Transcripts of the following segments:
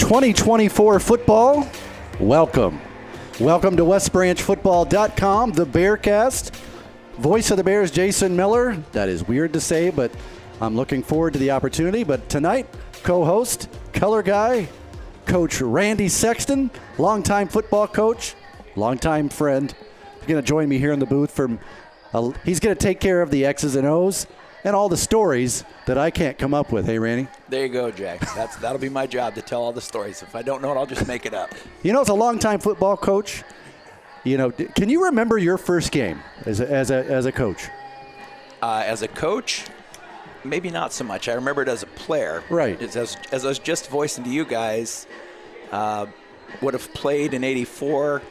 2024 football, welcome. Welcome to WestBranch.Football.com, the Bearcast. Voice of the Bears, Jason Miller. That is weird to say, but I'm looking forward to the opportunity. But tonight, co-host, color guy, Coach Randy Sexton, longtime football coach, longtime friend. He's going to join me here in the booth. He's going to take care of the X's and O's and all the stories that I can't come up with. Hey, Randy? There you go, Jack. That'll be my job, to tell all the stories. If I don't know it, I'll just make it up. You know, as a longtime football coach, you know, can you remember your first game as a coach? As a coach, maybe not so much. I remember it as a player. Right. As I was just voicing to you guys, would have played in '84,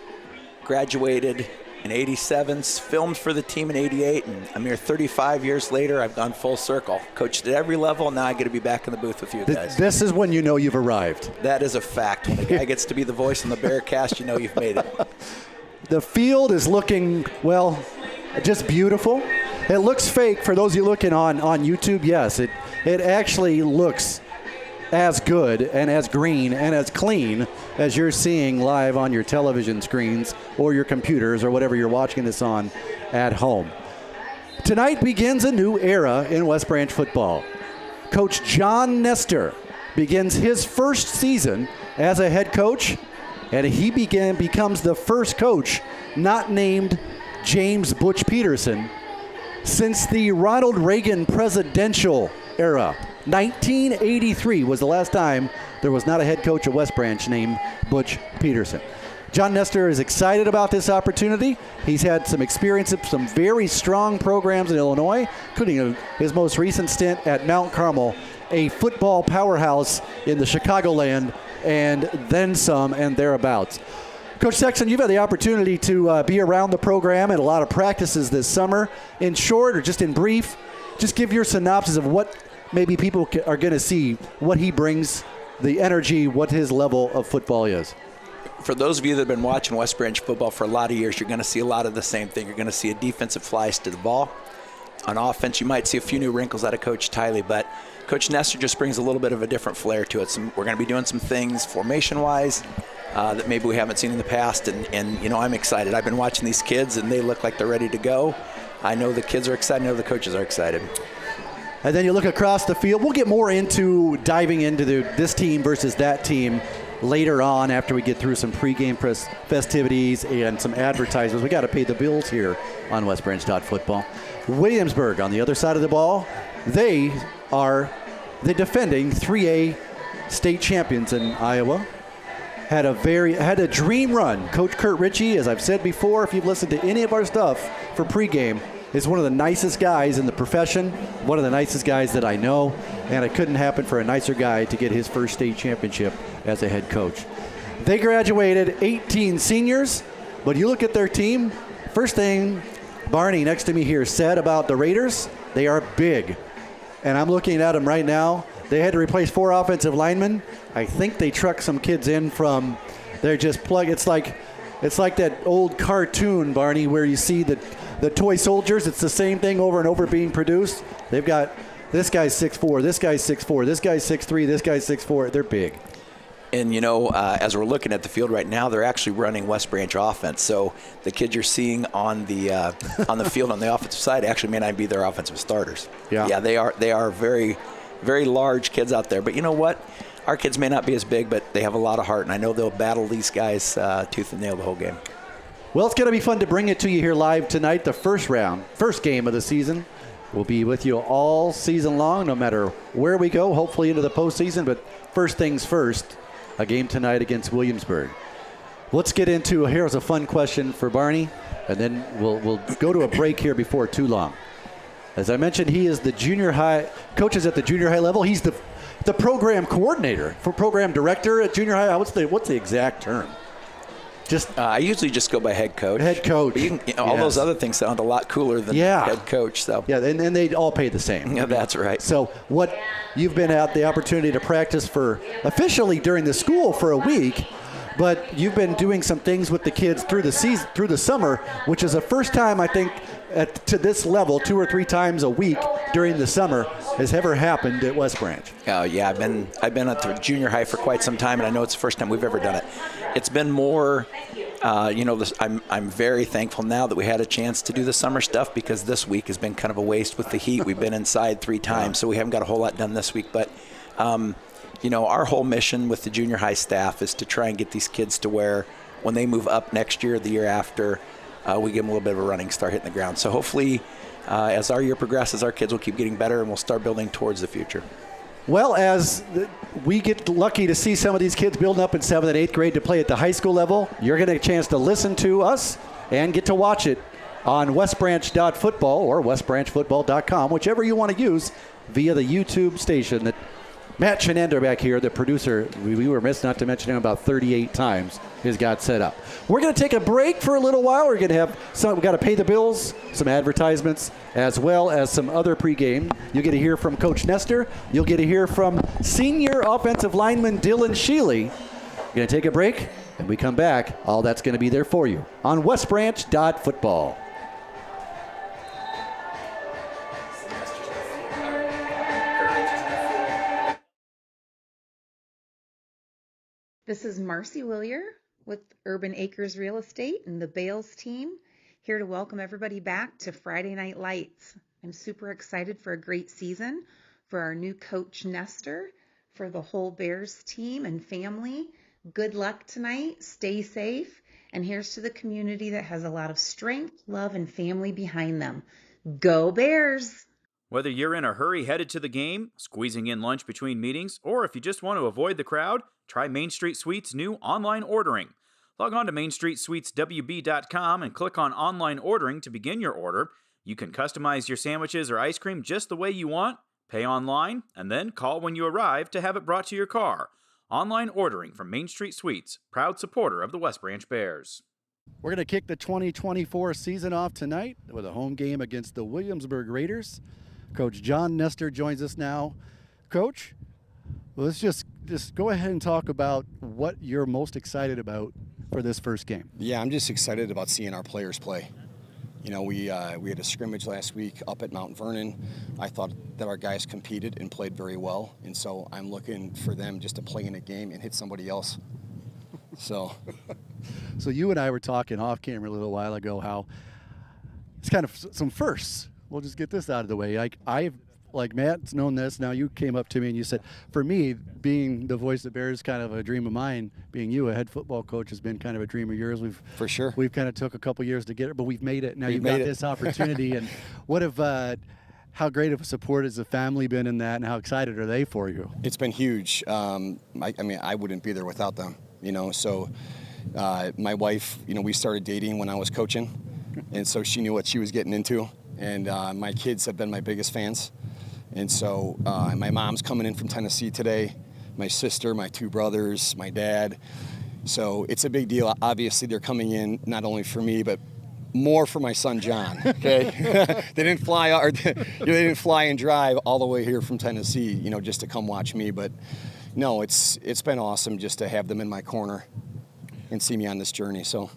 graduated in '87, filmed for the team in '88, and a mere 35 years later, I've gone full circle. Coached at every level, and now I get to be back in the booth with you guys. This is when you know you've arrived. That is a fact. When a guy gets to be the voice in the Bearcast, you know you've made it. The field is looking, well, just beautiful. It looks fake for those of you looking on YouTube. Yes, it actually looks as good and as green and as clean as you're seeing live on your television screens or your computers or whatever you're watching this on at home. Tonight begins a new era in West Branch football. Coach John Nestor begins his first season as a head coach, and he becomes the first coach not named James Butch Pedersen since the Ronald Reagan presidential era. 1983 was the last time there was not a head coach at West Branch named Butch Pedersen. John Nestor is excited about this opportunity. He's had some experience at some very strong programs in Illinois, including his most recent stint at Mount Carmel, a football powerhouse in the Chicagoland, and then some and thereabouts. Coach Sexton, you've had the opportunity to be around the program at a lot of practices this summer. In short, or just in brief, just give your synopsis of what maybe people are going to see, what he brings, the energy, what his level of football is. For those of you that have been watching West Branch football for a lot of years, you're going to see a lot of the same thing. You're going to see a defense that flies to the ball. On offense, you might see a few new wrinkles out of Coach Tiley, but Coach Nestor just brings a little bit of a different flair to it. We're going to be doing some things formation-wise that maybe we haven't seen in the past, and you know, I'm excited. I've been watching these kids, and they look like they're ready to go. I know the kids are excited. I know the coaches are excited. And then you look across the field. We'll get more into diving into this team versus that team later on after we get through some pregame festivities and some advertisements. We got to pay the bills here on WestBranch.Football. Williamsburg on the other side of the ball. They are the defending 3A state champions in Iowa. Had a dream run. Coach Kurt Ritchie, as I've said before, if you've listened to any of our stuff for pregame, is one of the nicest guys in the profession, one of the nicest guys that I know, and it couldn't happen for a nicer guy to get his first state championship as a head coach. They graduated 18 seniors, but you look at their team, first thing Barney next to me here said about the Raiders, they are big. And I'm looking at them right now. They had to replace 4 offensive linemen. I think they trucked some kids in from, they're just plug. It's like that old cartoon, Barney, where you see the toy soldiers. It's the same thing over and over being produced. They've got this guy's 6'4", this guy's 6'4", this guy's 6'3", this guy's 6'4". They're big. And, you know, as we're looking at the field right now, they're actually running West Branch offense. So the kids you're seeing on the field on the offensive side actually may not be their offensive starters. Yeah, they are very, very large kids out there. But you know what? Our kids may not be as big, but they have a lot of heart, and I know they'll battle these guys tooth and nail the whole game. Well, it's going to be fun to bring it to you here live tonight. The first game of the season. We'll be with you all season long, no matter where we go, hopefully into the postseason. But first things first, a game tonight against Williamsburg. Let's get into, here's a fun question for Barney, and then we'll go to a break here before too long. As I mentioned, he is the junior high, coaches at the junior high level. He's the program coordinator, for program director at junior high. What's the exact term? I usually just go by head coach. Head coach. But all those other things sound a lot cooler than head coach. So yeah, and they all pay the same. Yeah, that's right. So what you've been at the opportunity to practice for officially during the school for a week, but you've been doing some things with the kids through the summer, which is the first time I think to this level, 2 or 3 times a week during the summer has ever happened at West Branch. Yeah, I've been at the junior high for quite some time, and I know it's the first time we've ever done it. It's been more, I'm very thankful now that we had a chance to do the summer stuff, because this week has been kind of a waste with the heat. We've been inside 3 times, so we haven't got a whole lot done this week. But, our whole mission with the junior high staff is to try and get these kids to where when they move up next year or the year after, we give them a little bit of a running start hitting the ground. So hopefully, as our year progresses, our kids will keep getting better, and we'll start building towards the future. Well, as we get lucky to see some of these kids building up in 7th and 8th grade to play at the high school level, you're going to get a chance to listen to us and get to watch it on WestBranch.Football or WestBranch.Football.com, whichever you want to use via the YouTube station that Matt Chenender back here, the producer, we were missed not to mention him about 38 times, has got set up. We're going to take a break for a little while. We're going to have we've got to pay the bills, some advertisements, as well as some other pregame. You'll get to hear from Coach Nestor. You'll get to hear from senior offensive lineman Dylan Sheely. We're going to take a break, and we come back. All that's going to be there for you on WestBranch.Football. This is Marcy Willier with Urban Acres Real Estate and the Bales team, here to welcome everybody back to Friday Night Lights. I'm super excited for a great season, for our new coach Nestor, for the whole Bears team and family. Good luck tonight, stay safe, and here's to the community that has a lot of strength, love, and family behind them. Go Bears! Whether you're in a hurry headed to the game, squeezing in lunch between meetings, or if you just want to avoid the crowd, try Main Street Suites' new online ordering. Log on to MainStreetSuitesWB.com and click on online ordering to begin your order. You can customize your sandwiches or ice cream just the way you want, pay online, and then call when you arrive to have it brought to your car. Online ordering from Main Street Suites, proud supporter of the West Branch Bears. We're going to kick the 2024 season off tonight with a home game against the Williamsburg Raiders. Coach John Nestor joins us now. Coach, let's just go ahead and talk about what you're most excited about for this first game. Yeah, I'm just excited about seeing our players play. We had a scrimmage last week up at Mount Vernon. I thought that our guys competed and played very well, and so I'm looking for them just to play in a game and hit somebody else. So you and I were talking off camera a little while ago how it's kind of some firsts. We'll just get this out of the way. Like Matt's known this. Now you came up to me and you said, for me, being the voice of Bears, kind of a dream of mine. Being you, a head football coach, has been kind of a dream of yours. For sure. We've kind of took a couple years to get it, but we've made it. Now you've got this opportunity. And how great of a support has the family been in that, and how excited are they for you? It's been huge. I wouldn't be there without them. So my wife, we started dating when I was coaching, and so she knew what she was getting into. And my kids have been my biggest fans. And so my mom's coming in from Tennessee today, my sister, my 2 brothers, my dad. So it's a big deal. Obviously, they're coming in not only for me, but more for my son, John. Okay, they didn't fly and drive all the way here from Tennessee, just to come watch me. But no, it's been awesome just to have them in my corner and see me on this journey. So.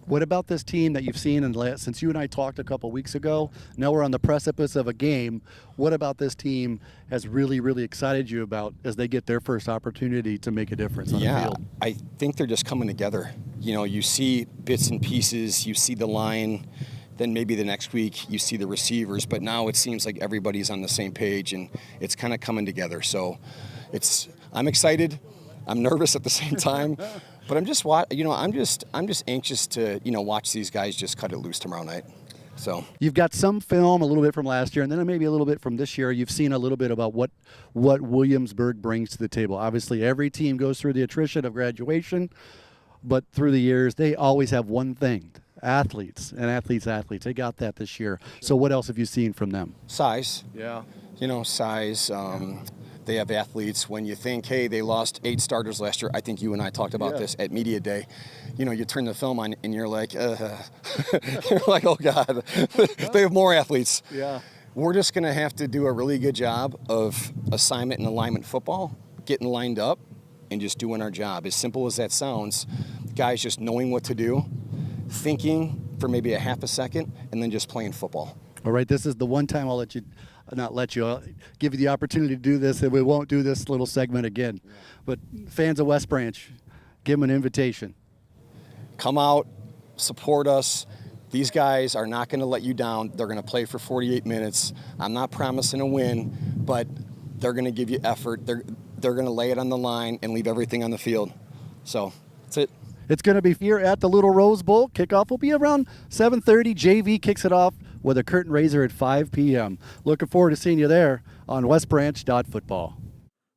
What about this team that you've seen since you and I talked a couple weeks ago? Now we're on the precipice of a game. What about this team has really, really excited you about as they get their first opportunity to make a difference on the field? I think they're just coming together. You see bits and pieces. You see the line. Then maybe the next week you see the receivers. But now it seems like everybody's on the same page, and it's kind of coming together. So I'm excited. I'm nervous at the same time. But I'm just anxious to, watch these guys just cut it loose tomorrow night. So you've got some film, a little bit from last year, and then maybe a little bit from this year. You've seen a little bit about what Williamsburg brings to the table. Obviously, every team goes through the attrition of graduation, but through the years, they always have one thing: athletes and athletes. They got that this year. So what else have you seen from them? Size. Yeah. Size. They have athletes. When you think, hey, they lost 8 starters last year, I think you and I talked about this at Media Day. You turn the film on and you're like, oh God, they have more athletes. Yeah. We're just going to have to do a really good job of assignment and alignment football, getting lined up and just doing our job. As simple as that sounds, guys just knowing what to do, thinking for maybe a half a second, and then just playing football. All right, this is the one time I'll not let you give you the opportunity to do this, and we won't do this little segment again. Yeah. But fans of West Branch, give them an invitation. Come out, support us. These guys are not going to let you down. They're going to play for 48 minutes. I'm not promising a win, but they're going to give you effort. They're going to lay it on the line and leave everything on the field. So that's it. It's going to be here at the Little Rose Bowl. Kickoff will be around 7:30. JV kicks it off with a curtain raiser at 5 p.m. Looking forward to seeing you there on WestBranch.Football.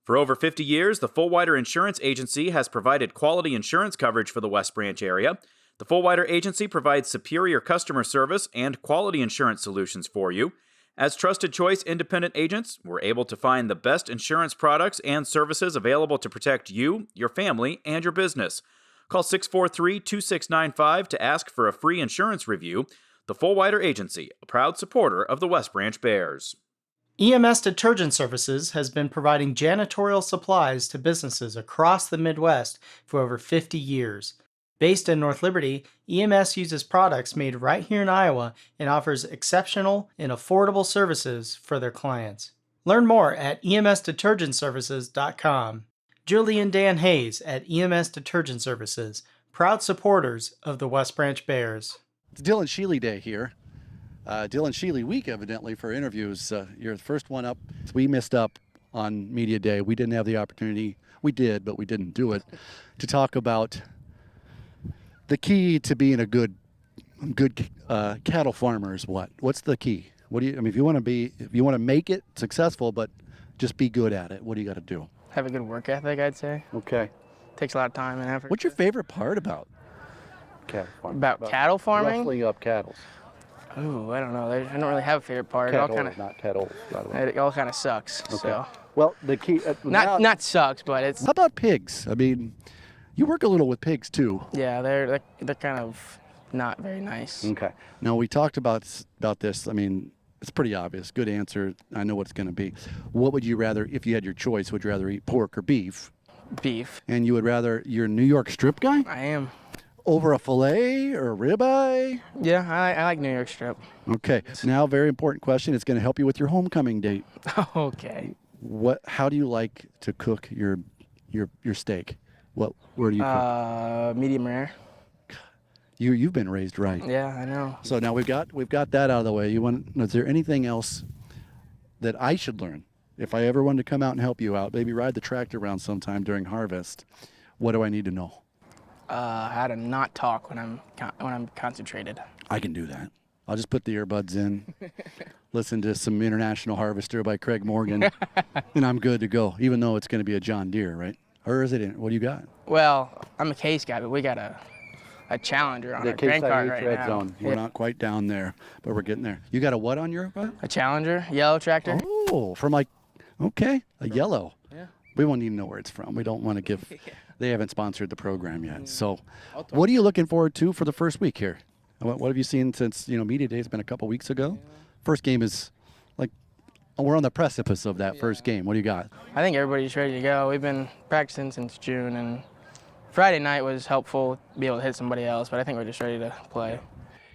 For over 50 years, the Fullwider Insurance Agency has provided quality insurance coverage for the West Branch area. The Fullwider Agency provides superior customer service and quality insurance solutions for you. As trusted choice independent agents, we're able to find the best insurance products and services available to protect you, your family, and your business. Call 643-2695 to ask for a free insurance review. The Fullwider Agency, a proud supporter of the West Branch Bears. EMS Detergent Services has been providing janitorial supplies to businesses across the Midwest for over 50 years. Based in North Liberty, EMS uses products made right here in Iowa and offers exceptional and affordable services for their clients. Learn more at emsdetergentservices.com. Julie and Dan Hayes at EMS Detergent Services, proud supporters of the West Branch Bears. It's Dylan Shealy Day here. Dylan Shealy week, evidently, for interviews. You're the first one up. We missed up on Media Day. We didn't have the opportunity. We did, but we didn't do it, to talk about the key to being a good cattle farmer is what? What's the key? What do you? I mean, if you want to make it successful, but just be good at it, what do you got to do? Have a good work ethic, I'd say. Okay. Takes a lot of time and effort. What's your favorite part about cattle farming? About cattle farming? Ruffling up cattle. Ooh, I don't know. I don't really have a favorite part. Cattle, it all not cattle. it all kind of sucks. Okay. So. Well, the key. Not sucks, but it's. How about pigs? I mean, you work a little with pigs too. Yeah, they're kind of not very nice. Okay. Now we talked about this. I mean, it's pretty obvious. Good answer. I know what it's going to be. What would you rather, if you had your choice, would you rather eat pork or beef? Beef. And you would rather, you're a New York strip guy? I am. Over a filet or a ribeye? Yeah, I like New York strip. Okay. Now, very important question. It's going to help you with your homecoming date. Okay. How do you like to cook your steak? Where do you cook? Medium rare. You've been raised right. Yeah, I know. So now we've got that out of the way. Is there anything else that I should learn? If I ever wanted to come out and help you out, maybe ride the tractor around sometime during harvest, what do I need to know? How to not talk when I'm concentrated. I can do that. I'll just put the earbuds in, listen to some International Harvester by Craig Morgan, and I'm good to go, even though it's going to be a John Deere, right? Or is it? What do you got? Well, I'm a Case guy, but we got a Challenger on our grain cart right now. Zone. We're not quite down there, but we're getting there. You got a what on your? A Challenger, yellow tractor. Oh, from a yellow. Yeah. We won't even know where it's from. We don't want to give. They haven't sponsored the program yet. So, what are you looking forward to for the first week here? What have you seen since Media Day has been a couple weeks ago? Yeah. First game is we're on the precipice of that first game. What do you got? I think everybody's ready to go. We've been practicing since June, and Friday night was helpful to be able to hit somebody else, but I think we're just ready to play.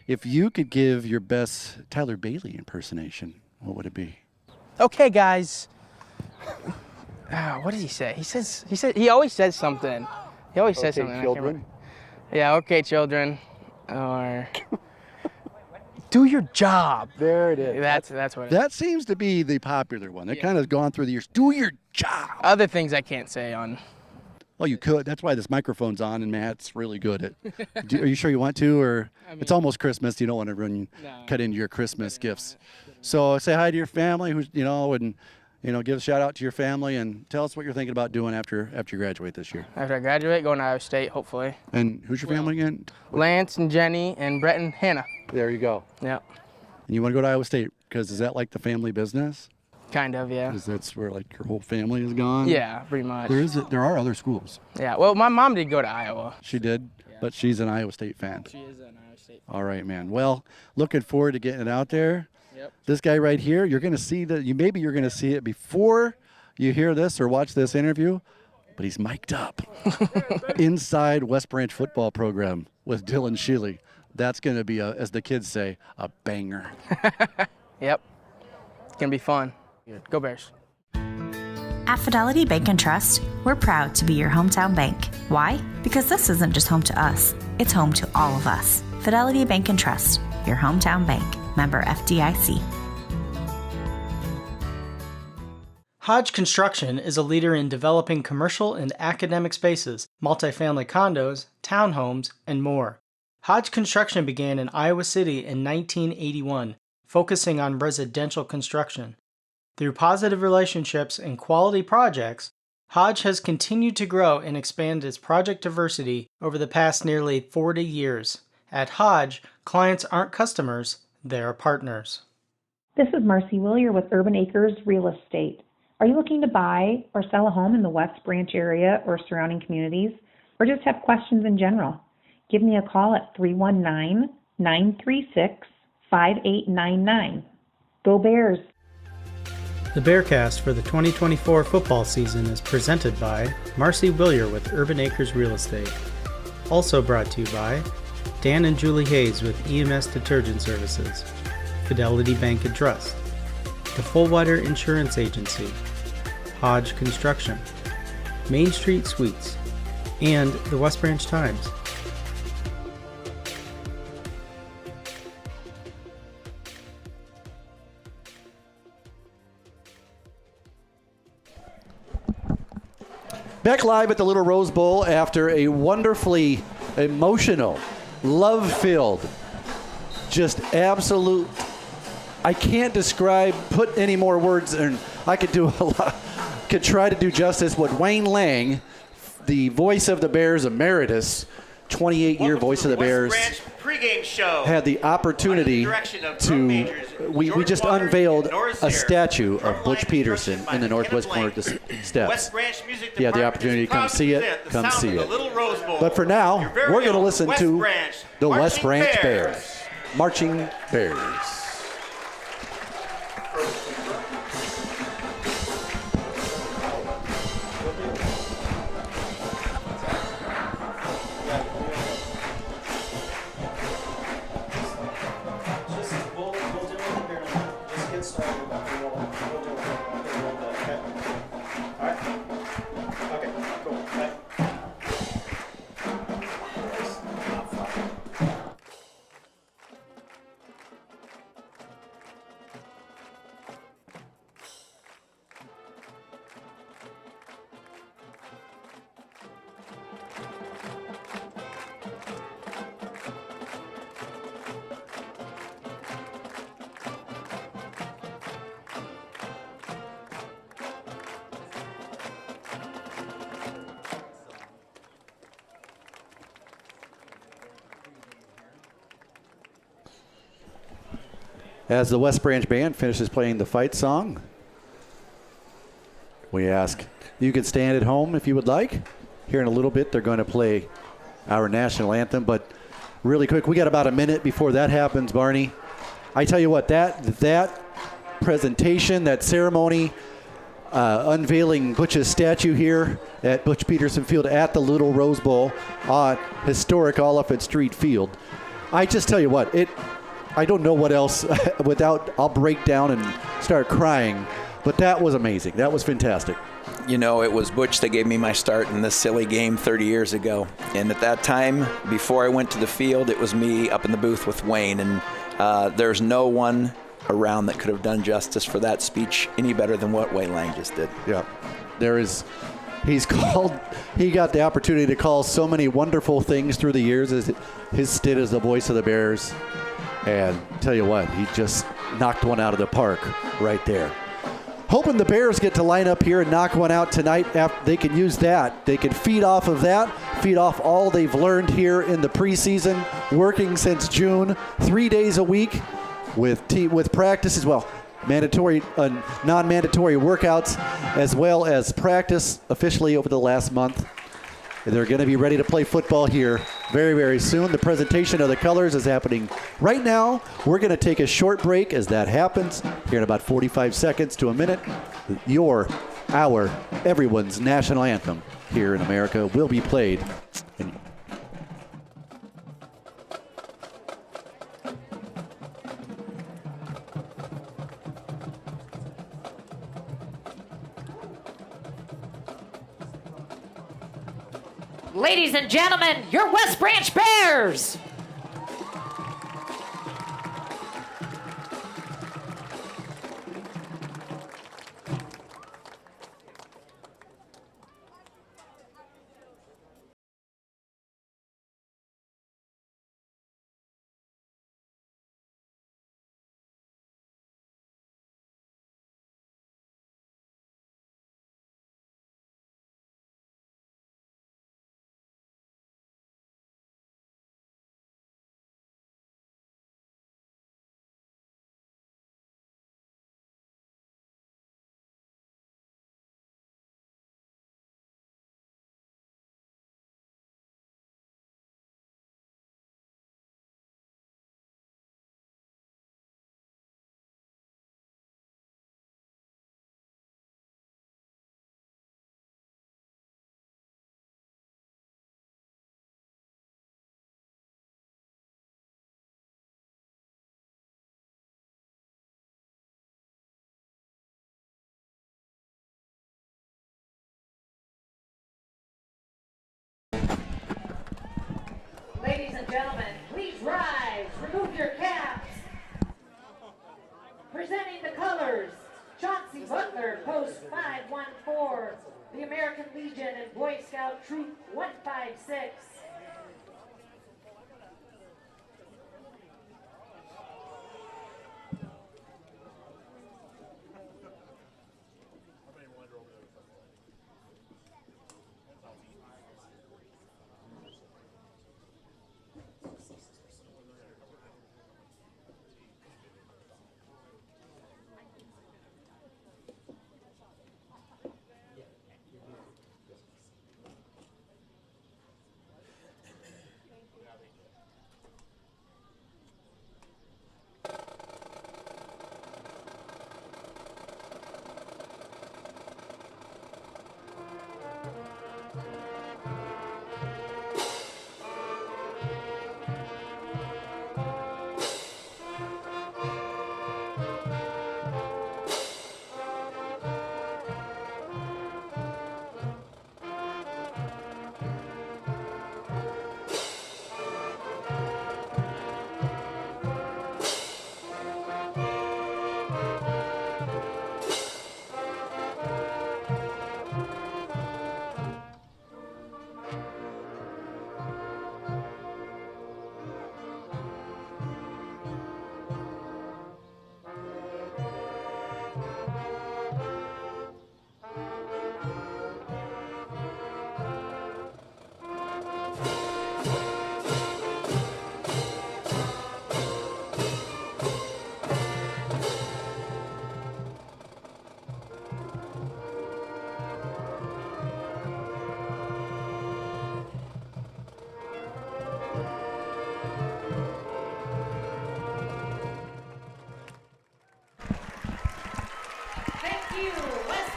If you could give your best Tyler Bailey impersonation, what would it be? Okay, guys. What does he say? He always says something. He always says something. Children. Yeah, okay, children. Or do your job. There it is. That's what it is. That seems to be the popular one. That kind of gone through the years. Do your job. Other things I can't say on. Oh, you could. That's why this microphone's on, and Matt's really good at. Are you sure you want to, or it's almost Christmas? You don't want to cut into your Christmas gifts. So say hi to your family, and give a shout out to your family, and tell us what you're thinking about doing after you graduate this year. After I graduate, going to Iowa State, hopefully. And who's your family again? Lance and Jenny and Brett and Hannah. There you go. Yeah. And you want to go to Iowa State because is that like the family business? Kind of, yeah. Because that's where your whole family is gone? Yeah, pretty much. There are other schools. Yeah, well, my mom did go to Iowa. She did, but she's an Iowa State fan. She is an Iowa State fan. All right, man. Well, looking forward to getting it out there. Yep. This guy right here, you're going to see maybe you're going to see it before you hear this or watch this interview, but he's mic'd up inside West Branch football program with Dylan Shealy. That's going to be, as the kids say, a banger. Yep. It's going to be fun. Go Bears. At Fidelity Bank and Trust, we're proud to be your hometown bank. Why? Because this isn't just home to us, it's home to all of us. Fidelity Bank and Trust, your hometown bank. Member FDIC. Hodge Construction is a leader in developing commercial and academic spaces, multifamily condos, townhomes, and more. Hodge Construction began in Iowa City in 1981, focusing on residential construction. Through positive relationships and quality projects, Hodge has continued to grow and expand its project diversity over the past nearly 40 years. At Hodge, clients aren't customers, they're partners. This is Marcy Willier with Urban Acres Real Estate. Are you looking to buy or sell a home in the West Branch area or surrounding communities, or just have questions in general? Give me a call at 319-936-5899. Go Bears! The Bearcast for the 2024 football season is presented by Marcy Willier with Urban Acres Real Estate. Also brought to you by Dan and Julie Hayes with EMS Detergent Services, Fidelity Bank and Trust, the Fullwater Insurance Agency, Hodge Construction, Main Street Suites, and the West Branch Times. Back live at the Little Rose Bowl after a wonderfully emotional, love-filled, just absolute, I can't describe, put any more words, and I could do a lot, could try to do justice what Wayne Lang, the voice of the Bears emeritus, 28-year voice of the Bears, Pregame show. had the opportunity to, we just unveiled a statue of Butch Pedersen in the northwest corner of the steps. If you had the opportunity to come see it, come see it. But for now, we're going to listen to the West Branch Bears. Marching Bears. As the West Branch Band finishes playing the fight song, we ask, you can stand at home if you would like. Here in a little bit, they're going to play our national anthem. But really quick, we got about a minute before that happens, Barney. I tell you what, that presentation, that ceremony, unveiling Butch's statue here at Butch Pedersen Field at the Little Rose Bowl on historic Oliphant Street Field. I just tell you what, I don't know what else I'll break down and start crying, but that was amazing. That was fantastic. You know, it was Butch that gave me my start in this silly game 30 years ago. And at that time, before I went to the field, it was me up in the booth with Wayne. And there's no one around that could have done justice for that speech any better than what Wayne Lang just did. Yeah, he got the opportunity to call so many wonderful things through the years as his stint as the voice of the Bears. And tell you what, he just knocked one out of the park right there. Hoping the Bears get to line up here and knock one out tonight. After they can use that. They can feed off of that, feed off all they've learned here in the preseason, working since June, 3 days a week with practice as well. Mandatory, non-mandatory workouts as well as practice officially over the last month. They're going to be ready to play football here very, very soon. The presentation of the colors is happening right now. We're going to take a short break as that happens here in about 45 seconds to a minute. Everyone's national anthem here in America will be played. Ladies and gentlemen, your West Branch Bears! Ladies and gentlemen, please rise. Remove your caps. Presenting the colors, Chauncey Butler, Post 514, the American Legion and Boy Scout Troop 156.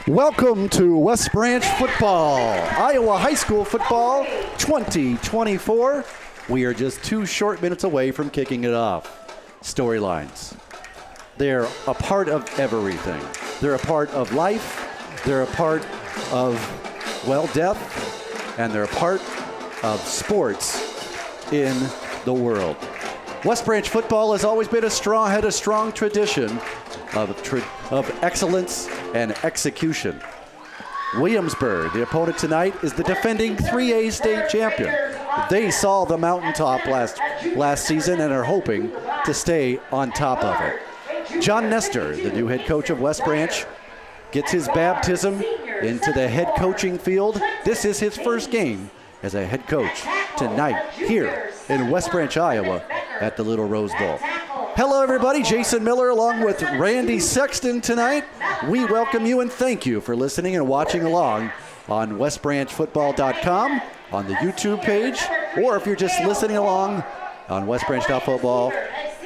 Welcome to West Branch Football, Iowa High School Football 2024. We are just 2 short minutes away from kicking it off. Storylines. They're a part of everything. They're a part of life. They're a part of, well, death. And they're a part of sports in the world. West Branch Football has always been had a strong tradition of excellence and execution. Williamsburg, the opponent tonight, is the defending 3A state champion. They saw the mountaintop last season and are hoping to stay on top of it. John Nestor, the new head coach of West Branch, gets his baptism into the head coaching field. This is his first game as a head coach tonight here in West Branch, Iowa at the Little Rose Bowl. Hello, everybody. Jason Miller along with Randy Sexton tonight. We welcome you and thank you for listening and watching along on WestBranchFootball.com, on the YouTube page, or if you're just listening along on WestBranch.Football,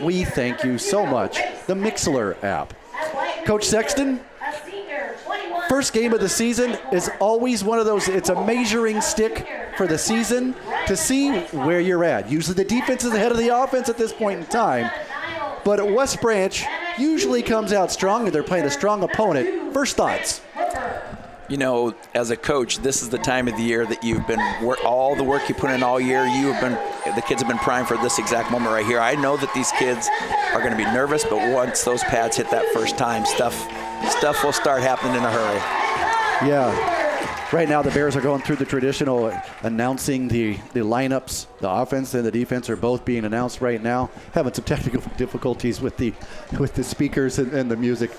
we thank you so much. The Mixlr app. Coach Sexton, first game of the season is always one of those, it's a measuring stick for the season to see where you're at. Usually the defense is ahead of the offense at this point in time. But at West Branch usually comes out strong and they're playing a strong opponent. First thoughts? You know, as a coach, this is the time of the year that you've been all the work you put in all year. The kids have been primed for this exact moment right here. I know that these kids are going to be nervous, but once those pads hit that first time, stuff will start happening in a hurry. Yeah. Right now, the Bears are going through the traditional announcing the lineups. The offense and the defense are both being announced right now. Having some technical difficulties with the speakers and the music.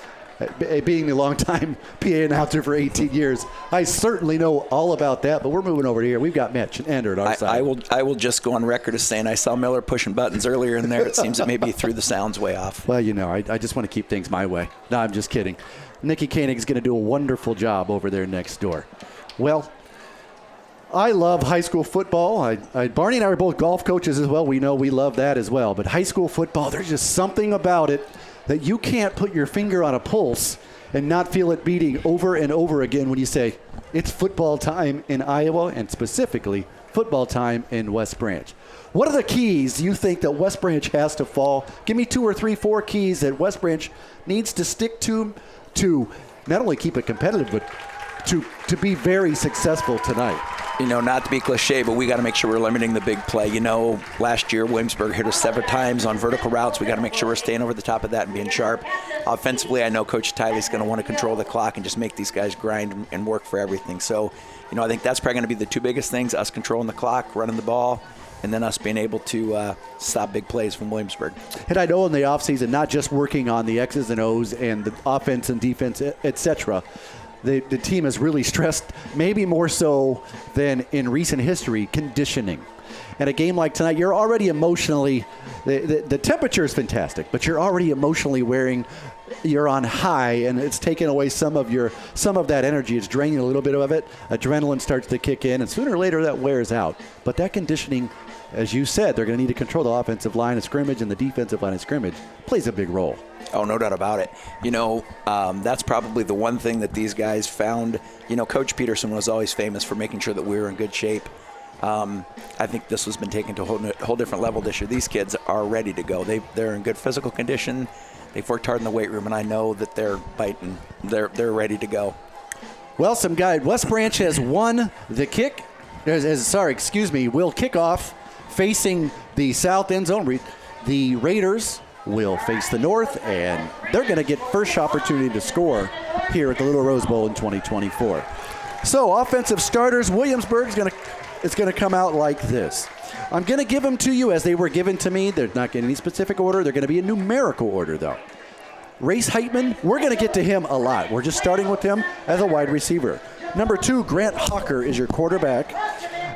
Being the longtime PA announcer for 18 years, I certainly know all about that. But we're moving over here. We've got Mitch and Ender at our side. I will just go on record as saying I saw Miller pushing buttons earlier in there. It seems that maybe he threw the sounds way off. Well, you know, I just want to keep things my way. No, I'm just kidding. Nikki Koenig's going to do a wonderful job over there next door. Well, I love high school football. Barney and I are both golf coaches as well. We know we love that as well. But high school football, there's just something about it that you can't put your finger on a pulse and not feel it beating over and over again when you say, it's football time in Iowa, and specifically football time in West Branch. What are the keys you think that West Branch has to fall? Give me 2 or 3, 4 keys that West Branch needs to stick to not only keep it competitive, but to be very successful tonight. You know, not to be cliche, but we got to make sure we're limiting the big play. You know, last year Williamsburg hit us several times on vertical routes. We got to make sure we're staying over the top of that and being sharp. Offensively, I know Coach Tiley's going to want to control the clock and just make these guys grind and work for everything. So, you know, I think that's probably going to be the 2 biggest things: us controlling the clock, running the ball, and then us being able to stop big plays from Williamsburg. And I know in the offseason, not just working on the X's and O's and the offense and defense, et cetera, the team has really stressed, maybe more so than in recent history, conditioning. And a game like tonight, you're already emotionally, the temperature is fantastic, but you're already emotionally you're on high, and it's taken away some of that energy. It's draining a little bit of it. Adrenaline starts to kick in, and sooner or later that wears out. But that conditioning, as you said, they're going to need to control the offensive line of scrimmage, and the defensive line of scrimmage plays a big role. Oh, no doubt about it. You know, that's probably the one thing that these guys found. You know, Coach Pedersen was always famous for making sure that we were in good shape. I think this has been taken to a whole different level this year. These kids are ready to go. They're in good physical condition. They've worked hard in the weight room, and I know that they're biting. They're ready to go. Well, some guy, West Branch has won the kick. Will kick off facing the south end zone. The Raiders will face the north, and they're going to get first opportunity to score here at the Little Rose Bowl in 2024. So, offensive starters, Williamsburg is going to come out like this. I'm going to give them to you as they were given to me. They're not getting any specific order. They're going to be in numerical order, though. Race Heitman, we're going to get to him a lot. We're just starting with him as a wide receiver. Number 2, Grant Hawker is your quarterback.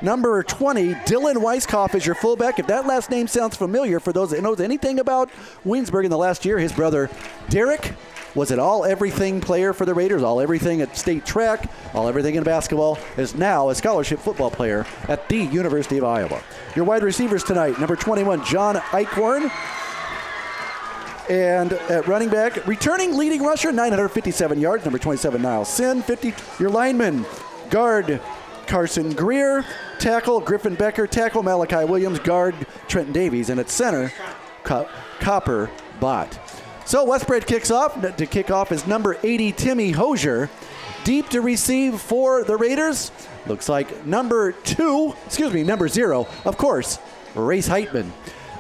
Number 20, Dylan Weiskopf is your fullback. If that last name sounds familiar, for those that knows anything about Williamsburg in the last year, his brother Derek was an all-everything player for the Raiders, all-everything at state track, all-everything in basketball, is now a scholarship football player at the University of Iowa. Your wide receivers tonight, number 21, John Eichhorn. And at running back, returning leading rusher, 957 yards, number 27, Niles Sin. 50, your lineman, guard Carson Greer, tackle Griffin Becker, tackle Malachi Williams, guard Trenton Davies, and at center, Copper Bott. So West Branch kicks off. To kick off is number 80, Timmy Hosier. Deep to receive for the Raiders. Looks like number 0, of course, Race Heitman.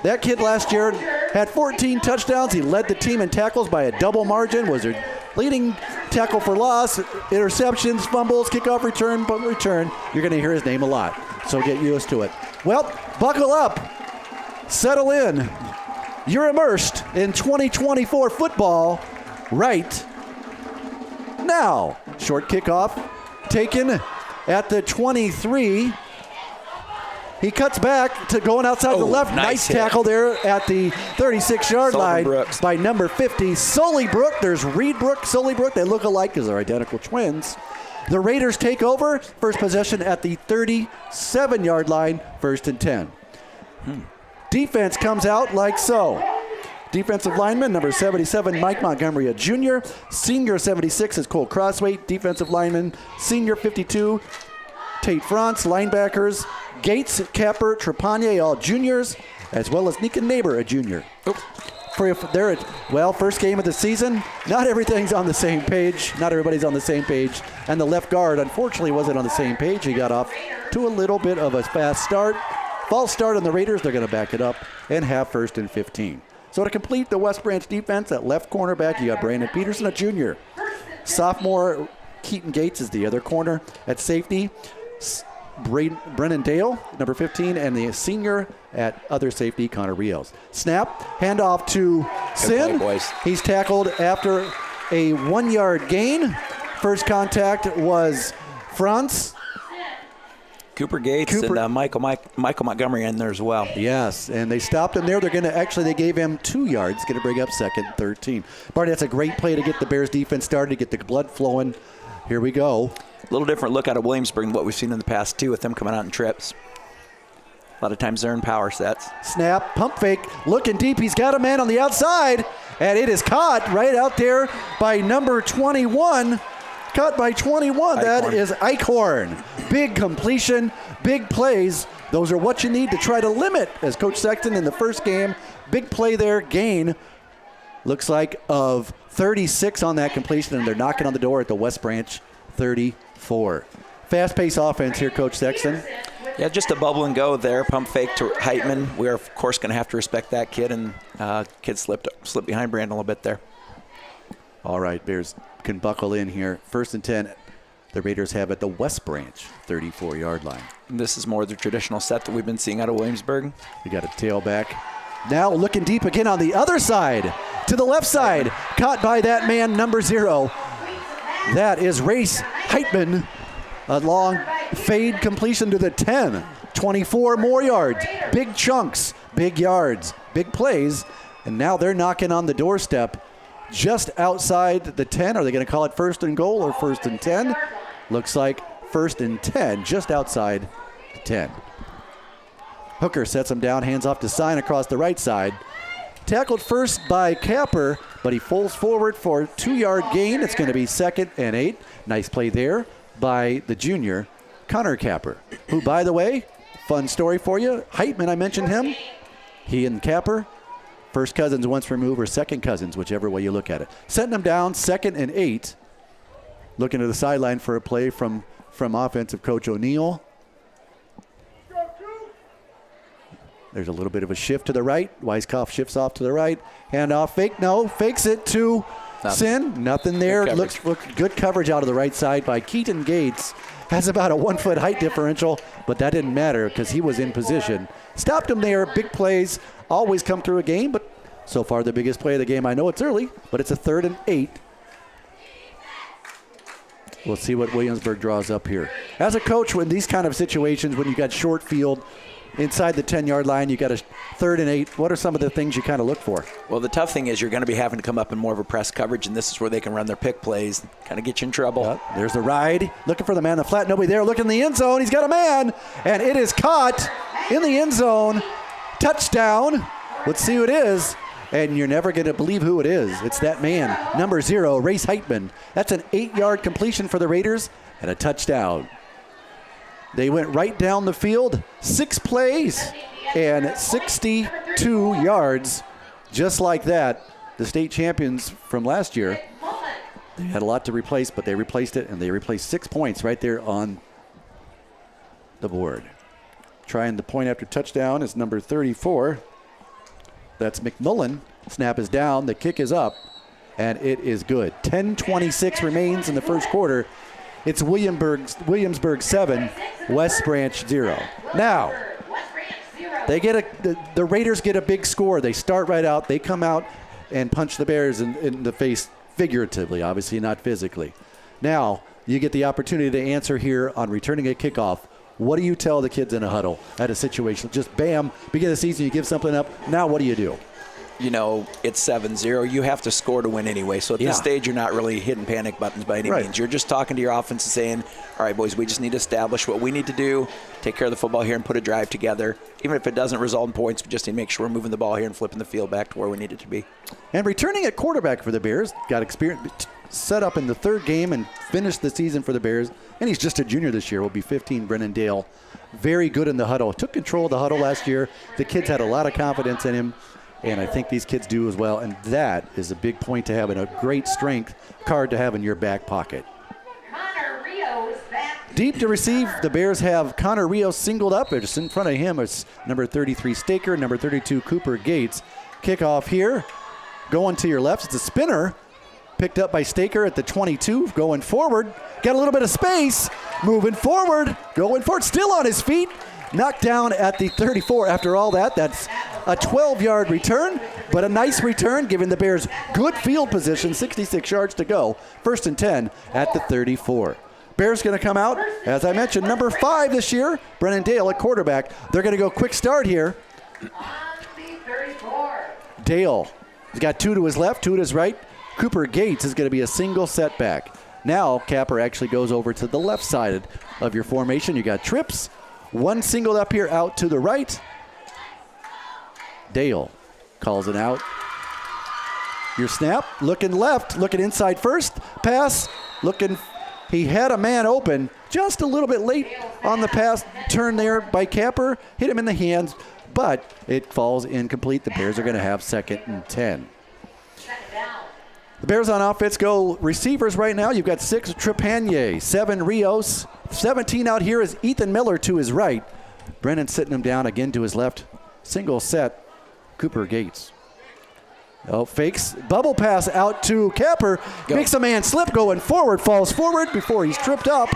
That kid last year had 14 touchdowns. He led the team in tackles by a double margin, was their leading tackle for loss, interceptions, fumbles, kickoff return, punt return. You're going to hear his name a lot, so get used to it. Well, buckle up. Settle in. You're immersed in 2024 football right now. Short kickoff taken at the 23. He cuts back to going outside the left. Nice tackle there at the 36-yard line Brooks by number 50, Sully Brook. There's Reed Brook, Sully Brook. They look alike because they're identical twins. The Raiders take over. First possession at the 37-yard line, 1st and 10. Defense comes out like so. Defensive lineman, number 77, Mike Montgomery, a junior. Senior 76 is Cole Crossway. Defensive lineman, senior 52, Tate France. Linebackers, Gates, Capper, Trepanier, all juniors, as well as Nika Neighbor, a junior. first game of the season. Not everything's on the same page. Not everybody's on the same page. And the left guard, unfortunately, wasn't on the same page. He got off to a little bit of a fast start. False start on the Raiders. They're going to back it up and have 1st and 15. So to complete the West Branch defense, at left cornerback, you got Brandon Pedersen, a junior. Sophomore Keaton Gates is the other corner. At safety, Brennan Dale, number 15, and the senior at other safety, Connor Rios. Snap, handoff to Sin. He's tackled after a 1-yard gain. First contact was Franz. Cooper Gates and Michael Montgomery in there as well. Yes, and they stopped him there. They gave him 2 yards. Going to bring up 2nd and 13. Barney, that's a great play to get the Bears defense started, to get the blood flowing. Here we go. A little different look out of Williamsburg than what we've seen in the past, too, with them coming out in trips. A lot of times they're in power sets. Snap, pump fake, looking deep. He's got a man on the outside, and it is caught right out there by number 21. Caught by 21. That is Eichhorn. Big completion, big plays. Those are what you need to try to limit, as Coach Sexton in the first game. Big play there, gain. Looks like of 36 on that completion, and they're knocking on the door at the West Branch 34. Fast-paced offense here, Coach Sexton. Yeah, just a bubble and go there. Pump fake to Heitman. We are, of course, going to have to respect that kid, and kid slipped behind Brandon a little bit there. All right, Bears can buckle in here. 1st and 10. The Raiders have at the West Branch 34-yard line. This is more the traditional set that we've been seeing out of Williamsburg. You got a tailback. Now looking deep again on the other side, to the left side. Caught by that man, number 0. That is Race Heitman. A long fade completion to the 10. 24 more yards. Big chunks, big yards, big plays. And now they're knocking on the doorstep just outside the 10. Are they going to call it 1st and goal or 1st and 10? Looks like 1st and 10, just outside the 10. Hooker sets him down, hands off to Sign across the right side. Tackled first by Capper, but he falls forward for a 2-yard gain. It's going to be 2nd and 8. Nice play there by the junior, Connor Capper, who, by the way, fun story for you. Heitman, I mentioned him. He and Capper, first cousins once removed, or second cousins, whichever way you look at it. Setting them down, 2nd and 8. Looking to the sideline for a play from offensive coach O'Neill. There's a little bit of a shift to the right. Weiskopf shifts off to the right. Handoff, fakes it to Sin. Nothing there. Looks good coverage out of the right side by Keaton Gates. Has about a 1-foot height differential, but that didn't matter because he was in position. Stopped him there. Big plays always come through a game, but so far the biggest play of the game. I know it's early, but it's a 3rd and 8. We'll see what Williamsburg draws up here. As a coach, when these kind of situations, when you got short field, inside the 10-yard line, you got a 3rd and 8. What are some of the things you kind of look for? Well, the tough thing is you're going to be having to come up in more of a press coverage, and this is where they can run their pick plays, kind of get you in trouble. There's the ride. Looking for the man in the flat. Nobody there. Looking in the end zone. He's got a man, and it is caught in the end zone. Touchdown. Let's see who it is. And you're never going to believe who it is. It's that man, number 0, Race Heitman. That's an 8-yard completion for the Raiders and a touchdown. They went right down the field, 6 plays and 62 yards. Just like that, the state champions from last year, they had a lot to replace, but they replaced it, and they replaced 6 points right there on the board. Trying the point after touchdown is number 34. That's McMullen. Snap is down. The kick is up, and it is good. 10:26 remains in the first quarter. It's Williamsburg 7, West Branch 0. Now, they get the Raiders get a big score. They start right out. They come out and punch the Bears in the face figuratively, obviously not physically. Now, you get the opportunity to answer here on returning a kickoff. What do you tell the kids in a huddle at a situation? Just bam, beginning of the season, you give something up. Now what do you do? You know, it's 7-0. You have to score to win anyway. So at this stage, you're not really hitting panic buttons by any means. You're just talking to your offense and saying, all right, boys, we just need to establish what we need to do, take care of the football here and put a drive together. Even if it doesn't result in points, we just need to make sure we're moving the ball here and flipping the field back to where we need it to be. And returning at quarterback for the Bears, got experience, set up in the 3rd game and finished the season for the Bears. And he's just a junior this year, will be 15, Brennan Dale. Very good in the huddle. Took control of the huddle last year. The kids had a lot of confidence in him. And I think these kids do as well. And that is a big point to have and a great strength card to have in your back pocket. Deep to receive, the Bears have Connor Rios singled up. Just in front of him is number 33 Staker, number 32 Cooper Gates. Kickoff here, going to your left. It's a spinner, picked up by Staker at the 22. Going forward, got a little bit of space. Moving forward, going forward, still on his feet. Knocked down at the 34. After all that, that's a 12-yard return, but a nice return giving the Bears good field position, 66 yards to go. 1st and 10 at the 34. Bears going to come out, as I mentioned, number 5 this year, Brennan Dale at quarterback. They're going to go quick start here. Dale, he's got 2 to his left, 2 to his right. Cooper Gates is going to be a single setback. Now Capper actually goes over to the left side of your formation. You got trips. 1 singled up here out to the right. Dale calls it out. Your snap, looking left, looking inside first. Pass, looking, he had a man open. Just a little bit late on the pass turn there by Capper. Hit him in the hands, but it falls incomplete. The Bears are going to have 2nd and 10. The Bears on offense go receivers right now. You've got 6 Trepanier, 7 Rios, 17 out here is Ethan Miller to his right. Brennan sitting him down again to his left. Single set, Cooper Gates. Oh, fakes. Bubble pass out to Capper. Makes a man slip going forward, falls forward before he's tripped up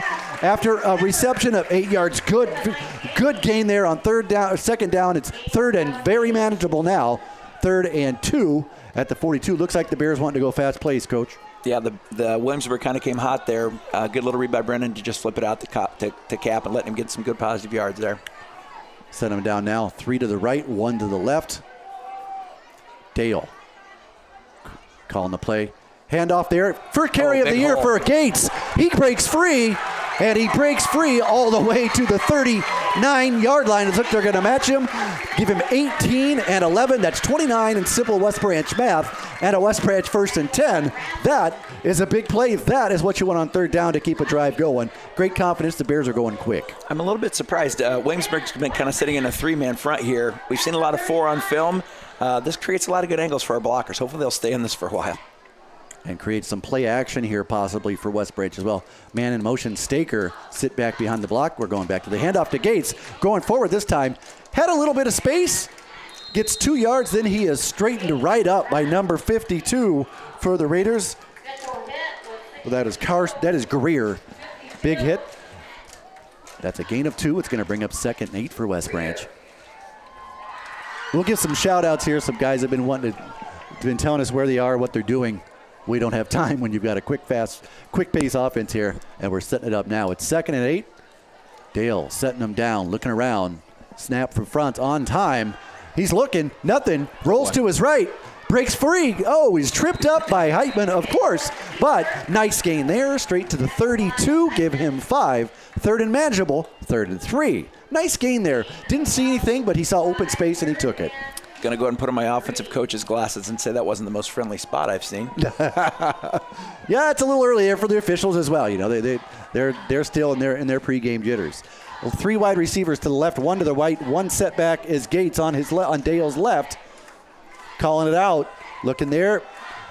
after a reception of 8 yards. Good gain there on 2nd down. It's 3rd and very manageable now. 3rd and 2 at the 42. Looks like the Bears want to go fast plays, Coach. Yeah, the Williamsburg kind of came hot there. Good little read by Brennan to just flip it out to Cap and let him get some good positive yards there. Set him down now. 3 to the right, 1 to the left. Dale calling the play. Handoff there. First carry of the year for Gates. He breaks free, and he breaks free all the way to the 39-yard line. It looks like they're going to match him. Give him 18 and 11. That's 29 in simple West Branch math, and a West Branch 1st and 10. That is a big play. That is what you want on 3rd down to keep a drive going. Great confidence. The Bears are going quick. I'm a little bit surprised. Williamsburg's been kind of sitting in a 3-man front here. We've seen a lot of 4 on film. This creates a lot of good angles for our blockers. Hopefully they'll stay in this for a while. And create some play action here possibly for West Branch as well. Man in motion, Staker, sit back behind the block. We're going back to the handoff to Gates. Going forward this time. Had a little bit of space. Gets 2 yards, then he is straightened right up by number 52 for the Raiders. Well, that is Greer. Big hit. That's a gain of 2. It's going to bring up 2nd and 8 for West Branch. We'll give some shout-outs here. Some guys have been telling us where they are, what they're doing. We don't have time when you've got a quick pace offense here, and we're setting it up now. It's 2nd and 8. Dale setting him down, looking around. Snap from front on time. He's looking, nothing. Rolls to his right, breaks free. Oh, he's tripped up by Heitman, of course, but nice gain there. Straight to the 32, give him 5. 3rd and manageable, 3rd and 3. Nice gain there. Didn't see anything, but he saw open space and he took it. Going to go ahead and put on my offensive coach's glasses and say that wasn't the most friendly spot I've seen. Yeah, it's a little early there for the officials as well. You know, they're still in their pregame jitters. Well, 3 wide receivers to the left, 1 to the right. 1 setback is Gates on Dale's left. Calling it out. Looking there.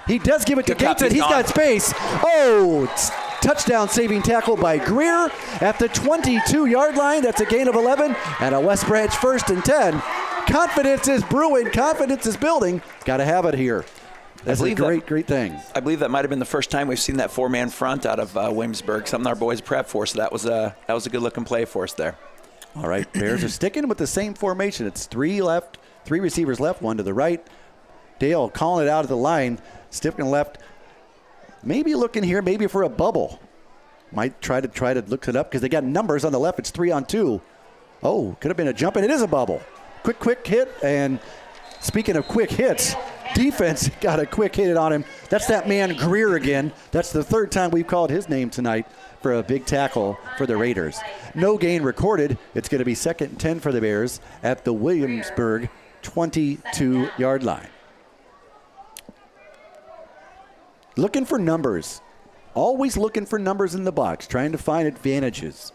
He does give it to Gates, and he's got space. Oh, touchdown saving tackle by Greer at the 22-yard line. That's a gain of 11 and a West Branch 1st and 10. Confidence is brewing. Confidence is building. Got to have it here. That's a great thing. I believe that might have been the first time we've seen that 4-man front out of Williamsburg. Something our boys prepped for, so that was a good-looking play for us there. All right, Bears are sticking with the same formation. It's 3 left, 3 receivers left, 1 to the right. Dale calling it out of the line, stiffing left. Maybe looking here, maybe for a bubble. Might try to look it up because they got numbers on the left. It's 3 on 2. Oh, could have been a jump, and it is a bubble. Quick hit, and speaking of quick hits, defense got a quick hit on him. That's that man Greer again. That's the 3rd time we've called his name tonight for a big tackle for the Raiders. No gain recorded. It's going to be 2nd and 10 for the Bears at the Williamsburg 22-yard line. Looking for numbers. Always looking for numbers in the box, trying to find advantages.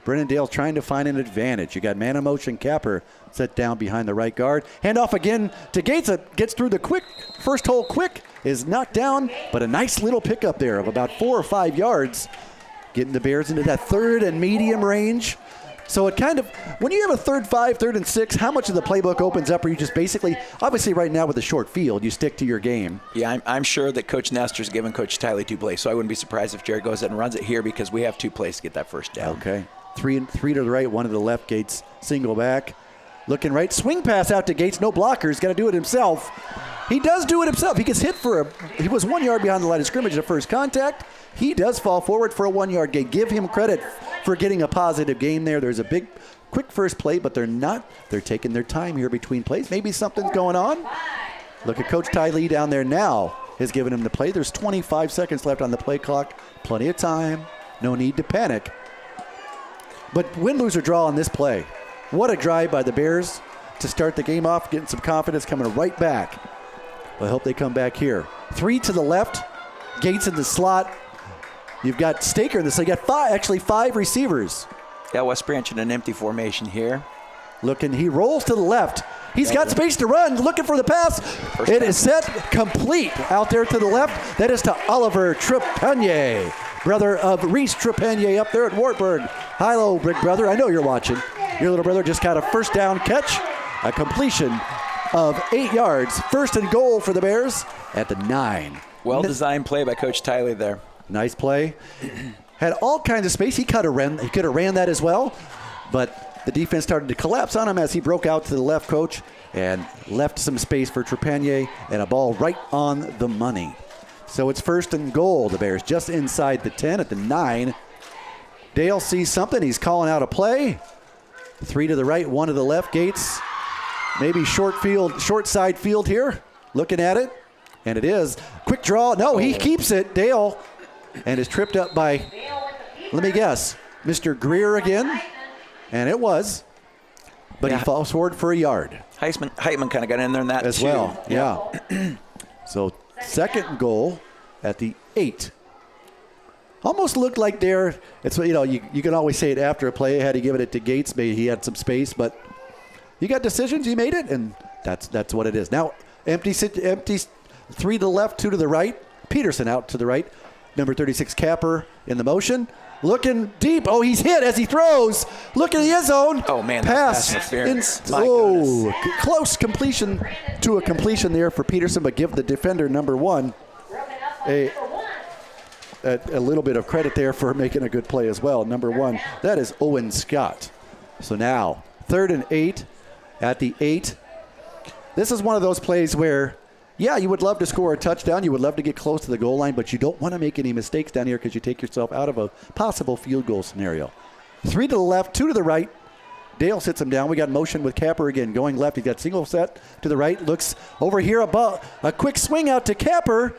Brennandale trying to find an advantage. You got man in motion. Capper set down behind the right guard. Handoff again to Gates. Gets through the quick. First hole quick is knocked down, but a nice little pickup there of about 4 or 5 yards, getting the Bears into that third and medium range. So it kind of, when you have a 3rd 5, 3rd and 6, how much of the playbook opens up? Or you just basically, obviously right now with the short field, you stick to your game. Yeah, I'm sure that Coach Nestor's given Coach Tiley 2 plays, so I wouldn't be surprised if Jared goes ahead and runs it here because we have 2 plays to get that first down. Okay. Three to the right, 1 to the left. Gates single back. Looking right. Swing pass out to Gates. No blockers. Got to do it himself. He does do it himself. He gets hit he was 1 yard behind the line of scrimmage at first contact. He does fall forward for a 1-yard gain. Give him credit for getting a positive gain there. There's a big, quick first play, but they're taking their time here between plays. Maybe something's going on. Look at Coach Ty Lee down there now has given him the play. There's 25 seconds left on the play clock. Plenty of time. No need to panic. But win, lose, or draw on this play. What a drive by the Bears to start the game off, getting some confidence coming right back. I hope they come back here. 3 to the left. Gates in the slot. You've got Staker in this. You got 5 receivers. Yeah, West Branch in an empty formation here. Looking, he rolls to the left. He's got space to run, looking for the pass. It is set complete out there to the left. That is to Oliver Trepanier, brother of Reese Trepanier up there at Wartburg. Hello, big brother. I know you're watching. Your little brother just got a first down catch, a completion of 8 yards. First and goal for the Bears at the 9. Well-designed play by Coach Tiley there. Nice play. Had all kinds of space. He could have ran that as well, but the defense started to collapse on him as he broke out to the left, Coach, and left some space for Trepanier and a ball right on the money. So it's first and goal. The Bears just inside the 10 at the 9. Dale sees something. He's calling out a play. 3 to the right, 1 to the left. Gates, maybe short side field here. Looking at it, and it is. Quick draw. No, he keeps it. Dale, and is tripped up by, let me guess, Mr. Greer again. And it was. But he falls forward for a yard. Heitman kind of got in there in that as too. Well. Yeah. So second goal at the 8. Almost looked like there. It's, you can always say it after a play. Had he given it to Gates, maybe he had some space, but you got decisions. You made it, and that's what it is. Now empty 3 to the left, 2 to the right. Pedersen out to the right. Number 36 Capper in the motion. Looking deep. Oh, he's hit as he throws. Look at the end zone. Oh, man. Pass. Close completion to a completion there for Pedersen, but give the defender number 1 a little bit of credit there for making a good play as well. Number 1, that is Owen Scott. So now, 3rd and 8 at the 8. This is one of those plays where, yeah, you would love to score a touchdown. You would love to get close to the goal line, but you don't want to make any mistakes down here because you take yourself out of a possible field goal scenario. 3 to the left, 2 to the right. Dale sits him down. We got motion with Capper again going left. He's got single set to the right. Looks over here above. A quick swing out to Capper.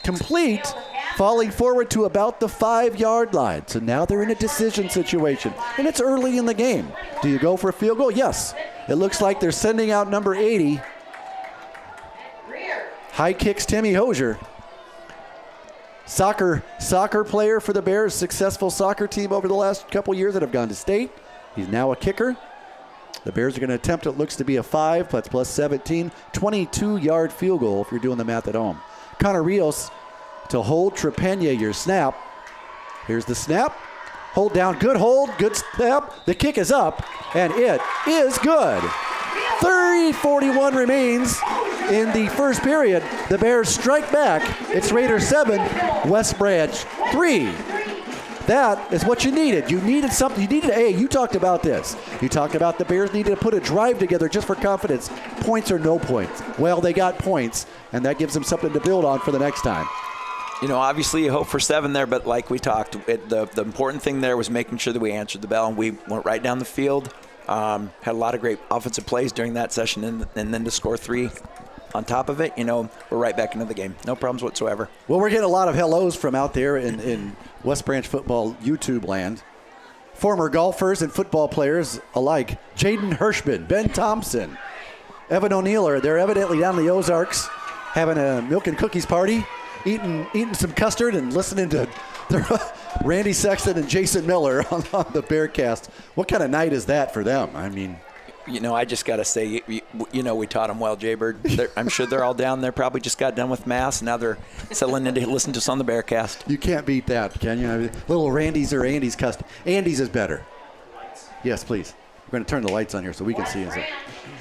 Complete. Falling forward to about the 5-yard line. So now they're in a decision situation. And it's early in the game. Do you go for a field goal? Yes. It looks like they're sending out number 80. High kicks Timmy Hosier. Soccer player for the Bears. Successful soccer team over the last couple years that have gone to state. He's now a kicker. The Bears are going to attempt it. Looks to be a 5. That's plus 17. 22-yard field goal if you're doing the math at home. Connor Rios to hold Trepanier your snap. Here's the snap. Hold down. Good hold. Good snap. The kick is up, and it is good. 3:41 remains in the first period. The Bears strike back. It's Raiders 7, West Branch 3. That is what you needed. You needed something. You talked about this. You talked about the Bears needed to put a drive together just for confidence. Points or no points. Well, they got points, and that gives them something to build on for the next time. Obviously you hope for 7 there, but like we talked, the important thing there was making sure that we answered the bell, and we went right down the field. Had a lot of great offensive plays during that session, and then to score 3 on top of it, we're right back into the game. No problems whatsoever. Well, we're getting a lot of hellos from out there in West Branch Football YouTube land. Former golfers and football players alike. Jaden Hirschman, Ben Thompson, Evan O'Neill they're evidently down in the Ozarks having a milk and cookies party. eating some custard and listening to Randy Sexton and Jason Miller on the Bearcast. What kind of night is that for them? I mean, I just got to say, we taught them well, Jaybird. I'm sure they're all down there, probably just got done with Mass, and now they're settling in to listen to us on the Bearcast. You can't beat that, can you? Little Randy's or Andy's custom. Andy's is better. Yes, please. We're going to turn the lights on here so we can see.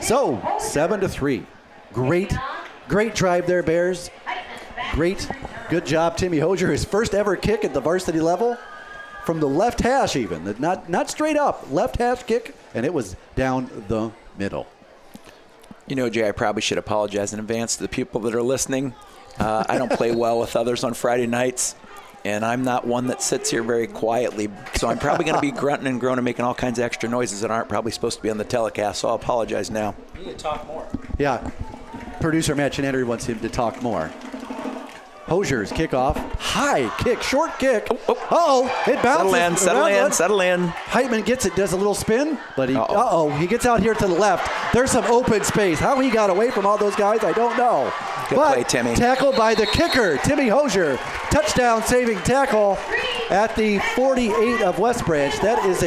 So, 7-3. Great drive there, Bears. Good job, Timmy Hosier. His first ever kick at the varsity level from the left hash even. Not straight up, left hash kick, and it was down the middle. Jay, I probably should apologize in advance to the people that are listening. I don't play well with others on Friday nights, and I'm not one that sits here very quietly, so I'm probably going to be grunting and groaning, making all kinds of extra noises that aren't probably supposed to be on the telecast, so I'll apologize now. You need to talk more. Yeah, producer Matt Chinandri wants him to talk more. Hosier's kickoff, high kick, short kick. It bounces. Settle in. Heitman gets it, does a little spin, but he gets out here to the left. There's some open space. How he got away from all those guys, I don't know. Good play, Timmy. Tackled by the kicker, Timmy Hosier. Touchdown saving tackle at the 48 of West Branch. That is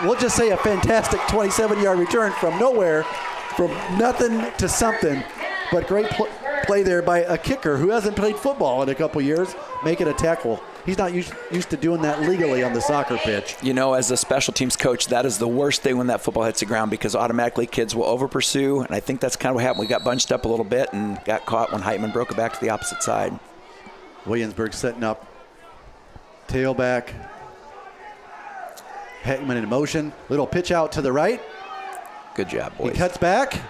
we'll just say a fantastic 27-yard return from nowhere, from nothing to something, but great play there by a kicker who hasn't played football in a couple years, making a tackle. He's not used to doing that legally on the soccer pitch. As a special teams coach, that is the worst thing when that football hits the ground, because automatically kids will over-pursue, and I think that's kind of what happened. We got bunched up a little bit and got caught when Heitman broke it back to the opposite side. Williamsburg setting up. Tailback. Heitman in motion. Little pitch out to the right. Good job, boys. He cuts back.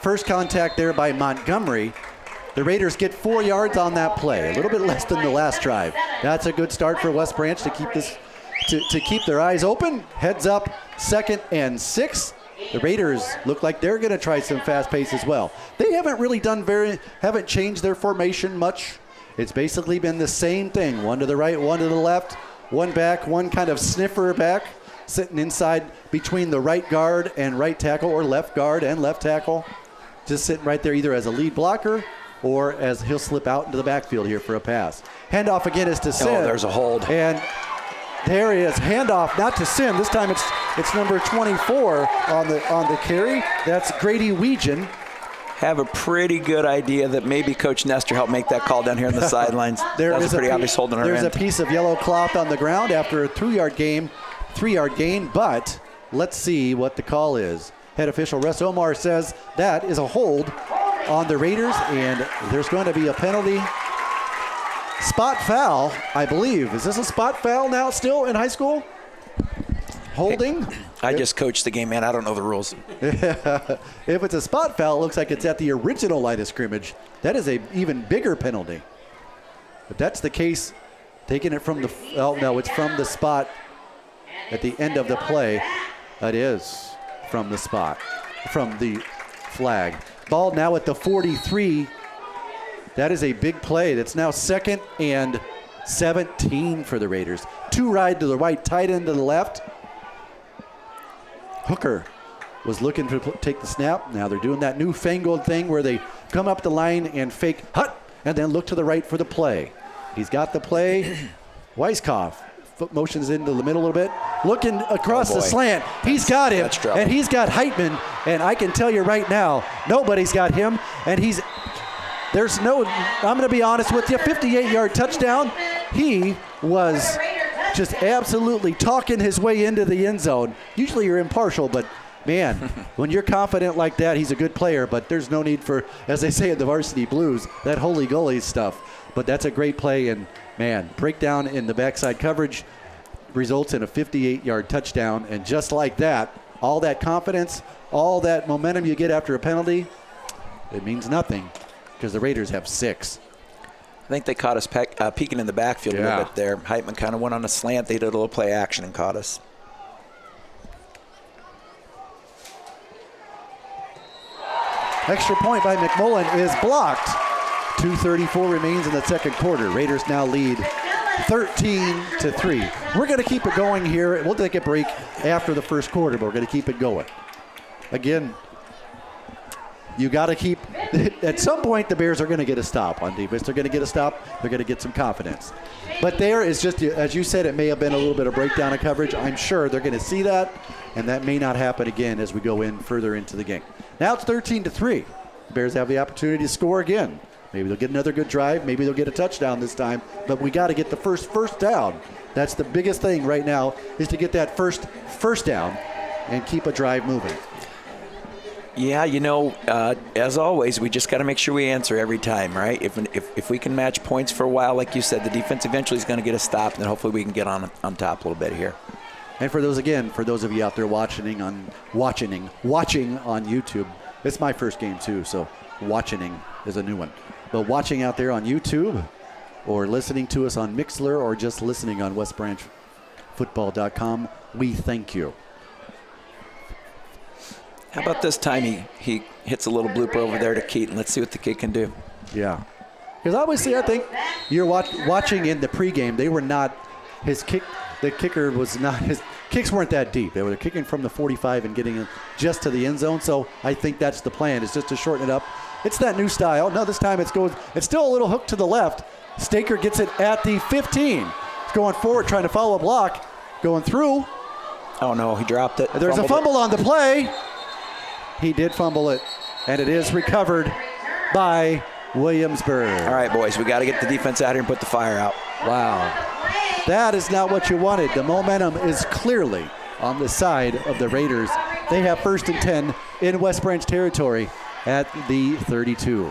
First contact there by Montgomery. The Raiders get 4 yards on that play, a little bit less than the last drive. That's a good start for West Branch to keep this, to keep their eyes open. Heads up, 2nd and 6. The Raiders look like they're going to try some fast pace as well. They haven't really haven't changed their formation much. It's basically been the same thing. One to the right, one to the left, one back, one kind of sniffer back, sitting inside between the right guard and right tackle, or left guard and left tackle. Just sitting right there either as a lead blocker or as he'll slip out into the backfield here for a pass. Handoff again is to Sim. Oh, there's a hold. And there he is. Handoff, not to Sim. This time it's number 24 on the carry. That's Grady Weegan. Have a pretty good idea that maybe Coach Nestor helped make that call down here on the sidelines. That was a pretty obvious hold on our end. There's a piece of yellow cloth on the ground after a 3-yard gain, but let's see what the call is. Head official Russ Omar says that is a hold on the Raiders, and there's going to be a penalty. Spot foul, I believe. Is this a spot foul now still in high school? Holding? I just coached the game, man. I don't know the rules. If it's a spot foul, it looks like it's at the original line of scrimmage. That is a even bigger penalty. If that's the case, taking it from it's from the spot at the end of the play. That is from the spot, from the flag. Ball now at the 43. That is a big play. That's now 2nd and 17 for the Raiders. 2 ride to the right, tight end to the left. Hooker was looking to take the snap. Now they're doing that newfangled thing where they come up the line and fake hut and then look to the right for the play. He's got the play. Weiskopf foot motions into the middle a little bit. Looking across the slant. He's got him, and he's got Heitman. And I can tell you right now, nobody's got him. And I'm going to be honest with you, 58-yard touchdown. He was just absolutely talking his way into the end zone. Usually you're impartial, but man, when you're confident like that, he's a good player. But there's no need for, as they say in the Varsity Blues, that holy goalie stuff. But that's a great play, and man, breakdown in the backside coverage results in a 58-yard touchdown. And just like that, all that confidence, all that momentum you get after a penalty, it means nothing because the Raiders have 6. I think they caught us peeking in the backfield a little bit there. Heitman kind of went on a slant. They did a little play action and caught us. Extra point by McMullen is blocked. 2:34 remains in the second quarter. Raiders now lead 13-3. We're going to keep it going here. We'll take a break after the first quarter, but we're going to keep it going. Again, You got to keep, at some point, the Bears are going to get a stop on defense. They're going to get a stop. They're going to get some confidence. But there is just, as you said, it may have been a little bit of breakdown of coverage. I'm sure they're going to see that, and that may not happen again as we go in further into the game. Now it's 13-3. The Bears have the opportunity to score again. Maybe they'll get another good drive. Maybe they'll get a touchdown this time. But we got to get the first down. That's the biggest thing right now, is to get that first down and keep a drive moving. Yeah, as always, we just got to make sure we answer every time, right? If we can match points for a while, like you said, the defense eventually is going to get a stop, and then hopefully we can get on top a little bit here. And for those of you out there watching on YouTube, it's my first game too, so watching is a new one. But watching out there on YouTube or listening to us on Mixlr or just listening on WestBranch.Football.com, we thank you. How about this time he hits a little blooper over there to Keaton? Let's see what the kid can do. Yeah. Because obviously I think you're watching in the pregame, they were not, the kicker was not, his kicks weren't that deep. They were kicking from the 45 and getting it just to the end zone. So I think that's the plan, is just to shorten it up. It's that new style. No, this time it's still a little hook to the left. Staker gets it at the 15. It's going forward, trying to follow a block, going through. Oh no, he dropped it. There's a fumble on the play. He did fumble it, and it is recovered by Williamsburg. All right, boys, we got to get the defense out here and put the fire out. Wow. That is not what you wanted. The momentum is clearly on the side of the Raiders. They have 1st and 10 in West Branch territory at the 32.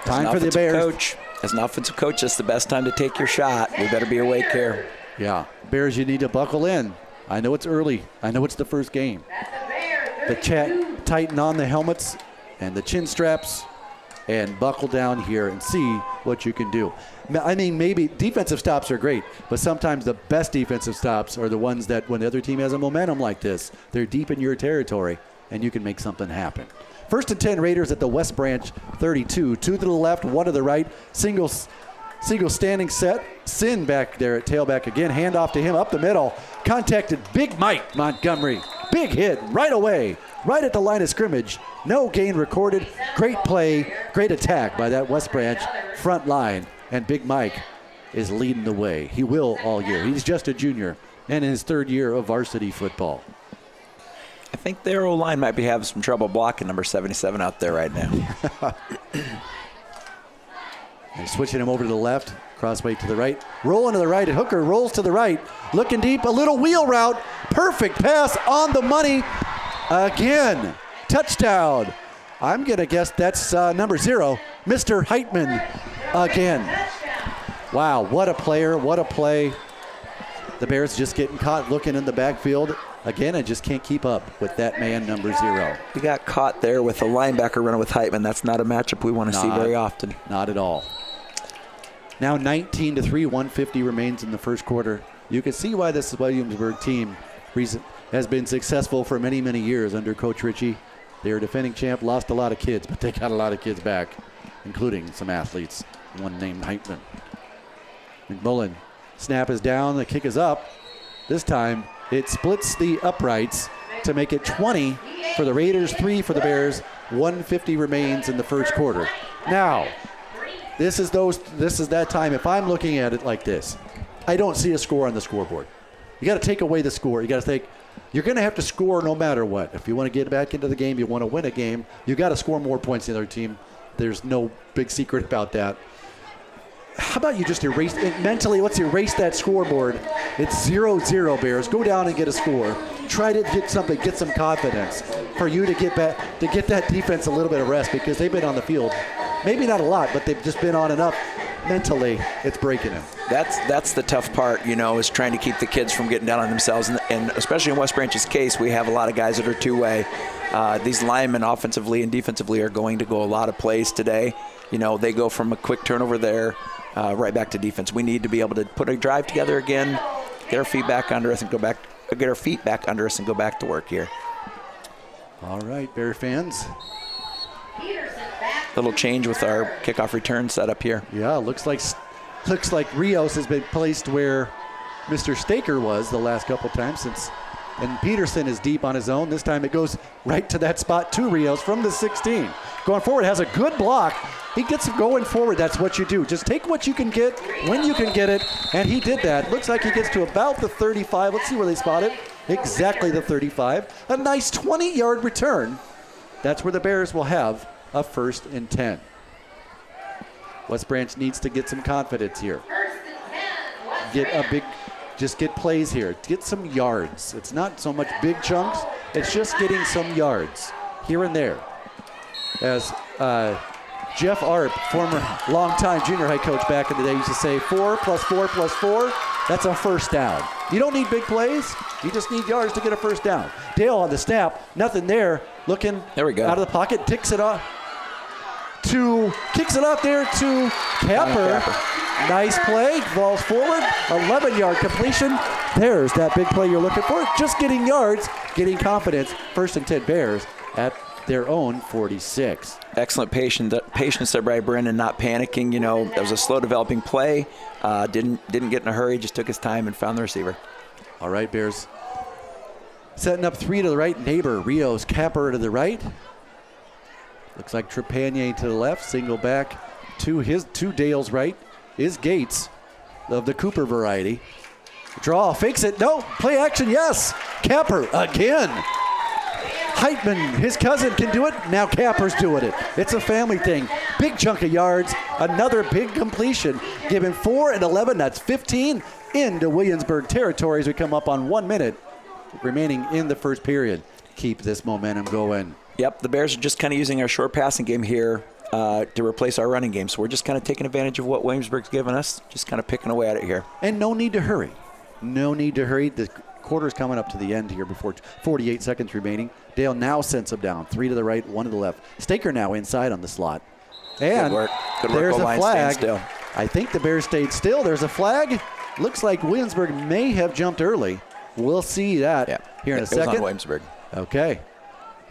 Time for the Bears. As an offensive coach, that's the best time to take your shot. We better be awake here. Yeah. Bears, you need to buckle in. I know it's early. I know it's the first game. But tighten on the helmets and the chin straps and buckle down here and see what you can do. I mean, maybe defensive stops are great, but sometimes the best defensive stops are the ones that when the other team has a momentum like this, they're deep in your territory and you can make something happen. 1st and 10 Raiders at the West Branch 32. 2 to the left, 1 to the right. Single standing set. Sin back there at tailback again. Hand off to him up the middle. Contacted Big Mike Montgomery. Big hit right away, right at the line of scrimmage. No gain recorded. Great play, great attack by that West Branch front line. And Big Mike is leading the way. He will all year. He's just a junior and in his 3rd year of varsity football. I think their O-line might be having some trouble blocking number 77 out there right now. And switching him over to the left, crossway to the right, rolling to the right, and Hooker rolls to the right, looking deep, a little wheel route, perfect pass on the money, again, touchdown. I'm going to guess that's number 0, Mr. Heitman again. Wow, what a player, what a play. The Bears just getting caught looking in the backfield. Again, I just can't keep up with that man, number 0. We got caught there with a linebacker running with Heitman. That's not a matchup we want to see very often. Not at all. Now 19-3, 150 remains in the first quarter. You can see why this Williamsburg team has been successful for many, many years under Coach Ritchie. They were defending champ, lost a lot of kids, but they got a lot of kids back, including some athletes, one named Heitman. McMullen, snap is down, the kick is up. This time, it splits the uprights to make it 20 for the Raiders, 3 for the Bears. 150 remains in the first quarter. Now, this is that time. If I'm looking at it like this, I don't see a score on the scoreboard. You got to take away the score. You got to think you're going to have to score no matter what. If you want to get back into the game, you want to win a game, you got to score more points than the other team. There's no big secret about that. How about you just erase it mentally? Let's erase that scoreboard. It's 0-0 Bears. Go down and get a score. Try to get something, get some confidence for you to get back, to get that defense a little bit of rest, because they've been on the field. Maybe not a lot, but they've just been on enough. Mentally, it's breaking them. That's the tough part, is trying to keep the kids from getting down on themselves. And especially in West Branch's case, we have a lot of guys that are two-way. These linemen offensively and defensively are going to go a lot of plays today. They go from a quick turnover there right back to defense. We need to be able to put a drive together again, get our feet back under us and go back to work here. All right, Bear fans. Little change with our kickoff return setup here. Yeah, looks like Rios has been placed where Mr. Staker was the last couple times since And Pedersen is deep on his own. This time it goes right to that spot, 2 Rios from the 16. Going forward, has a good block. He gets going forward. That's what you do. Just take what you can get when you can get it. And he did that. Looks like he gets to about the 35. Let's see where they spot it. Exactly the 35. A nice 20-yard return. That's where the Bears will have a 1st and 10. West Branch needs to get some confidence here. Just get plays here. Get some yards. It's not so much big chunks. It's just getting some yards here and there. As Jeff Arp, former longtime junior high coach back in the day, used to say 4 plus 4 plus 4, that's a 1st down. You don't need big plays. You just need yards to get a 1st down. Dale on the snap, nothing there. Looking there we go. Out of the pocket, kicks it off there to Capper. Nice play, balls forward, 11-yard completion. There's that big play you're looking for. Just getting yards, getting confidence. 1st and 10 Bears at their own 46. Excellent patience there by Brennan, not panicking. You know, that was a slow developing play. Didn't get in a hurry, just took his time and found the receiver. All right, Bears setting up 3 to the right. Neighbor, Rios, Capper to the right. Looks like Trepanier to the left. Single back to Dale's right is Gates of the Cooper variety. Draw, fakes it. No, play action, yes. Capper again. Heitman, his cousin, can do it. Now Capper's doing it. It's a family thing. Big chunk of yards. Another big completion. Given 4 and 11. That's 15 into Williamsburg territory as we come up on 1 minute remaining in the 1st period. Keep this momentum going. Yep, the Bears are just kind of using our short passing game here to replace our running game. So we're just kind of taking advantage of what Williamsburg's given us, just kind of picking away at it here. And no need to hurry. No need to hurry. The quarter's coming up to the end here before 48 seconds remaining. Dale now sends them down. 3 to the right, 1 to the left. Staker now inside on the slot. And Good work. There's a flag. Still. I think the Bears stayed still. There's a flag. Looks like Williamsburg may have jumped early. We'll see that here in a second. It was on Williamsburg. Okay.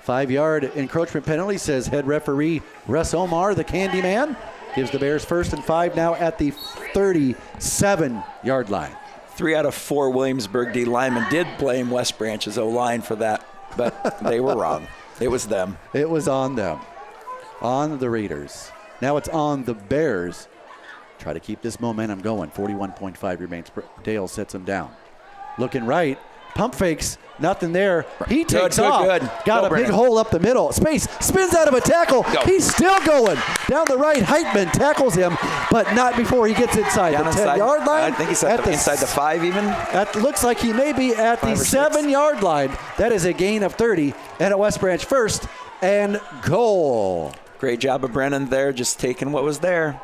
5-yard encroachment penalty, says head referee Russ Omar, the candy man. Gives the Bears 1st and 5 now at the 37-yard line. 3 out of 4 Williamsburg D linemen did blame West Branch's O-line for that, but they were wrong. It was them. It was on them. On the Raiders. Now it's on the Bears. Try to keep this momentum going. 41.5 remains. Dale sets him down. Looking right. Pump fakes. Nothing there. He takes off. Good. Got a big hole up the middle. Space. Spins out of a tackle. Go. He's still going. Down the right. Heitman tackles him, but not before he gets inside the 10-yard line. I think he's inside the 5 even. That looks like he may be at the 7-yard line. That is a gain of 30. And at West Branch 1st and goal. Great job of Brennan there, just taking what was there.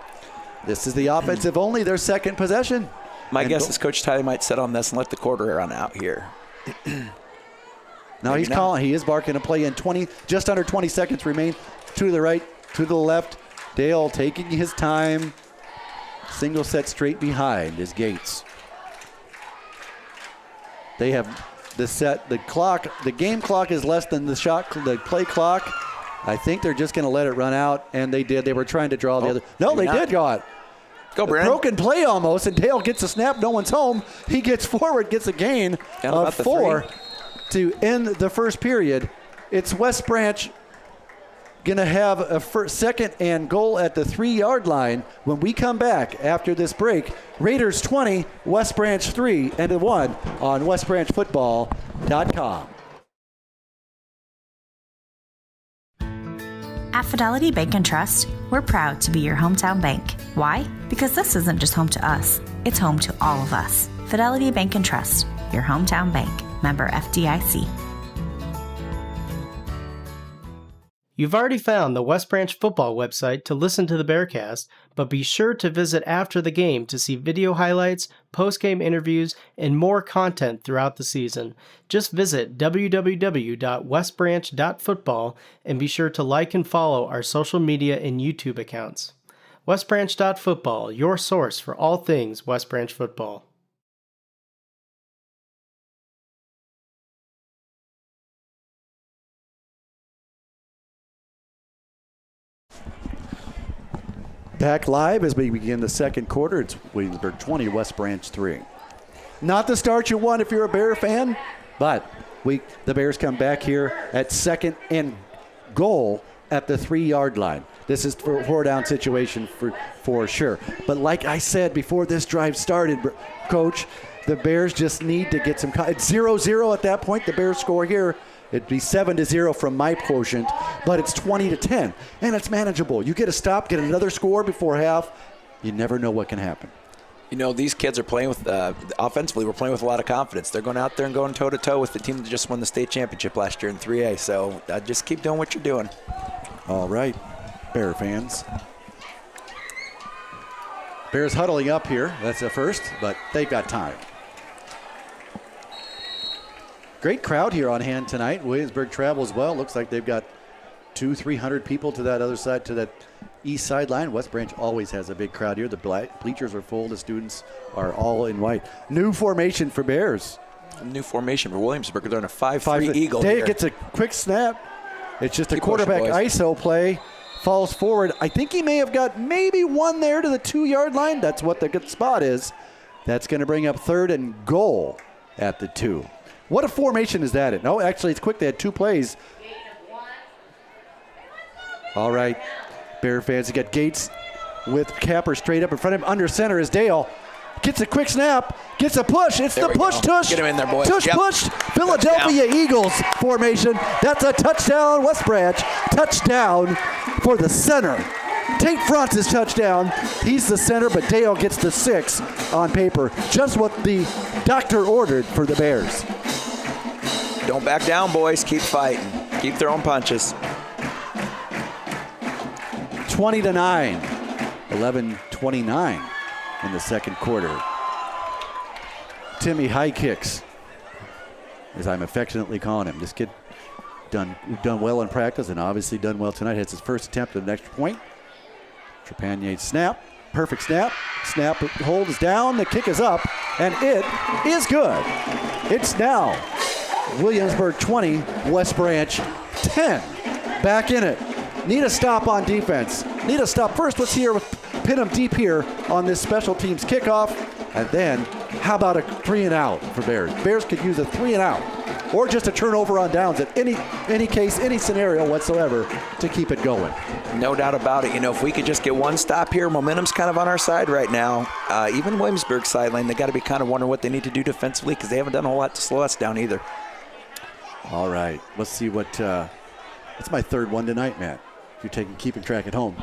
This is the offensive only, their 2nd possession. My guess is Coach Tyler might sit on this and let the quarter run out here. Now he's calling. He is barking a play in 20, just under 20 seconds remain. 2 to the right, 2 to the left. Dale taking his time. Single set straight behind is Gates. They have the clock. The game clock is less than the play clock. I think they're just going to let it run out, and they did. They were trying to draw the other. No, they did go out. Go, Brandon. Broken play almost, and Dale gets a snap. No one's home. He gets forward, gets a gain of 4 to end the 1st period. It's West Branch going to have a 2nd and goal at the 3-yard line when we come back after this break. Raiders 20, West Branch 3, and a 1 on WestBranch.Football.com. At Fidelity Bank & Trust, we're proud to be your hometown bank. Why? Because this isn't just home to us, it's home to all of us. Fidelity Bank & Trust, your hometown bank. Member FDIC. You've already found the West Branch Football website to listen to the Bearcast, but be sure to visit after the game to see video highlights, post-game interviews, and more content throughout the season. Just visit www.westbranch.football and be sure to like and follow our social media and YouTube accounts. WestBranch.Football, your source for all things West Branch football. Back live as we begin the 2nd quarter. It's Williamsburg 20, West Branch 3. Not the start you want if you're a Bear fan, but The Bears come back here at 2nd and goal at the 3-yard line. This is for a 4-down situation for sure. But like I said before this drive started, Coach, the Bears just need to get some. It's 0-0 at that point. The Bears score here. It'd be 7-0 from my quotient, but it's 20-10, and it's manageable. You get a stop, get another score before half. You never know what can happen. You know, these kids are playing with, offensively, we're playing with a lot of confidence. They're going out there and going toe-to-toe with the team that just won the state championship last year in 3A. So just keep doing what you're doing. All right, Bear fans. Bears huddling up here. That's a first, but they've got time. Great crowd here on hand tonight. Williamsburg travels well. Looks like they've got 200-300 people to that other side, to that east sideline. West Branch always has a big crowd here. The bleachers are full. The students are all in white. New formation for Bears. New formation for Williamsburg. They're on a 5-3 Eagle Day here. gets a quick snap. It's just a Keep quarterback pushing, ISO play. Falls forward. I think he may have got maybe one there to the 2-yard line. That's what the good spot is. That's going to bring up 3rd and goal at the 2. What a formation is that in? No, actually, it's quick. They had 2 plays. All right, Bear fans, you got Gates with Capper straight up in front of him. Under center is Dale. Gets a quick snap, gets a push. It's the push-tush. Get him in there, boys. Tush-push. Philadelphia Eagles formation. That's a touchdown, West Branch. Touchdown for the center. Tate Francis touchdown. He's the center, but Dale gets the 6 on paper. Just what the doctor ordered for the Bears. Don't back down, boys. Keep fighting. Keep throwing punches. 20-9. 11-29 in the second quarter. Timmy High Kicks, as I'm affectionately calling him. This kid done well in practice and obviously done well tonight. Hits his first attempt at an extra point. Trepanier snap. Perfect snap. Snap hold is down. The kick is up, and it is good. It's now Williamsburg 20, West Branch 10. Back in it. Need a stop on defense. Need a stop. First, let's pin them deep here on this special teams kickoff. And then, how about a 3-and-out for Bears? Bears could use a 3-and-out or just a turnover on downs at any case, any scenario whatsoever to keep it going. No doubt about it. You know, if we could just get one stop here, momentum's kind of on our side right now. Even Williamsburg sideline, they got to be kind of wondering what they need to do defensively because they haven't done a whole lot to slow us down either. All right, let's see what. It's my 3rd one tonight, Matt. If you're keeping track at home.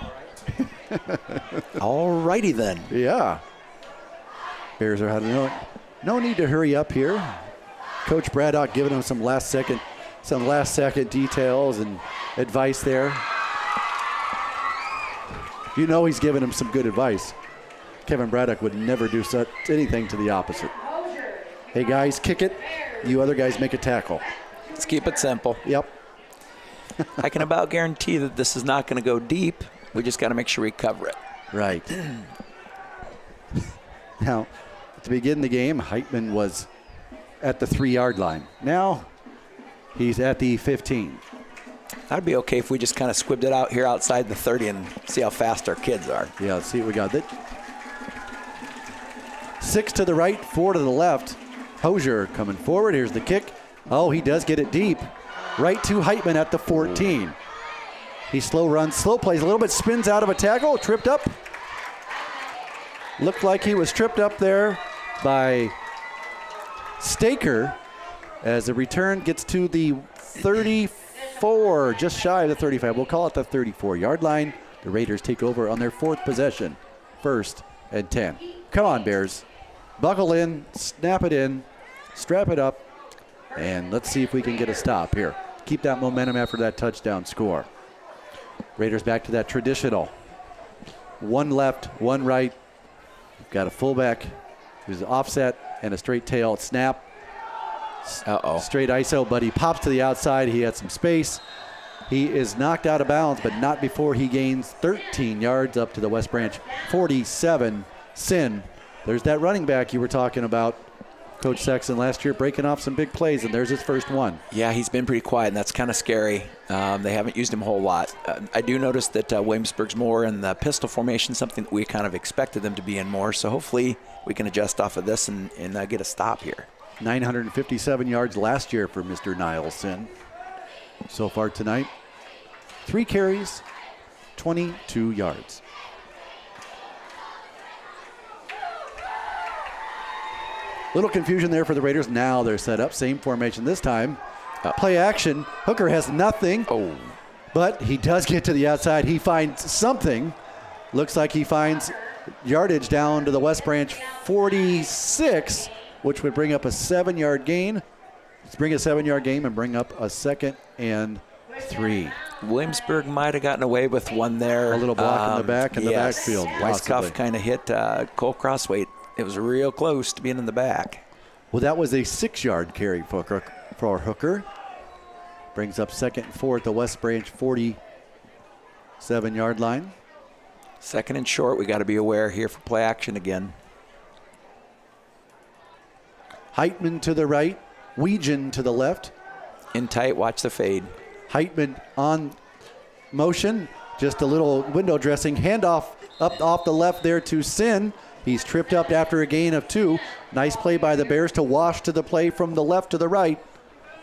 All righty then. Yeah. Bears are how to know it. No need to hurry up here. Coach Braddock giving them some last second details and advice there. You know he's giving them some good advice. Kevin Braddock would never do anything to the opposite. Hey guys, kick it. You other guys make a tackle. Let's keep it simple. Yep. I can about guarantee that this is not going to go deep. We just got to make sure we cover it. Right. Now, to begin the game, Heitman was at the 3-yard line. Now, he's at the 15. That'd be okay if we just kind of squibbed it out here outside the 30 and see how fast our kids are. Yeah, let's see what we got. 6 to the right, 4 to the left. Hosier coming forward. Here's the kick. Oh, he does get it deep. Right to Heitman at the 14. He slow plays a little bit, spins out of a tackle, tripped up. Looked like he was tripped up there by Staker as the return gets to the 34, just shy of the 35. We'll call it the 34-yard line. The Raiders take over on their 4th possession, 1st and 10. Come on, Bears. Buckle in, snap it in, strap it up, and let's see if we can get a stop here. Keep that momentum after that touchdown score. Raiders back to that traditional. 1 left, 1 right. We've got a fullback who's offset and a straight tail snap. Straight ISO, but he pops to the outside. He had some space. He is knocked out of bounds, but not before he gains 13 yards up to the West Branch 47. Sin. There's that running back you were talking about, Coach Sexton, last year, breaking off some big plays, and there's his first one. Yeah, he's been pretty quiet, and that's kind of scary. They haven't used him a whole lot. I do notice that Williamsburg's more in the pistol formation, something that we kind of expected them to be in more, so hopefully we can adjust off of this and get a stop here. 957 yards last year for Mr. Nielsen. So far tonight, 3 carries, 22 yards. Little confusion there for the Raiders. Now they're set up. Same formation this time. Play action. Hooker has nothing. Oh. But he does get to the outside. He finds something. Looks like he finds yardage down to the West Branch 46, which would bring up a 7-yard gain. Let's bring a 7-yard gain and bring up a 2nd and 3. Williamsburg might have gotten away with one there. A little block in the back in the backfield. Weisskopf kind of hit Cole Crossweight. It was real close to being in the back. Well, that was a 6-yard carry for Hooker. Brings up 2nd and 4 at the West Branch 47-yard line. 2nd and short. We got to be aware here for play action again. Heitman to the right. Weegan to the left. In tight. Watch the fade. Heitman on motion. Just a little window dressing. Handoff up off the left there to Sin. He's tripped up after a gain of 2. Nice play by the Bears to wash to the play from the left to the right.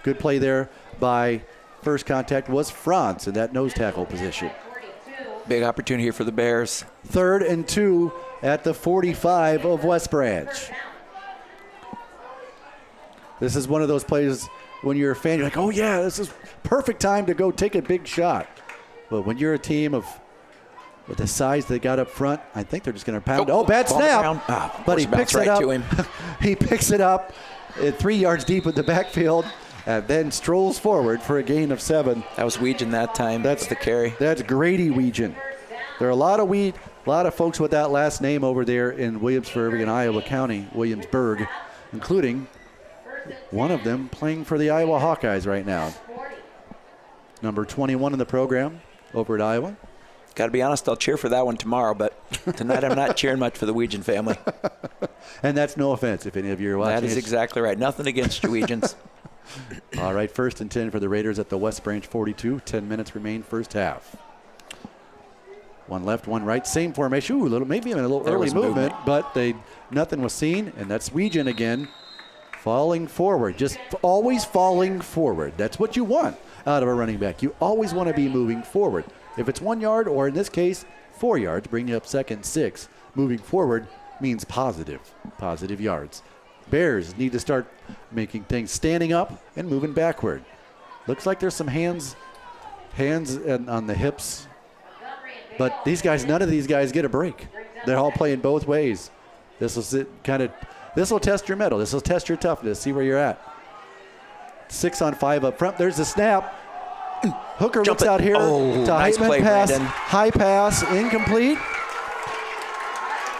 Good play there by first contact was Franz in that nose tackle position. Big opportunity here for the Bears. 3rd and 2 at the 45 of West Branch. This is one of those plays when you're a fan, you're like, oh yeah, this is perfect time to go take a big shot. But when you're a team with the size they got up front, I think they're just going to pound. Oh, bad snap. But he picks it up. He picks it up 3 yards deep in the backfield and then strolls forward for a gain of 7. That was Weegan that time. That's the carry. That's Grady Weegan. There are a lot of folks with that last name over there in Williamsburg in Iowa County, Williamsburg, including one of them playing for the Iowa Hawkeyes right now. Number 21 in the program over at Iowa. Got to be honest, I'll cheer for that one tomorrow, but tonight I'm not cheering much for the Weegan family. And that's no offense if any of you are watching. That is exactly right. Nothing against you, Weegens. All right, 1st and 10 for the Raiders at the West Branch 42. 10 minutes remain first half. One left, one right. Same formation. Ooh, maybe a little early movement, but nothing was seen, and that's Weegan again. Falling forward, just always falling forward. That's what you want out of a running back. You always want to be moving forward. If it's 1 yard, or in this case, 4 yards, bring you up 2nd, 6. Moving forward means positive yards. Bears need to start making things standing up and moving backward. Looks like there's some hands on the hips. But none of these guys get a break. They're all playing both ways. This will test your mettle. This will test your toughness. See where you're at. 6 on 5 up front. There's the snap. Hooker looks out here to nice Heitman. Play, pass. Brandon. High pass, incomplete.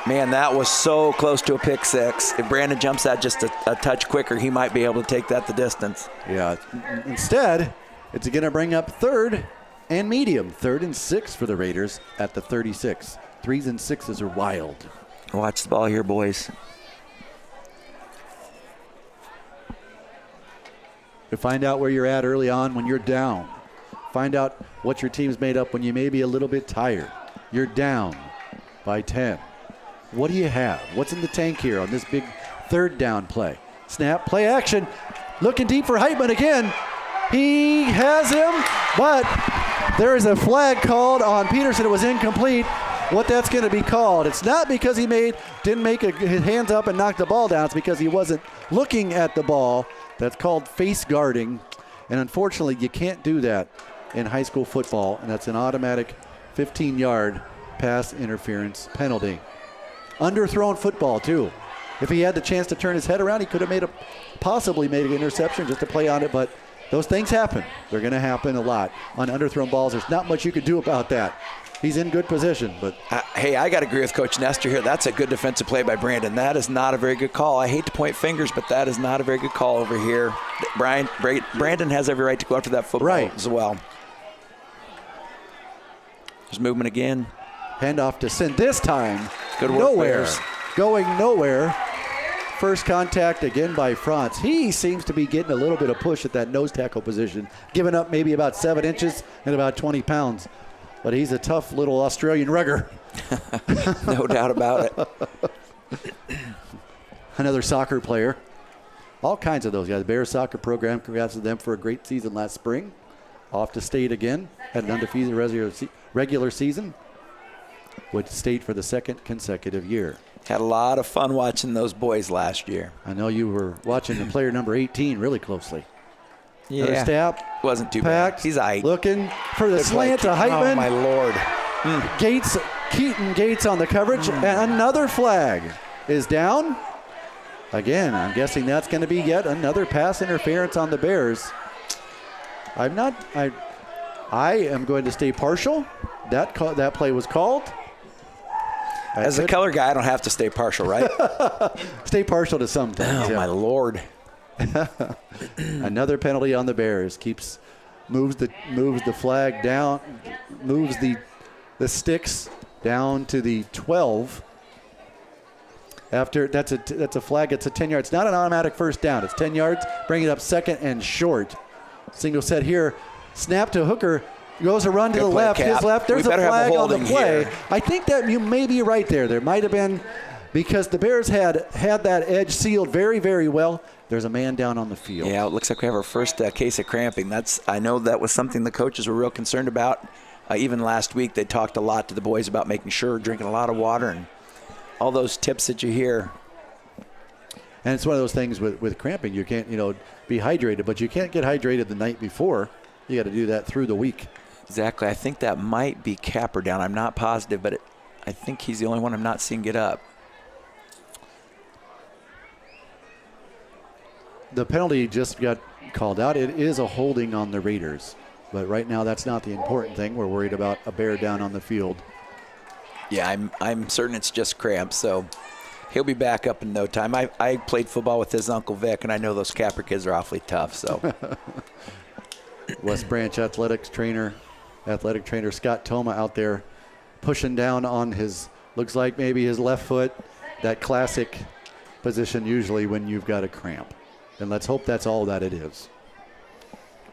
Man, that was so close to a pick 6. If Brandon jumps out just a touch quicker, he might be able to take that the distance. Yeah. Instead, it's going to bring up 3rd and medium. 3rd and 6 for the Raiders at the 36. 3s and 6s are wild. Watch the ball here, boys. To find out where you're at early on when you're down. Find out what your team's made up when you may be a little bit tired. You're down by 10. What do you have? What's in the tank here on this big 3rd down play? Snap, play action. Looking deep for Heitman again. He has him, but there is a flag called on Pedersen. It was incomplete. What that's going to be called? It's not because he didn't make his hands up and knock the ball down. It's because he wasn't looking at the ball. That's called face guarding. And unfortunately, you can't do that in high school football, and that's an automatic 15-yard pass interference penalty. Underthrown football, too. If he had the chance to turn his head around, he could have possibly made an interception just to play on it, but those things happen. They're going to happen a lot. On underthrown balls, there's not much you can do about that. He's in good position, but hey, I got to agree with Coach Nestor here. That's a good defensive play by Brandon. That is not a very good call. I hate to point fingers, but that is not a very good call over here. Brandon has every right to go after that football as well. There's movement again. Handoff to Sin. This time, good work, nowhere. Players. Going nowhere. First contact again by Franz. He seems to be getting a little bit of push at that nose tackle position, giving up maybe about 7 inches and about 20 pounds. But he's a tough little Australian rugger. No doubt about it. Another soccer player. all kinds of those guys. The Bears soccer program, congrats to them for a great season last spring. Off to state again, had an undefeated regular season. Went to state for the second consecutive year. Had a lot of fun watching those boys last year. I know you were watching the player number 18 really closely. Yeah. Another snap. Wasn't too Packed, bad. He's aight. Looking for the Good slant play. to Heitman. Oh, my Lord. Keaton Gates on the coverage. And another flag is down. Again, I'm guessing that's going to be yet another pass interference on the Bears. I am going to stay partial. That play was called. As a color guy, I don't have to stay partial, right? Stay partial to some things. Oh, my Lord. Another penalty on the Bears. Moves the flag down, moves the sticks down to the 12. After that's a flag. It's a 10 yards. It's not an automatic first down. It's 10 yards. Bring it up second and short. Single set here. Snap to Hooker. Goes a run to the left. Cap. His left. There's a flag on the play. Here. I think that you may be right there. There might have been, because the Bears had that edge sealed very, very well. There's a man down on the field. Yeah, it looks like we have our first case of cramping. I know that was something the coaches were real concerned about. Even last week, they talked a lot to the boys about making sure drinking a lot of water and all those tips that you hear. And it's one of those things with cramping. You can't, be hydrated, but you can't get hydrated the night before. You got to do that through the week. Exactly. I think that might be Capper down. I'm not positive, but I think he's the only one I'm not seeing get up. The penalty just got called out. It is a holding on the Raiders. But right now, that's not the important thing. We're worried about a Bear down on the field. Yeah, I'm certain it's just cramps, so he'll be back up in no time. I played football with his Uncle Vic, and I know those Capper kids are awfully tough. So, West Branch athletic trainer Scott Toma out there pushing down on looks like maybe his left foot, that classic position usually when you've got a cramp. And let's hope that's all that it is.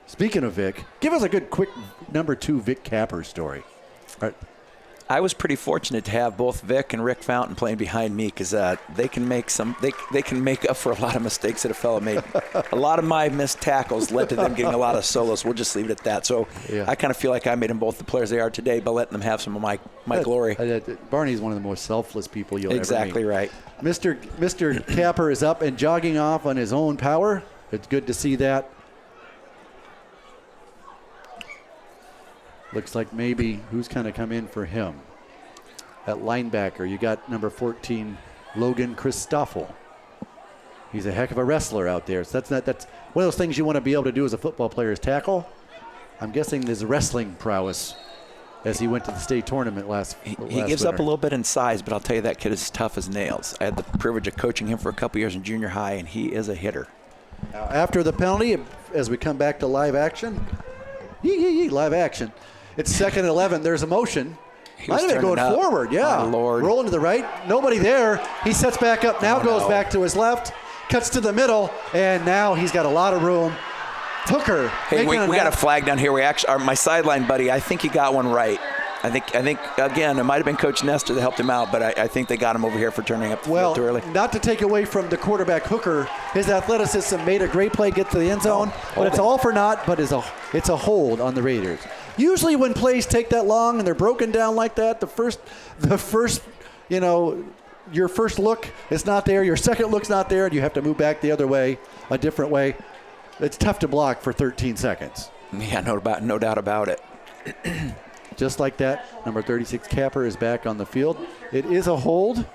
Speaking of Vic, give us a good quick number 2 Vic Capper story. All right. I was pretty fortunate to have both Vic and Rick Fountain playing behind me because they can make they can make up for a lot of mistakes that a fellow made. A lot of my missed tackles led to them getting a lot of solos. We'll just leave it at that. So yeah. I kind of feel like I made them both the players they are today by letting them have some of my glory. Barney's one of the most selfless people you'll ever meet. Exactly right. Mr. Capper is up and jogging off on his own power. It's good to see that. Looks like maybe who's kind of come in for him. At linebacker, you got number 14, Logan Christoffel. He's a heck of a wrestler out there. So that's one of those things you want to be able to do as a football player is tackle. I'm guessing his wrestling prowess as he went to the state tournament last He last gives up a winter. little bit in size, but I'll tell you that kid is tough as nails. I had the privilege of coaching him for a couple years in junior high, and he is a hitter. Now, after the penalty, as we come back to live action, live action. It's 2nd and 11. There's a motion. Might have been going forward, yeah. My Lord. Rolling to the right. Nobody there. He sets back up. Now goes back to his left. Cuts to the middle, and now he's got a lot of room. Hooker. Hey, we got a flag down here. My sideline buddy, I think he got one right. I think again, it might have been Coach Nestor that helped him out, but I think they got him over here for turning up the field too early. Not to take away from the quarterback Hooker, his athleticism made a great play get to the end zone, but it's all for naught, but it's a hold on the Raiders. Usually when plays take that long and they're broken down like that, the first, your first look is not there, your second look's not there, and you have to move back the other way, a different way. It's tough to block for 13 seconds. Yeah, no doubt about it. Just like that, number 36 Capper is back on the field. It is a hold.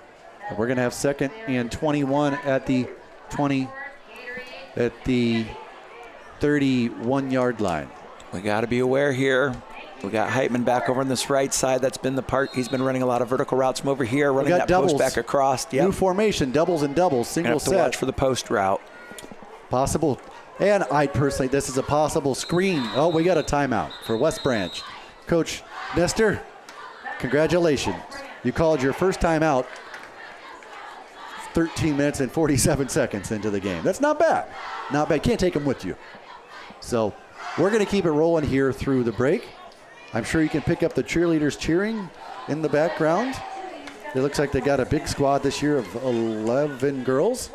We're going to have 2nd and 21 at the 31-yard line. We got to be aware here. We got Heitman back over on this right side. That's been the part. He's been running a lot of vertical routes from over here, running that doubles. post back across. Yep. New formation, doubles and doubles, single set. Have to watch for the post route. Possible. And this is a possible screen. Oh, we got a timeout for West Branch. Coach Nestor, congratulations. You called your first timeout 13 minutes and 47 seconds into the game. That's not bad. Not bad. Can't take them with you. So we're going to keep it rolling here through the break. I'm sure you can pick up the cheerleaders cheering in the background. It looks like they got a big squad this year of 11 girls.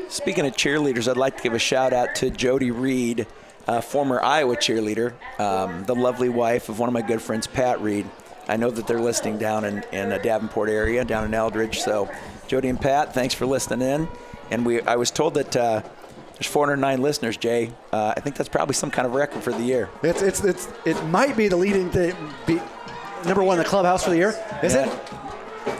Speaking of cheerleaders, I'd like to give a shout out to Jody Reed, former Iowa cheerleader, the lovely wife of one of my good friends, Pat Reed. I know that they're listening down in the Davenport area, down in Eldridge. So, Jody and Pat, thanks for listening in. And I was told that there's 409 listeners, Jay. I think that's probably some kind of record for the year. It might be the leading thing. Number one in the clubhouse for the year, is it?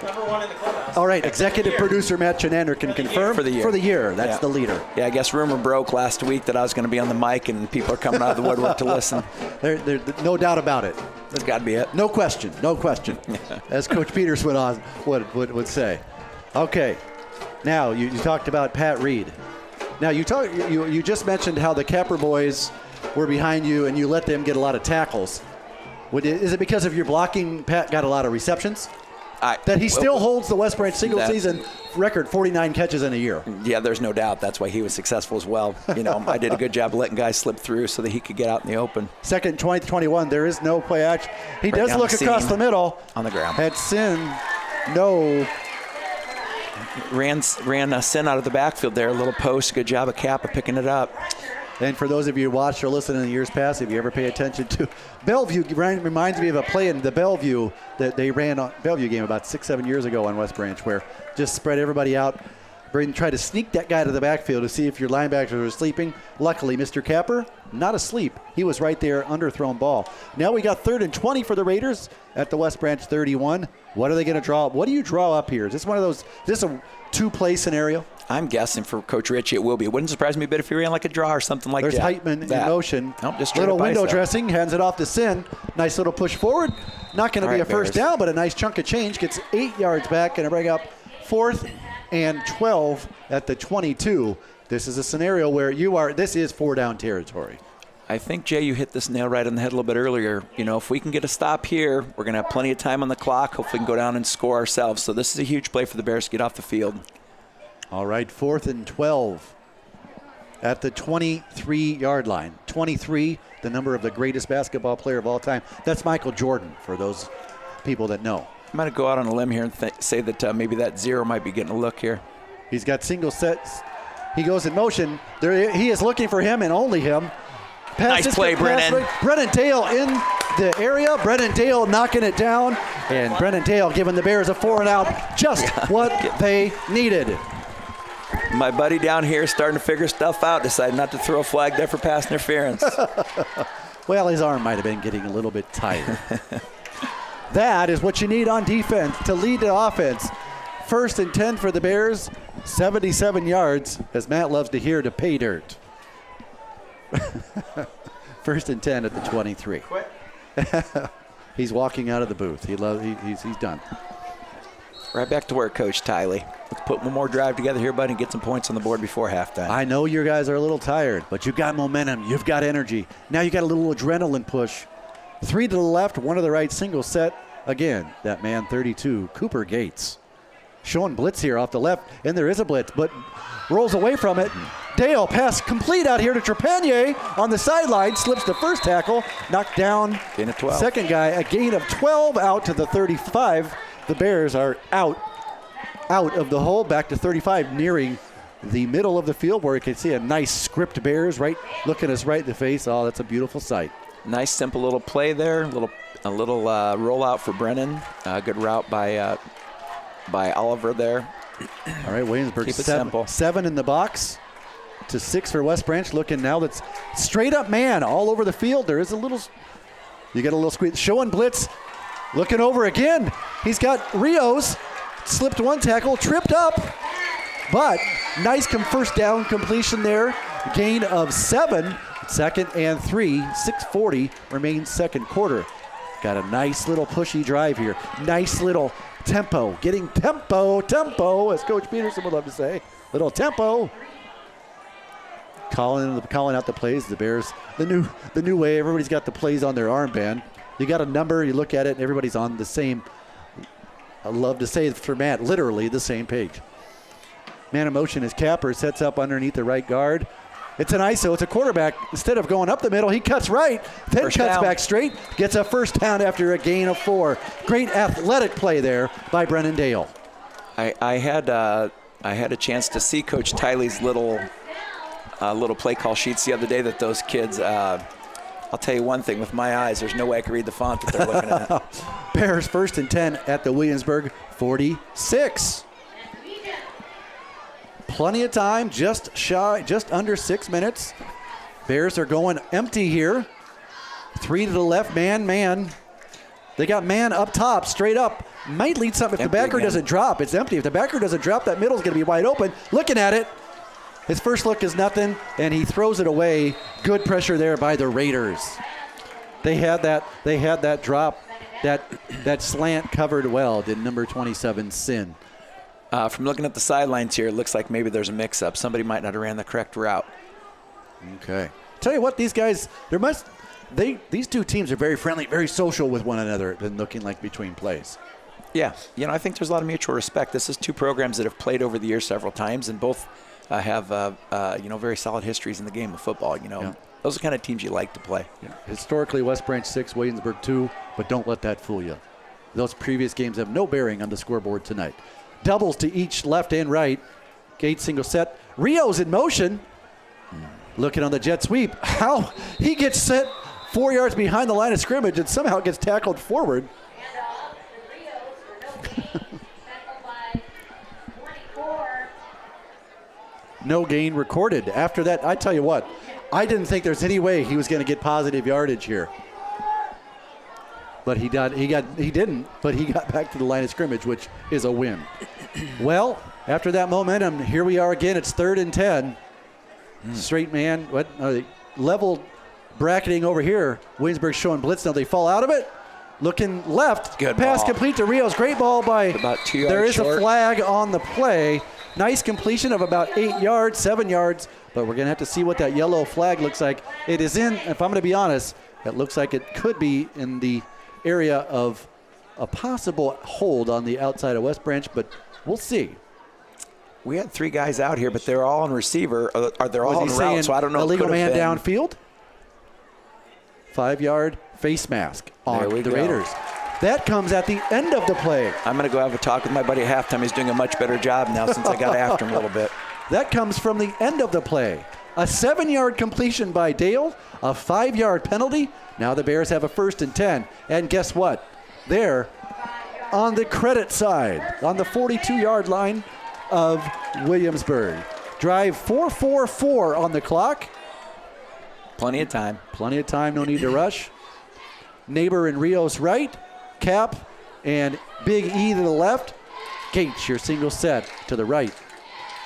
Number one in the clubhouse. All right, executive producer Matt Chinander can confirm. For the year. For the year, that's the leader. Yeah, I guess rumor broke last week that I was going to be on the mic and people are coming out of the woodwork to listen. There's no doubt about it. That's got to be it. No question, as Coach Pedersen would say. Okay, now you talked about Pat Reed. Now you just mentioned how the Capper boys were behind you and you let them get a lot of tackles. Is it because of your blocking? Pat got a lot of receptions. That he still holds the West Branch single season record, 49 catches in a year. Yeah, there's no doubt. That's why he was successful as well. I did a good job letting guys slip through so that he could get out in the open. Second 20-21, there is no play action. He does look across the middle. On the ground. Had Sin, no. Ran Sin out of the backfield there. A little post. Good job of Kappa picking it up. And for those of you who watched or listened in the years past, if you ever pay attention to Bellevue, reminds me of a play in the Bellevue that they ran on Bellevue game about 6-7 years ago on West Branch, where just spread everybody out, try to sneak that guy to the backfield to see if your linebackers were sleeping. Luckily, Mr. Capper, not asleep. He was right there, underthrown ball. Now we got 3rd and 20 for the Raiders at the West Branch 31. What are they going to draw? What do you draw up here? Is this one of those? Is this a two-play scenario? I'm guessing for Coach Ritchie it will be. It wouldn't surprise me a bit if he ran like a draw or something like that. There's Heitman in motion. Little window dressing, hands it off to Sin. Nice little push forward. Not going to be a first down, but a nice chunk of change. Gets 8 yards back and bring up 4th and 12 at the 22. This is a scenario where this is 4-down territory. I think, Jay, you hit this nail right on the head a little bit earlier. If we can get a stop here, we're going to have plenty of time on the clock. Hopefully we can go down and score ourselves. So this is a huge play for the Bears to get off the field. All right, 4th and 12 at the 23-yard line. 23, the number of the greatest basketball player of all time. That's Michael Jordan, for those people that know. I'm going to go out on a limb here and say that maybe that 0 might be getting a look here. He's got single sets. He goes in motion. He is looking for him and only him. Nice play, Brennan. Brennan Dale in the area. Brennan Dale knocking it down. And Brennan Dale giving the Bears a 4-and-out. Just what they needed. My buddy down here starting to figure stuff out, decided not to throw a flag there for pass interference. Well, his arm might have been getting a little bit tired. That is what you need on defense to lead the offense. 1st and 10 for the Bears, 77 yards, as Matt loves to hear, to pay dirt. 1st and 10 at the 23. He's walking out of the booth. He's done. Right back to work, Coach Tiley. Let's put one more drive together here, buddy, and get some points on the board before halftime. I know your guys are a little tired, but you've got momentum. You've got energy. Now you got a little adrenaline push. 3 to the left, 1 to the right, single set. Again, that man, 32, Cooper Gates. Showing blitz here off the left, and there is a blitz, but rolls away from it. Dale, pass complete out here to Trepanier on the sideline, slips the first tackle, knocked down. Gain of 12. Second guy, a gain of 12 out to the 35. The Bears are out of the hole, back to 35, nearing the middle of the field where you can see a nice script Bears looking us right in the face. Oh, that's a beautiful sight. Nice, simple little play there. A little rollout for Brennan. Good route by Oliver there. All right, Williamsburg, Keep it simple. 7 in the box to 6 for West Branch. Looking now, that's straight up man all over the field. There is you get a little squeeze. Showing blitz. Looking over again. He's got Rios. Slipped one tackle, tripped up. But nice first down completion there. Gain of 7. 2nd and 3. 6:40 remains second quarter. Got a nice little pushy drive here. Nice little tempo. Getting tempo, as Coach Pedersen would love to say. Little tempo. Calling out the plays. The Bears, the new way. Everybody's got the plays on their armband. You got a number, you look at it, and everybody's on the same, I love to say for Matt, literally the same page. Man in motion is Capper, sets up underneath the right guard. It's an ISO, it's a quarterback. Instead of going up the middle, he cuts right, then first cuts down. back straight, gets a first down after a gain of 4. Great athletic play there by Brennan Dale. I had I had a chance to see Coach Tiley's little play call sheets the other day that those kids, I'll tell you one thing, with my eyes, there's no way I can read the font that they're looking at. Bears 1st and 10 at the Williamsburg 46. Plenty of time, just under 6 minutes. Bears are going empty here. 3 to the left, man. They got man up top, straight up. Might lead something if the backer doesn't drop. It's empty. If the backer doesn't drop, that middle's going to be wide open. Looking at it. His first look is nothing, and he throws it away. Good pressure there by the Raiders. They had that drop, that slant covered well, did number 27 Sin. From looking at the sidelines here, it looks like maybe there's a mix-up. Somebody might not have ran the correct route. Okay. Tell you what, these guys, these two teams are very friendly, very social with one another, than looking like between plays. Yeah, I think there's a lot of mutual respect. This is two programs that have played over the years several times, and both have very solid histories in the game of football. Yeah. Those are the kind of teams you like to play. Yeah. Historically, West Branch 6, Williamsburg 2, but don't let that fool you. Those previous games have no bearing on the scoreboard tonight. Doubles to each left and right. Gates single set. Rio's in motion. Looking on the jet sweep. How he gets set 4 yards behind the line of scrimmage and somehow gets tackled forward. No gain recorded. After that, I tell you what, I didn't think there's any way he was going to get positive yardage here. But he didn't, but he got back to the line of scrimmage, which is a win. Well, after that momentum, here we are again. It's 3rd and 10. Straight man, level bracketing over here. Williamsburg showing blitz. Now they fall out of it. Looking left. Good pass ball. Complete to Rios. Great ball by. About 2 yards There is short. a flag on the play. Nice completion of about 8 yards, 7 yards. But we're going to have to see what that yellow flag looks like. It is in, if I'm going to be honest, it looks like it could be in the area of a possible hold on the outside of West Branch, but we'll see. We had 3 guys out here, but they're all on receiver. They're all on route, so I don't know. Illegal man downfield. 5-yard face mask on the Raiders. That comes at the end of the play. I'm going to go have a talk with my buddy at halftime. He's doing a much better job now since I got after him a little bit. That comes from the end of the play. A 7-yard completion by Dale, a 5-yard penalty. Now the Bears have a 1st and 10. And guess what? They're on the credit side, on the 42-yard line of Williamsburg. Drive 4:44 on the clock. Plenty of time. Plenty of time, no need to rush. Neighbor and Rios right. Cap and Big E to the left. Gates, your single set to the right.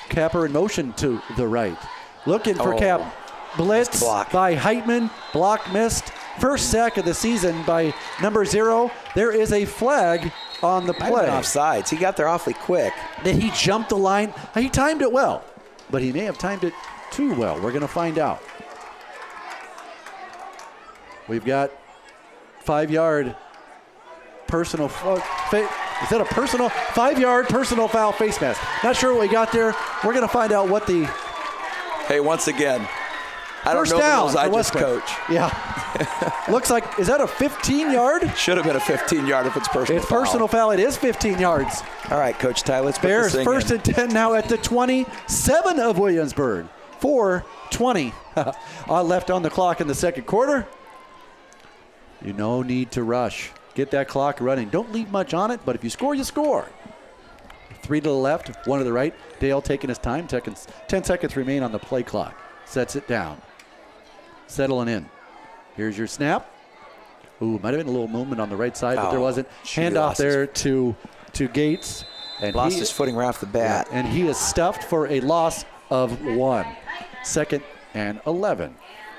Capper in motion to the right. Looking for Cap. Blitz by Heitman. Block missed. First sack of the season by number 0. There is a flag on the play. Offsides. He got there awfully quick. Did he jump the line? He timed it well, but he may have timed it too well. We're going to find out. We've got 5-yard personal is that a personal 5-yard personal foul face mask? Not sure what we got there. We're going to find out what the. Hey, once again, I don't First know the down rules. I for just West coach. Yeah. Looks like, is that a 15-yard? Should have been a 15-yard if it's personal It's foul. personal foul. It is 15 yards. All right, Coach Ty, let's put Bears this thing 1st and 10 now at the 27 of Williamsburg. 4:20 left on the clock in the second quarter. No need to rush. Get that clock running. Don't leave much on it, but if you score, you score. 3 to the left, 1 to the right. Dale taking his time. 10 seconds remain on the play clock. Sets it down. Settling in. Here's your snap. Ooh, might have been a little movement on the right side, but there wasn't. Handoff there to Gates. And lost his footing right off the bat. And he is stuffed for a loss of 1. 2nd and 11.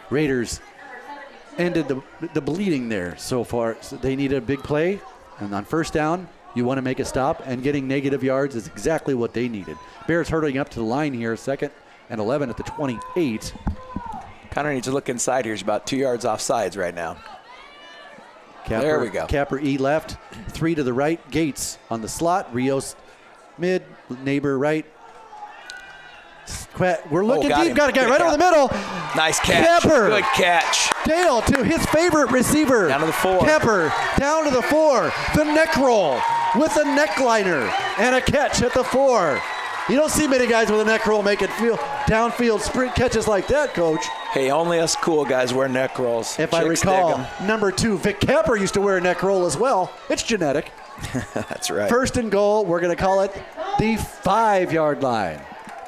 Raiders ended the bleeding there so far. So they needed a big play. And on first down, you want to make a stop. And getting negative yards is exactly what they needed. Bears hurtling up to the line here. 2nd and 11 at the 28. Connor needs to look inside here. He's about 2 yards off sides right now. There we go. Capper E left. 3 to the right. Gates on the slot. Rios mid. Neighbor right. We're looking deep. Got a guy right over the middle. Nice catch. Capper. Good catch. Dale to his favorite receiver. Down to the 4. Capper down to the 4. The neck roll with a neck liner and a catch at the 4. You don't see many guys with a neck roll making downfield sprint catches like that, Coach. Hey, only us cool guys wear neck rolls. If I recall, number 2, Vic Capper used to wear a neck roll as well. It's genetic. That's right. First and goal, we're going to call it the 5-yard line.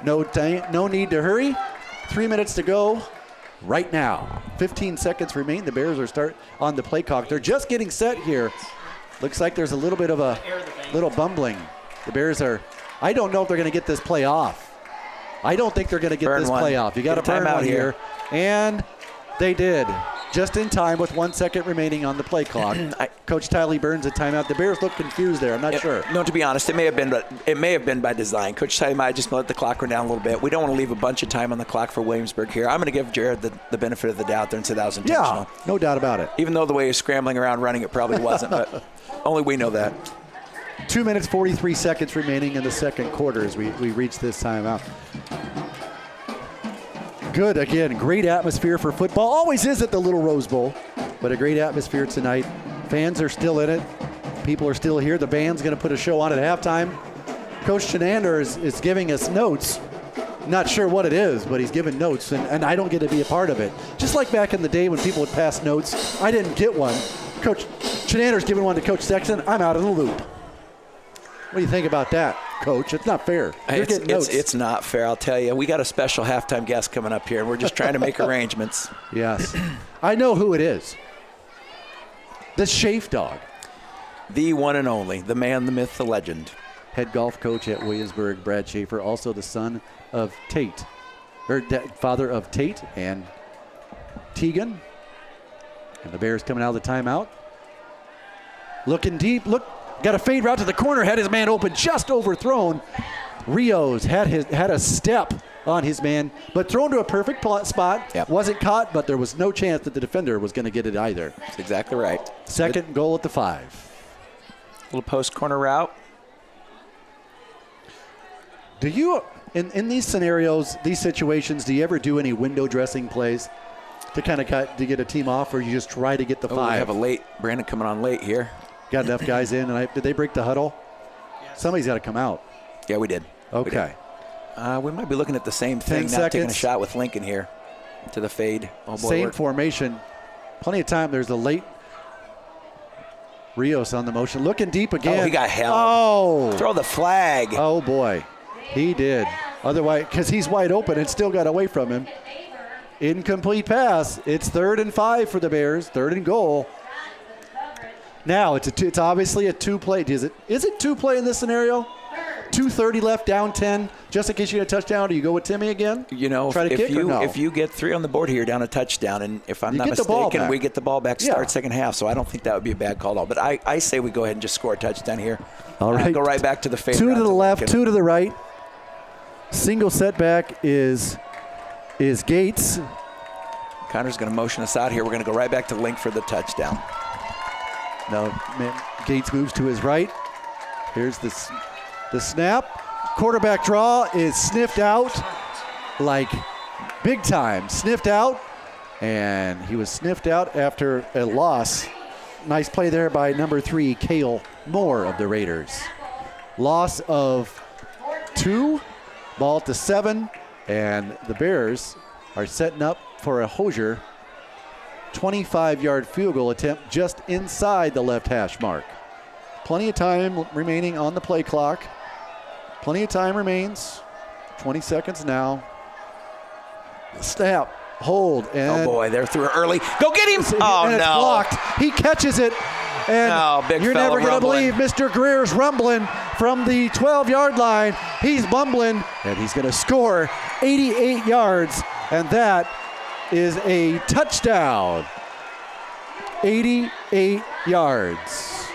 No need to hurry. 3 minutes to go right now. 15 seconds remain. The Bears are start on the play clock. They're just getting set here. Looks like there's a little bit of a little bumbling. The Bears are, I don't know if they're going to get this play off. I don't think they're going to get this play off. You got to burn one here. And they did. Just in time with 1 second remaining on the play clock. Coach Tiley burns a timeout. The Bears look confused there. I'm not sure. No, to be honest, it may have been by design. Coach Tiley might have just let the clock run down a little bit. We don't want to leave a bunch of time on the clock for Williamsburg here. I'm going to give Jared the benefit of the doubt there and say that was intentional. Yeah, no doubt about it. Even though the way he's scrambling around running, it probably wasn't, but only we know that. 2 minutes, 43 seconds remaining in the second quarter as we reach this timeout. Good, again, great atmosphere for football. Always is at the Little Rose Bowl, but a great atmosphere tonight. Fans are still in it. People are still here. The band's going to put a show on at halftime. Coach Chenander is giving us notes. Not sure what it is, but he's giving notes, and I don't get to be a part of it. Just like back in the day when people would pass notes, I didn't get one. Coach Chenander's giving one to Coach Sexton. I'm out of the loop. What do you think about that, Coach? It's not fair. You're getting notes. It's not fair, I'll tell you. We got a special halftime guest coming up here, and we're just trying to make arrangements. Yes. I know who it is. The Schaaf dog. The one and only, the man, the myth, the legend. Head golf coach at Williamsburg, Brad Schaefer, also the son of Tate, or father of Tate and Tegan. And the Bears coming out of the timeout. Looking deep, got a fade route to the corner, had his man open, just overthrown. Rios had a step on his man, but thrown to a perfect spot. Yep. Wasn't caught, but there was no chance that the defender was going to get it either. That's exactly right. Second goal at the 5. Little post corner route. Do you, in these scenarios, these situations, do you ever do any window dressing plays to kind of to get a team off, or you just try to get the 5? We have a late Brandon coming on late here. Got enough guys in, and did they break the huddle? Yes. Somebody's got to come out. Yeah, we did. Okay. We might be looking at the same thing 10 now, seconds. taking a shot with Lincoln here to the fade. Oh, boy, same formation. Plenty of time. There's the late Rios on the motion. Looking deep again. Oh, he got held. Oh. Throw the flag. Oh, boy. He did. Otherwise, because he's wide open and still got away from him. Incomplete pass. It's 3rd and 5 for the Bears. 3rd and goal. Now, it's obviously a 2-play. Is it 2-play in this scenario? 2:30 left, down 10. Just in case you get a touchdown, do you go with Timmy again? You know, if you get 3 on the board here, down a touchdown, and if I'm not mistaken, we get the ball back, start second half. So I don't think that would be a bad call at all. But I say we go ahead and just score a touchdown here. All right. Go right back to the fade. 2 to the left, 2 to the right. Single setback is Gates. Connor's going to motion us out here. We're going to go right back to Link for the touchdown. Now, Gates moves to his right. Here's the snap. Quarterback draw is sniffed out like big time. Sniffed out, and he was sniffed out after a loss. Nice play there by number 3, Cale Moore of the Raiders. Loss of 2, ball to 7, and the Bears are setting up for a Hoosier 25-yard field goal attempt just inside the left hash mark. Plenty of time remaining on the play clock. Plenty of time remains. 20 seconds now. Snap, hold, and oh boy, they're through early. Go get him! Oh and no! It's blocked. He catches it, and big you're never going to believe Mr. Greer's rumbling from the 12-yard line. He's bumbling, and he's going to score 88 yards, and that is a touchdown. 88 yards.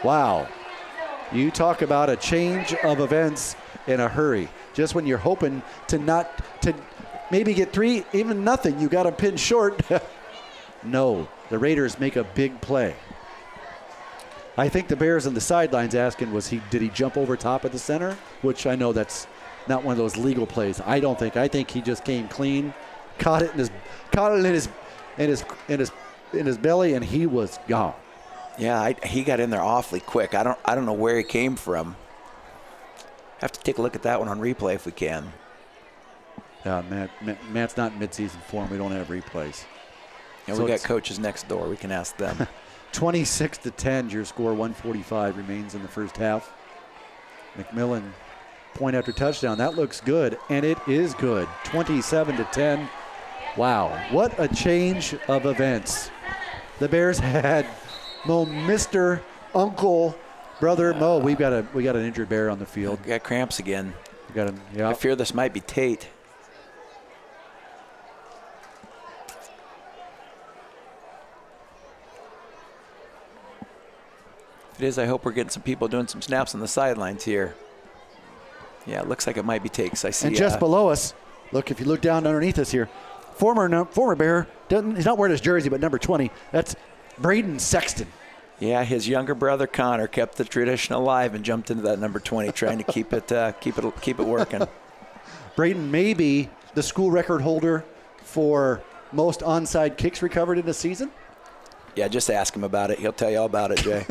Wow. You talk about a change of events in a hurry. Just when you're hoping to maybe get 3, even nothing, you got to pin short. No, the Raiders make a big play. I think the Bears on the sidelines asking, did he jump over top of the center? Which I know that's not one of those legal plays. I think he just came clean, caught it in his belly, and he was gone. Yeah, he got in there awfully quick. I don't know where he came from. Have to take a look at that one on replay if we can. Matt's not in midseason form. We don't have replays. And we got coaches next door. We can ask them. 26-10, your score. 1:45 remains in the first half. McMillan, point after touchdown. That looks good, and it is good. 27-10. Wow, what a change of events. The Bears had Mr. Uncle, Brother Mo. We got an injured Bear on the field. We got cramps again. We got him. Yeah. I fear this might be Tate. If it is, I hope we're getting some people doing some snaps on the sidelines here. Yeah, it looks like it might be Tate. I see. And just below us, look, if you look down underneath us here, former Bear, he's not wearing his jersey, but number 20, that's Braden Sexton. Yeah, his younger brother Connor kept the tradition alive and jumped into that number 20, trying to keep it working. Braden may be the school record holder for most onside kicks recovered in a season. Yeah, just ask him about it. He'll tell you all about it, Jay.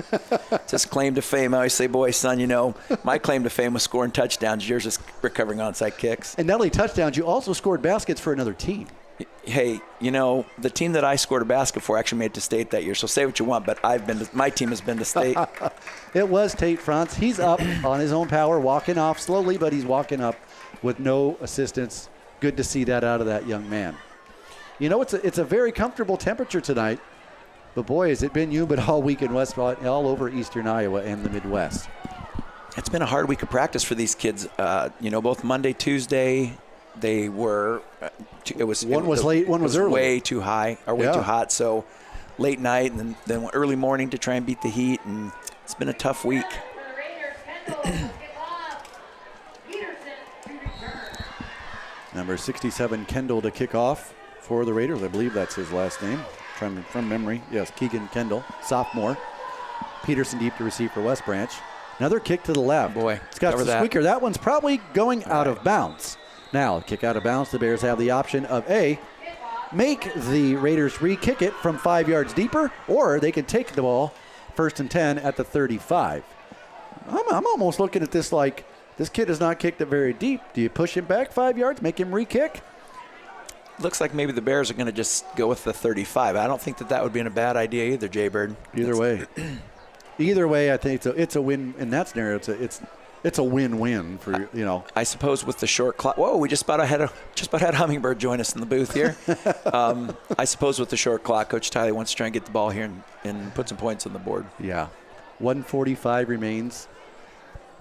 It's his claim to fame. I always say, boy, son, my claim to fame was scoring touchdowns. Yours is recovering onside kicks. And not only touchdowns, you also scored baskets for another team. Hey, the team that I scored a basket for actually made it to state that year. So say what you want, but my team has been to state. It was Tate France. He's up on his own power, walking off slowly, but he's walking up with no assistance. Good to see that out of that young man. It's a very comfortable temperature tonight. But boy, has it been humid all week in all over eastern Iowa and the Midwest. It's been a hard week of practice for these kids. Both Monday, Tuesday, they were. One was late, one was early. Way too high or way too hot. So late night and then early morning to try and beat the heat, and it's been a tough week. Number 67, Kendall, to kick off for the Raiders. I believe that's his last name. From memory, yes, Keegan Kendall, sophomore. Pedersen deep to receive for West Branch. Another kick to the left. Boy, it's got the squeaker. That one's probably going out of bounds. Now, kick out of bounds. The Bears have the option of make the Raiders re-kick it from 5 yards deeper, or they can take the ball 1st and 10 at the 35. I'm almost looking at this like this kid has not kicked it very deep. Do you push him back 5 yards, make him re-kick? Looks like maybe the Bears are going to just go with the 35. I don't think that would be a bad idea either, Jay Bird. Either way, I think it's a win in that scenario. It's a win-win for I suppose with the short clock. Whoa, we just about had Hummingbird join us in the booth here. I suppose with the short clock, Coach Tiley wants to try and get the ball here and put some points on the board. Yeah, 1:45 remains.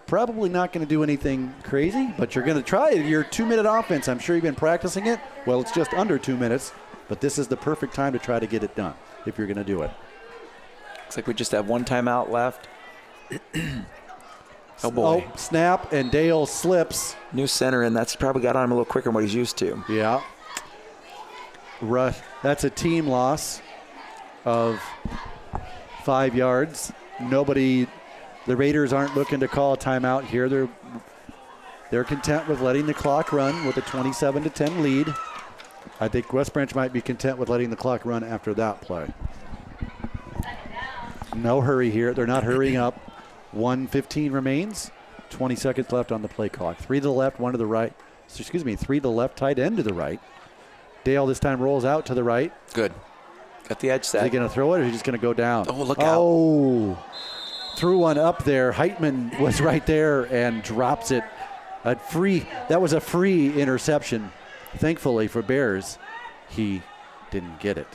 Probably not going to do anything crazy, but you're going to try your 2-minute offense. I'm sure you've been practicing it. Well, it's just under 2 minutes, but this is the perfect time to try to get it done if you're going to do it. Looks like we just have one timeout left. Oh, boy. Oh, snap, and Dale slips. New center, and that's probably got on him a little quicker than what he's used to. Yeah. That's a team loss of 5 yards. The Raiders aren't looking to call a timeout here. They're content with letting the clock run with a 27-10 lead. I think West Branch might be content with letting the clock run after that play. No hurry here. They're not hurrying up. 1:15 remains. 20 seconds left on the play clock. 3 to the left, 1 to the right. 3 to the left, tight end to the right. Dale this time rolls out to the right. Good. Got the edge set. Is he going to throw it or is he just going to go down? Oh, look out. Oh. Threw one up there. Heitman was right there and drops it. That was a free interception. Thankfully for Bears, he didn't get it.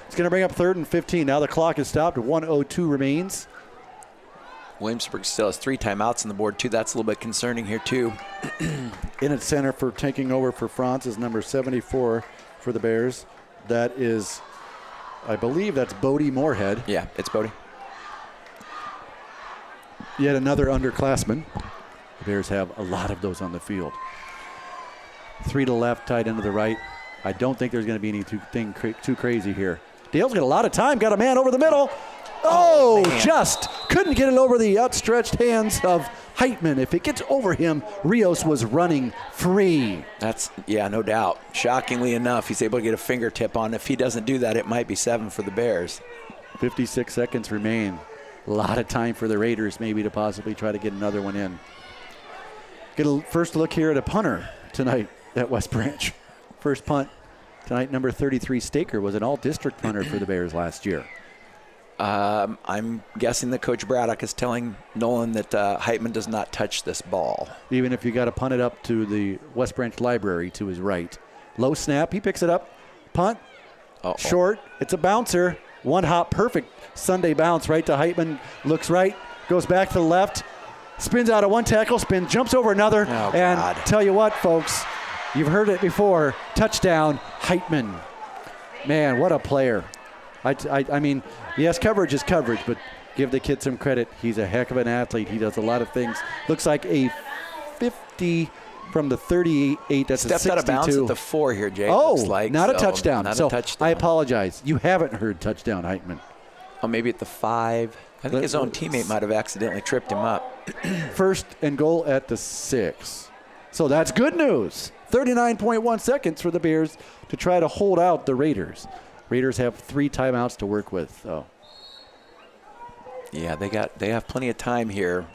It's going to bring up 3rd and 15. Now the clock is stopped. 1:02 remains. Williamsburg still has 3 timeouts on the board, too. That's a little bit concerning here, too. In at center for taking over for France is number 74 for the Bears. That is, I believe that's Bodie Moorhead. Yeah, it's Bodie. Yet another underclassman. The Bears have a lot of those on the field. 3 to the left, tight end to the right. I don't think there's going to be anything too crazy here. Dale's got a lot of time, got a man over the middle. Oh, just couldn't get it over the outstretched hands of Heitman. If it gets over him, Rios was running free. No doubt. Shockingly enough, he's able to get a fingertip on. If he doesn't do that, it might be 7 for the Bears. 56 seconds remain. A lot of time for the Raiders maybe to possibly try to get another one in. Get a first look here at a punter tonight at West Branch. First punt tonight, number 33, Staker, was an all-district punter for the Bears last year. I'm guessing that Coach Braddock is telling Nolan that Heitman does not touch this ball. Even if you got to punt it up to the West Branch Library to his right. Low snap. He picks it up. Punt. Uh-oh. Short. It's a bouncer. One hop. Perfect Sunday bounce right to Heitman. Looks right. Goes back to the left. Spins out of one tackle. Spins. Jumps over another. Oh, and God. Tell you what, folks. You've heard it before. Touchdown, Heitman. Man, what a player. I mean, yes, coverage is coverage, but give the kid some credit. He's a heck of an athlete. He does a lot of things. Looks like a 50 from the 38. That's Stepped a 62. out of bounds at the 4 here, Jake. Oh, looks like. not a So, touchdown. Not So a touchdown. I apologize. You haven't heard touchdown, Heitman. Oh, maybe at the 5. I think his own teammate might have accidentally tripped him up. First and goal at the 6. So that's good news. 39.1 seconds for the Bears to try to hold out the Raiders. Raiders have 3 timeouts to work with. So. Yeah, they have plenty of time here.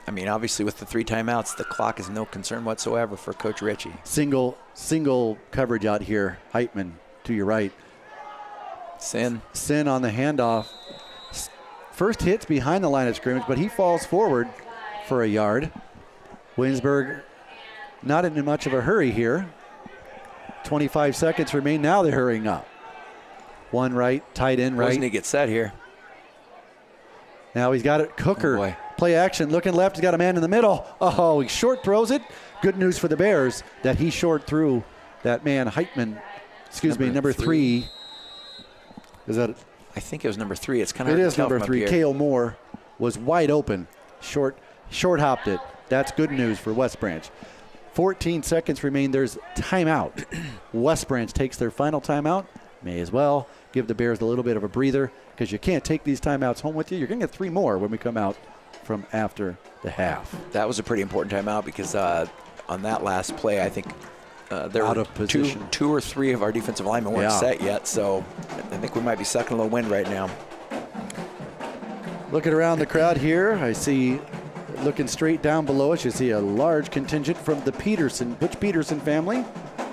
Obviously with the 3 timeouts, the clock is no concern whatsoever for Coach Ritchie. Single coverage out here. Heitman to your right. Sin on the handoff. First hits behind the line of scrimmage, but he falls forward for a yard. Williamsburg not in much of a hurry here. 25 seconds remain. Now they're hurrying up. One right, tight end right. Doesn't he get set here? Now he's got it. Cooker. Oh boy. Play action. Looking left. He's got a man in the middle. Oh, he short throws it. Good news for the Bears that he short threw that man, Heitman. Number 3. Is that? I think it was number 3. It's kind of It hard is to tell number from 3. up here. Kale Moore was wide open. Short hopped it. That's good news for West Branch. 14 seconds remain. There's timeout. West Branch takes their final timeout. May as well give the Bears a little bit of a breather because you can't take these timeouts home with you. You're going to get 3 more when we come out from after the half. That was a pretty important timeout because on that last play, I think there Out were of position. two or 3 of our defensive linemen weren't set yet. So I think we might be sucking a little wind right now. Looking around the crowd here, I see, looking straight down below us, you see a large contingent from the Butch Pedersen family.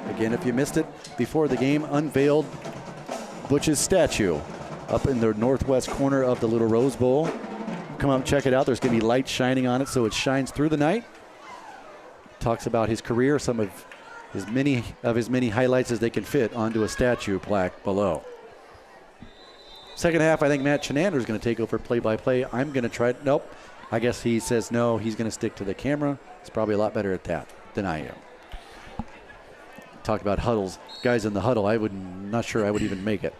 Again, if you missed it before the game, unveiled Butch's statue up in the northwest corner of the Little Rose Bowl. Come up, check it out. There's going to be light shining on it so it shines through the night. Talks about his career, some of his many highlights as they can fit onto a statue plaque below. Second half, I think Matt Chenander is going to take over play-by-play. I'm going to try it. Nope. I guess he says no. He's going to stick to the camera. He's probably a lot better at that than I am. Talk about huddles. Guys in the huddle, not sure I would even make it.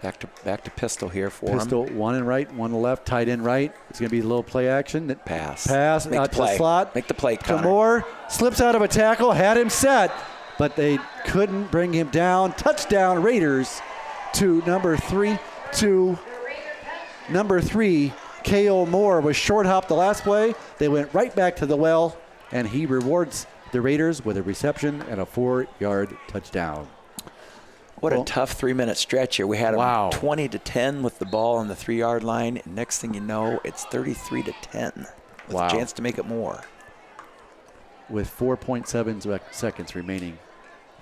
Back to pistol here for him. Pistol, one in right, one left, tight end right. It's going to be a little play action. Pass Make the out to play. the slot. Make the play, Connor. Moore slips out of a tackle, had him set, but they couldn't bring him down. Touchdown Raiders to number 3. Kale Moore was short hopped the last play. They went right back to the well, and he rewards the Raiders with a reception and a 4-yard touchdown. What a tough 3-minute stretch here. We had them 20-10 with the ball on the 3-yard line. And next thing you know, it's 33-10 with a chance to make it more. With 4.7 seconds remaining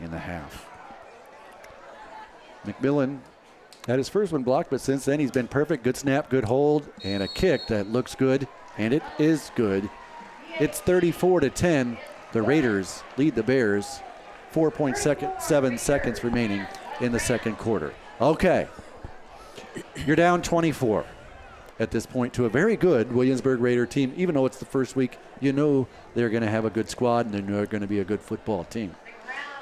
in the half. McMillan had his first one blocked, but since then he's been perfect. Good snap, good hold, and a kick that looks good, and it is good. It's 34-10. The Raiders lead the Bears. 4.7 seconds remaining in the second quarter. Okay. You're down 24 at this point to a very good Williamsburg Raider team. Even though it's the first week, you know they're going to have a good squad and they're going to be a good football team.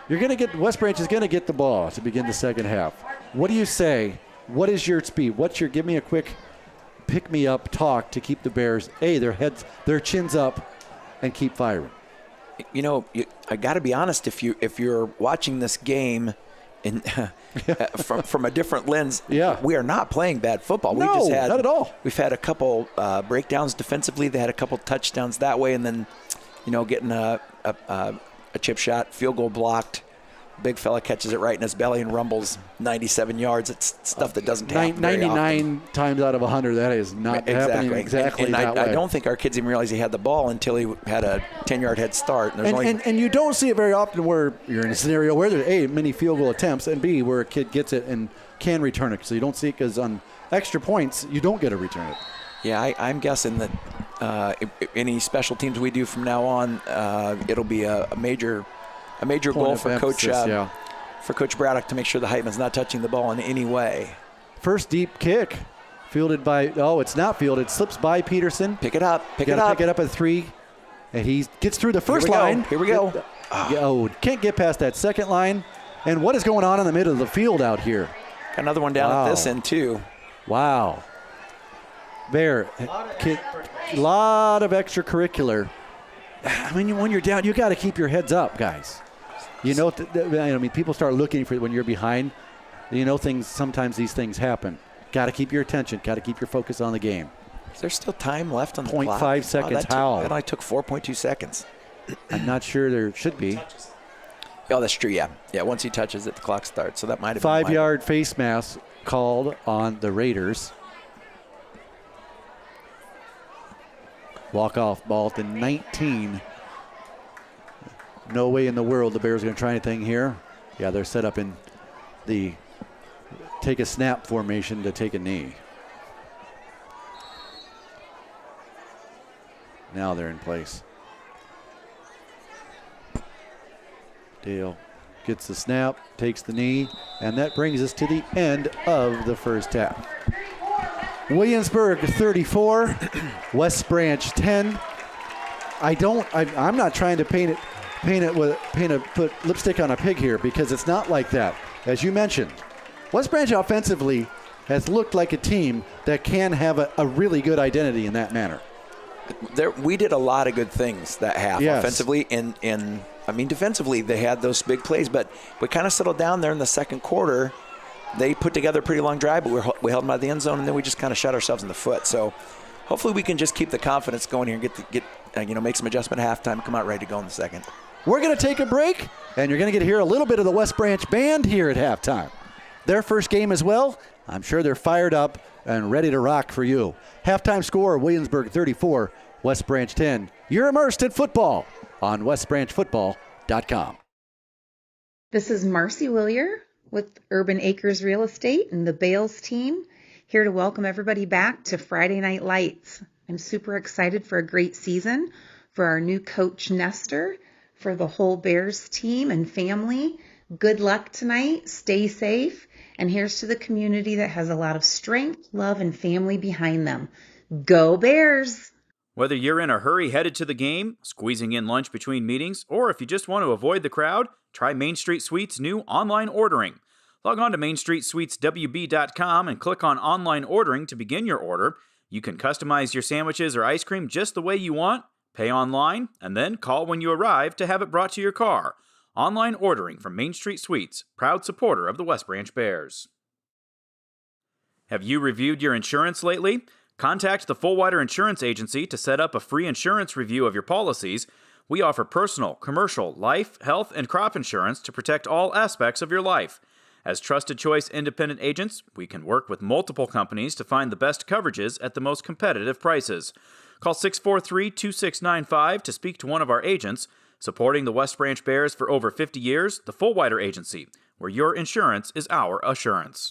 West Branch is going to get the ball to begin the second half. What do you say? What is your speed? Give me a quick pick-me-up talk to keep the Bears, their chins up and keep firing. You know, I got to be honest. If you're watching this game from a different lens, we are not playing bad football. Not at all. We've had a couple breakdowns defensively. They had a couple touchdowns that way, and then, getting a chip shot, field goal blocked. big fella catches it right in his belly and rumbles 97 yards. It's stuff that doesn't happen very 99 often. times out of 100, that is not happening exactly and that way. I don't think our kids even realized he had the ball until he had a 10-yard head start. And you don't see it very often where you're in a scenario where there's A, many field goal attempts, and B, where a kid gets it and can return it. So you don't see it because on extra points, you don't get to return it. Yeah, I'm guessing that any special teams we do from now on, it'll be a major goal for emphasis, for Coach Braddock to make sure the Heitman's not touching the ball in any way. First deep kick, fielded by, it's not fielded, slips by Pedersen. Pick it up. Pick it up at 3, and he gets through the first line. Here we go. Can't get past that second line. And what is going on in the middle of the field out here? Got another one down at this end too. Wow. A lot of extracurricular. I mean, when you're down, you got to keep your heads up, guys. You know, people start looking for when you're behind. You know, sometimes these things happen. Got to keep your attention. Got to keep your focus on the game. Is there still time left on the clock? 0.5 seconds. That only took 4.2 seconds. I'm not sure there should be. Oh, that's true, yeah. Yeah, once he touches it, the clock starts. So that might have been 5-yard face mask called on the Raiders. Walk-off ball at the 19. No way in the world the Bears are going to try anything here. Yeah, they're set up in the take a snap formation to take a knee. Now they're in place. Dale gets the snap, takes the knee, and that brings us to the end of the first half. Williamsburg 34, West Branch 10. I'm not trying to put lipstick on a pig here because it's not like that. As you mentioned, West Branch offensively has looked like a team that can have a really good identity in that manner. We did a lot of good things that half offensively, and defensively they had those big plays, but we kind of settled down there in the second quarter. They put together a pretty long drive, but we held them by the end zone, and then we just kind of shot ourselves in the foot. So hopefully we can just keep the confidence going here and make some adjustment at halftime, come out ready to go in the second. We're going to take a break, and you're going to get to hear a little bit of the West Branch band here at halftime. Their first game as well. I'm sure they're fired up and ready to rock for you. Halftime score, Williamsburg 34, West Branch 10. You're immersed in football on WestBranch.Football.com. This is Marcy Willier with Urban Acres Real Estate and the Bales team, here to welcome everybody back to Friday Night Lights. I'm super excited for a great season, for our new coach Nestor, for the whole Bears team and family. Good luck tonight, stay safe, and here's to the community that has a lot of strength, love, and family behind them. Go Bears! Whether you're in a hurry headed to the game, squeezing in lunch between meetings, or if you just want to avoid the crowd, try Main Street Suites' new online ordering. Log on to MainStreetSuitesWB.com and click on online ordering to begin your order. You can customize your sandwiches or ice cream just the way you want, pay online, and then call when you arrive to have it brought to your car. Online ordering from Main Street Suites, proud supporter of the West Branch Bears. Have you reviewed your insurance lately? Contact the Fullwider Insurance Agency to set up a free insurance review of your policies. We offer personal, commercial, life, health, and crop insurance to protect all aspects of your life. As trusted choice independent agents, we can work with multiple companies to find the best coverages at the most competitive prices. Call 643-2695 to speak to one of our agents. Supporting the West Branch Bears for over 50 years, the Fullwider Agency, where your insurance is our assurance.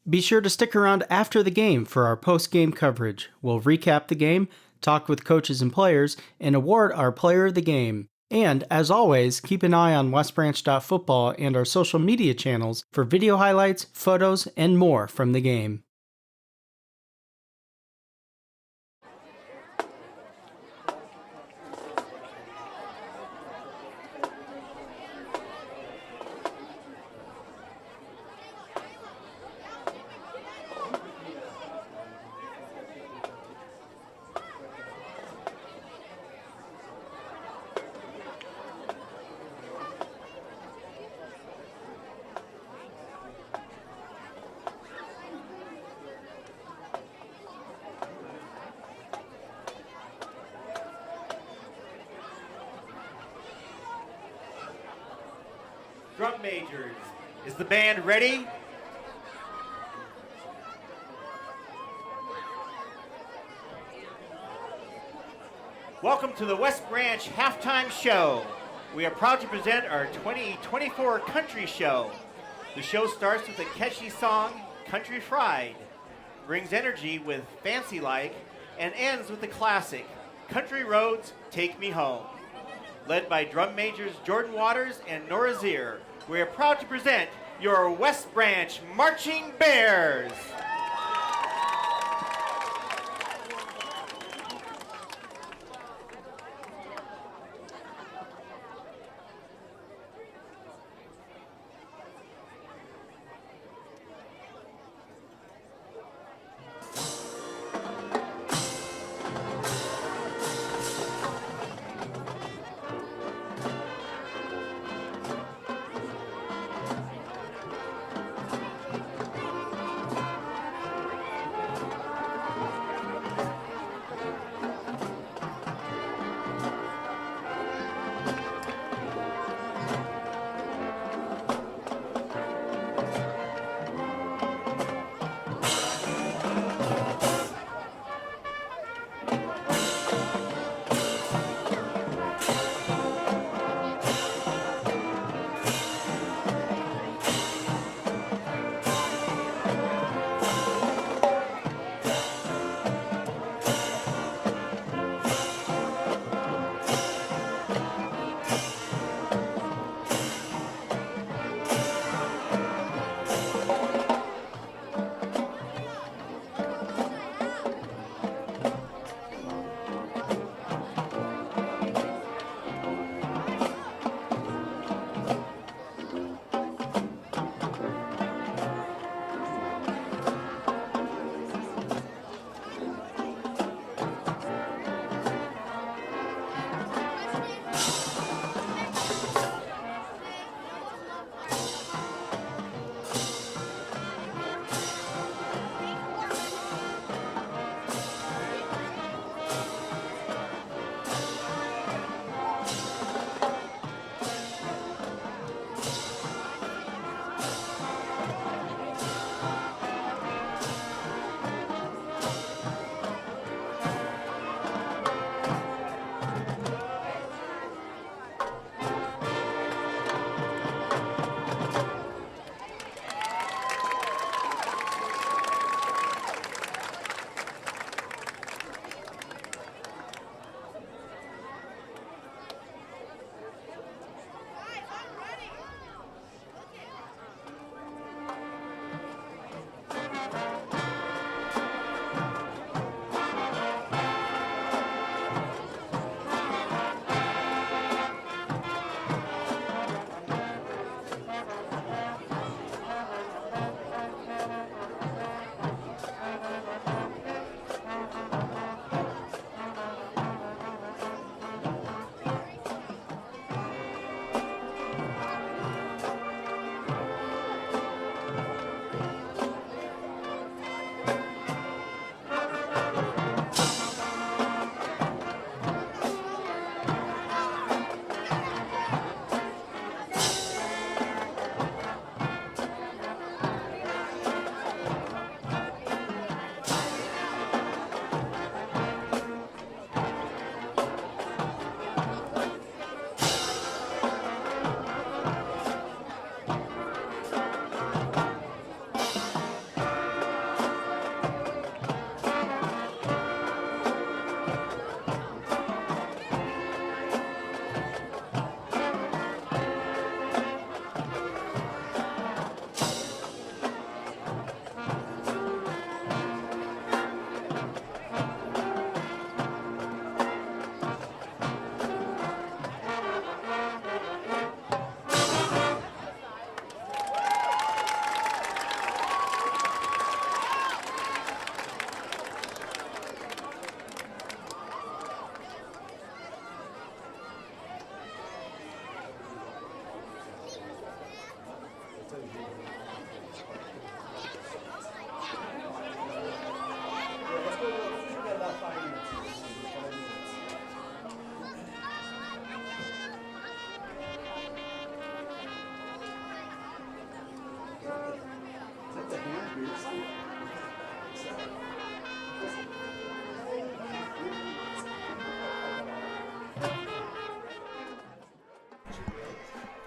Be sure to stick around after the game for our post-game coverage. We'll recap the game, talk with coaches and players, and award our player of the game. And, as always, keep an eye on WestBranch.Football and our social media channels for video highlights, photos, and more from the game. drum majors. Is the band ready? Welcome to the West Branch Halftime Show. We are proud to present our 2024 Country Show. The show starts with a catchy song, Country Fried, brings energy with Fancy Like, and ends with the classic, Country Roads, Take Me Home. Led by drum majors Jordan Waters and Nora Zier, we are proud to present your West Branch Marching Bears.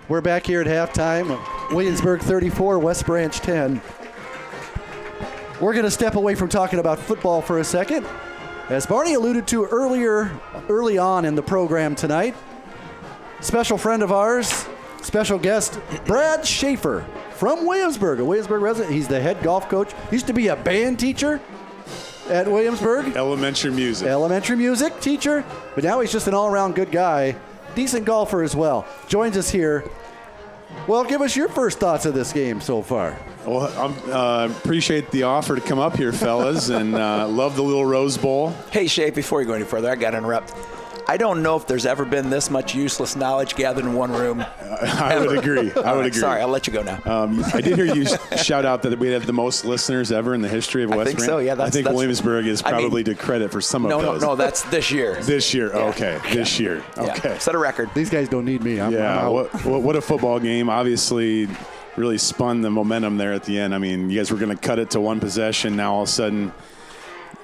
We're back here at halftime. Williamsburg 34, West Branch 10. We're going to step away from talking about football for a second. As Barney alluded to early on in the program tonight, special friend of ours, special guest, Brad Schaefer from Williamsburg, a Williamsburg resident. He's the head golf coach. Used to be a band teacher at Williamsburg. Elementary music teacher, but now he's just an all-around good guy. Decent golfer as well. Joins us here. Well, give us your first thoughts of this game so far. Well, I appreciate the offer to come up here, fellas, and love the little Rose Bowl. Hey, Shay, before you go any further, I got to interrupt. I don't know if there's ever been this much useless knowledge gathered in one room. I would agree. Sorry, I'll let you go now. I did hear you shout out that we had the most listeners ever in the history of West Branch. I think so, yeah. I think Williamsburg is probably to credit for some of those. No, that's this year. This year, yeah. Okay. This year, okay. Yeah. Set a record. These guys don't need me. I'm what a football game. Obviously, really spun the momentum there at the end. I mean, you guys were going to cut it to one possession. Now all of a sudden,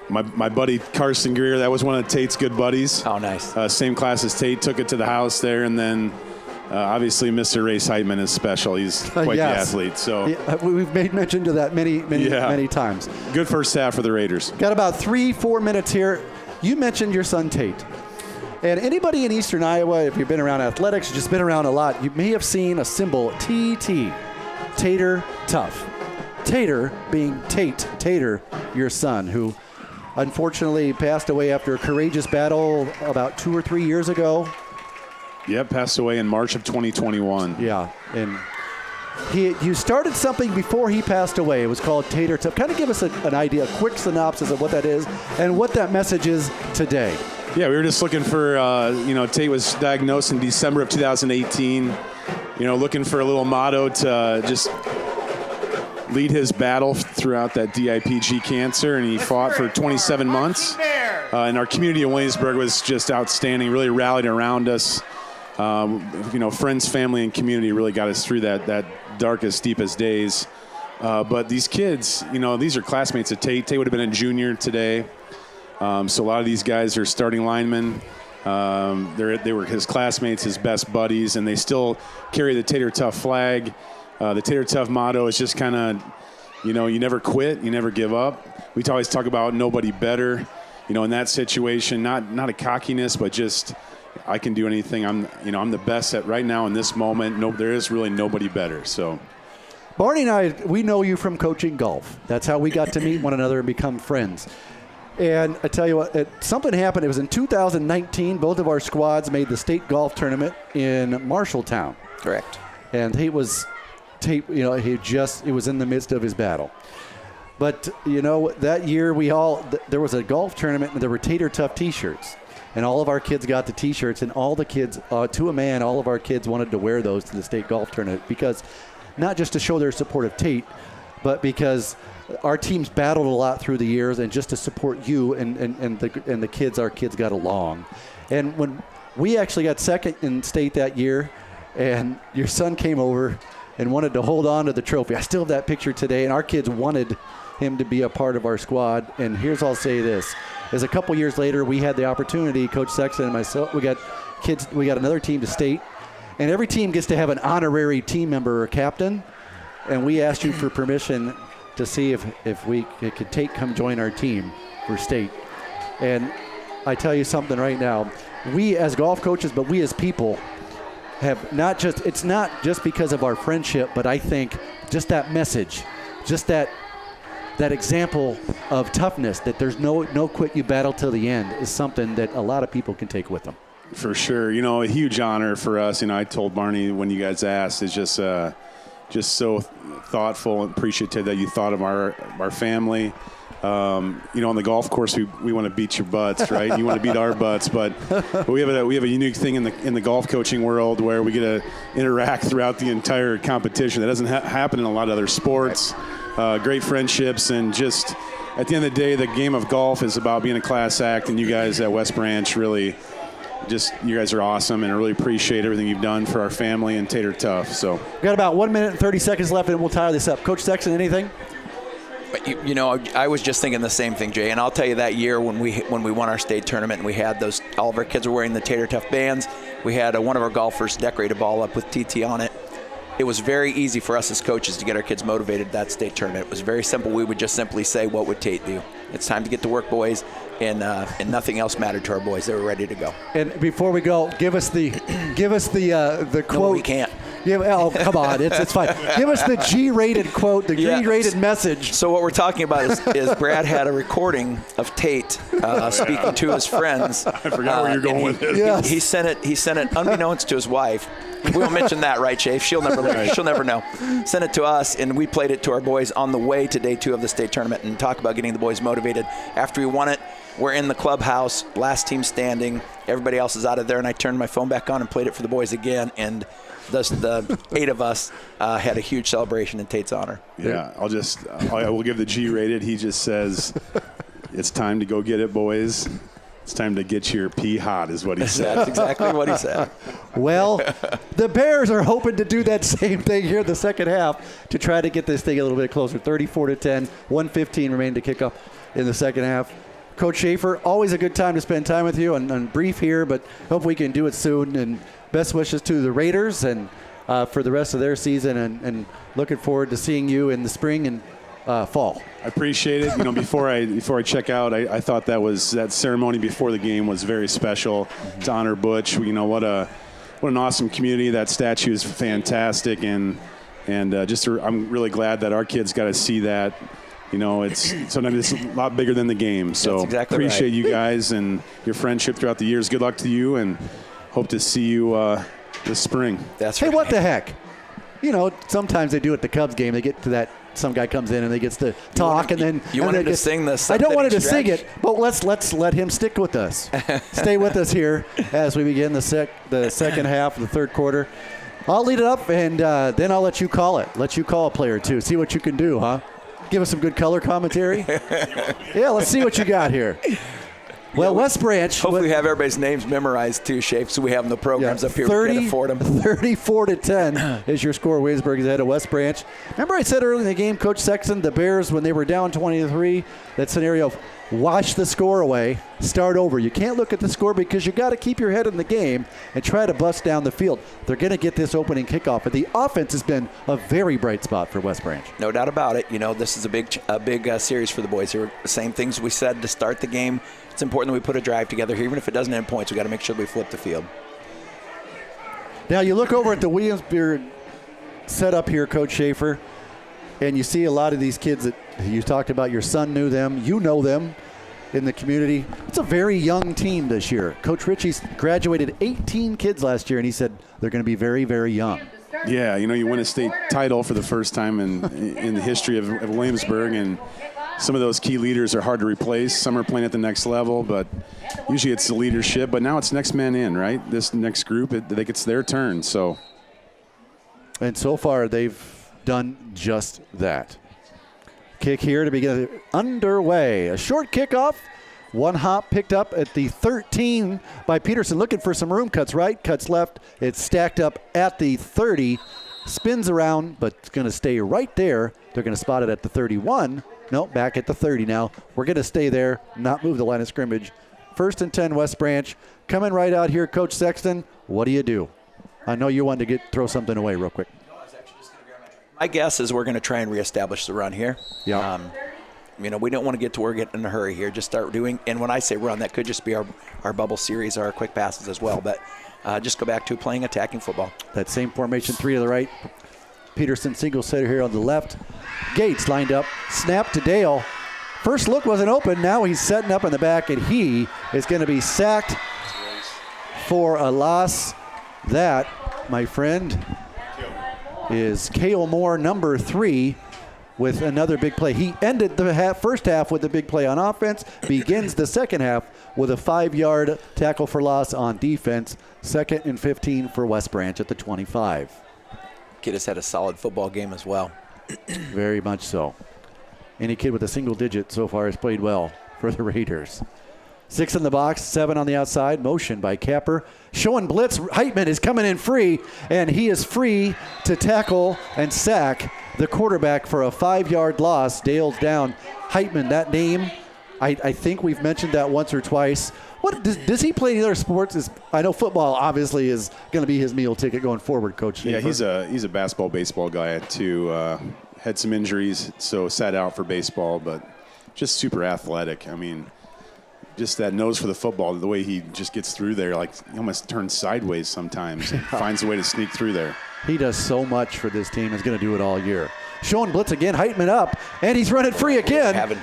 my buddy Carson Greer, that was one of Tate's good buddies. Oh, nice. Same class as Tate, took it to the house there, and then obviously Mr. Race Heitman is special. He's quite the athlete. So we've made mention to that many times. Good first half for the Raiders. Got about 3-4 minutes here. You mentioned your son Tate. And anybody in Eastern Iowa, if you've been around athletics, you've just been around a lot, you may have seen a symbol, TT, Tater Tough. Tater being Tater, your son, who unfortunately passed away after a courageous battle about 2 or 3 years ago. Yep, passed away in March of 2021. Yeah, and you started something before he passed away. It was called Tater Tough. Kind of give us an idea, a quick synopsis of what that is and what that message is today. Yeah, we were just looking for, Tate was diagnosed in December of 2018, looking for a little motto to just lead his battle throughout that DIPG cancer, and he fought for 27 months. And our community in Williamsburg was just outstanding, really rallied around us. Friends, family, and community really got us through that darkest, deepest days. But these kids, these are classmates of Tate. Tate would have been a junior today. So a lot of these guys are starting linemen. They were his classmates, his best buddies, and they still carry the Tater Tough flag. The Tater Tough motto is just kind of, you never quit, you never give up. We always talk about nobody better, in that situation, not a cockiness, but just I can do anything. I'm the best at right now in this moment. No, there is really nobody better. So, Barney and I, we know you from coaching golf. That's how we got to meet one another and become friends. And I tell you what, something happened. It was in 2019. Both of our squads made the state golf tournament in Marshalltown. Correct. And it was in the midst of his battle. But, that year there was a golf tournament and there were Tater Tough T-shirts. And all of our kids got the T-shirts, and all the kids, to a man, all of our kids wanted to wear those to the state golf tournament because not just to show their support of Tate, but because our teams battled a lot through the years, and just to support you and the kids, our kids got along. And when we actually got second in state that year, and your son came over and wanted to hold on to the trophy. I still have that picture today, and our kids wanted him to be a part of our squad. And I'll say this, is a couple years later, we had the opportunity, Coach Sexton and myself, we got another team to state, and every team gets to have an honorary team member or captain, and we asked you for permission to see if we could come join our team for state. And I tell you something right now, we as golf coaches, but we as people, it's not just because of our friendship, but I think just that message, just that example of toughness, that there's no quit, you battle till the end, is something that a lot of people can take with them. For sure. A huge honor for us. I told Barney when you guys asked, it's just so thoughtful and appreciative that you thought of our family. On the golf course, we want to beat your butts, right? You want to beat our butts, but we have a unique thing in the golf coaching world where we get to interact throughout the entire competition. That doesn't happen in a lot of other sports. Great friendships, and just at the end of the day, the game of golf is about being a class act, and you guys at West Branch really you guys are awesome, and I really appreciate everything you've done for our family and Tater Tough. So we've got about 1 minute and 30 seconds left, and we'll tie this up. Coach Sexton, anything? You know, I was just thinking the same thing, Jay. And I'll tell you, that year when we won our state tournament and we had all of our kids were wearing the Tater Tough bands, we had one of our golfers decorate a ball up with TT on it. It was very easy for us as coaches to get our kids motivated that state tournament. It was very simple. We would just simply say, what would Tate do? It's time to get to work, boys. And nothing else mattered to our boys. They were ready to go. And before we go, give us the quote. No, we can't. Oh, come on. It's fine. Give us the G-rated quote, the G-rated message. So what we're talking about is Brad had a recording of Tate speaking to his friends. I forgot where you're going with this. Yes. He sent it unbeknownst to his wife. We won't mention that, right, Chafe? She'll never know. Sent it to us, and we played it to our boys on the way to day 2 of the state tournament, and talk about getting the boys motivated. After we won it, we're in the clubhouse, last team standing. Everybody else is out of there, and I turned my phone back on and played it for the boys again, and the 8 of us had a huge celebration in Tate's honor. Yeah, I will give the G-rated. He just says, it's time to go get it, boys. It's time to get your pee hot, is what he said. That's exactly what he said. Well, the Bears are hoping to do that same thing here in the second half to try to get this thing a little bit closer. 34-10, 1:15 remaining to kick off in the second half. Coach Schaefer, always a good time to spend time with you, and brief here, but hope we can do it soon. And best wishes to the Raiders and for the rest of their season, and looking forward to seeing you in the spring and fall. I appreciate it. You know, before I check out, I thought that ceremony before the game was very special to honor Butch. You know, what an awesome community. That statue is fantastic, and I'm really glad that our kids got to see that. You know, sometimes it's a lot bigger than the game. So That's exactly appreciate right. you guys and your friendship throughout the years. Good luck to you, and hope to see you this spring. Hey, what the heck? You know, sometimes they do at the Cubs game. They get to that. Some guy comes in and they gets to talk, and then you want him to sing the. I don't want him to sing it, but let's let him stick with us. Stay with us here as we begin the second half of the third quarter. I'll lead it up, and then I'll let you call it. Let you call a player too. See what you can do, huh? Give us some good color commentary. Yeah, let's see what you got here. Well, WestBranch. Hopefully we have everybody's names memorized too, Shape, so we have the programs up here. 30, we can afford them. 34-10 is your score. Williamsburg is ahead of WestBranch. Remember I said early in the game, Coach Sexton, the Bears, when they were down 20-3, that scenario of wash the score away, start over. You can't look at the score because you got to keep your head in the game and try to bust down the field. They're going to get this opening kickoff, but the offense has been a very bright spot for WestBranch. No doubt about it. You know, this is a big series for the boys here. The same things we said to start the game. It's important that we put a drive together here. Even if it doesn't end points, we got to make sure we flip the field. Now you look over at the Williamsburg setup here, Coach Schaefer, and you see a lot of these kids that you talked about. Your son knew them. You know them in the community. It's a very young team this year. Coach Ritchie's graduated 18 kids last year, and he said they're going to be very, very young. Yeah, you know, you win a state title for the first time in the history of Williamsburg, and some of those key leaders are hard to replace. Some are playing at the next level, but usually it's the leadership. But now it's next man in, right? This next group, it's their turn. So, and so far they've done just that. Kick here to begin underway. A short kickoff. One hop picked up at the 13 by Pedersen. Looking for some room. Cuts right, cuts left. It's stacked up at the 30. Spins around, but it's going to stay right there. They're going to spot it at the 31. No, back at the 30 now. We're going to stay there, not move the line of scrimmage. 1st and 10, WestBranch. Coming right out here, Coach Sexton. What do? I know you wanted to throw something away real quick. My guess is we're going to try and reestablish the run here. Yeah. You know, we don't want to get to work in a hurry here. Just start doing, and when I say run, that could just be our bubble series, our quick passes as well. But just go back to playing attacking football. That same formation, 3 to the right. Pedersen single setter here on the left. Gates lined up. Snap to Dale. First look wasn't open. Now he's setting up in the back, and he is going to be sacked for a loss. That, my friend, is Cale Moore, number 3, with another big play. He ended the first half with a big play on offense, begins the second half with a 5-yard tackle for loss on defense. 2nd and 15 for WestBranch at the 25. Kid has had a solid football game as well. Very much so. Any kid with a single digit so far has played well for the Raiders. 6 in the box, 7 on the outside. Motion by Capper. Showing blitz. Heitman is coming in free, and he is free to tackle and sack the quarterback for a 5-yard loss. Dale's down. Heitman, that name, I think we've mentioned that once or twice. What does he play any other sports? I know football obviously is going to be his meal ticket going forward, Coach. Yeah, Schaefer. he's a basketball, baseball guy too. Had some injuries, so sat out for baseball, but just super athletic. I mean, just that nose for the football, the way he just gets through there, like he almost turns sideways sometimes and finds a way to sneak through there. He does so much for this team. He's going to do it all year. Showing blitz again, Heitman up, and he's running free again.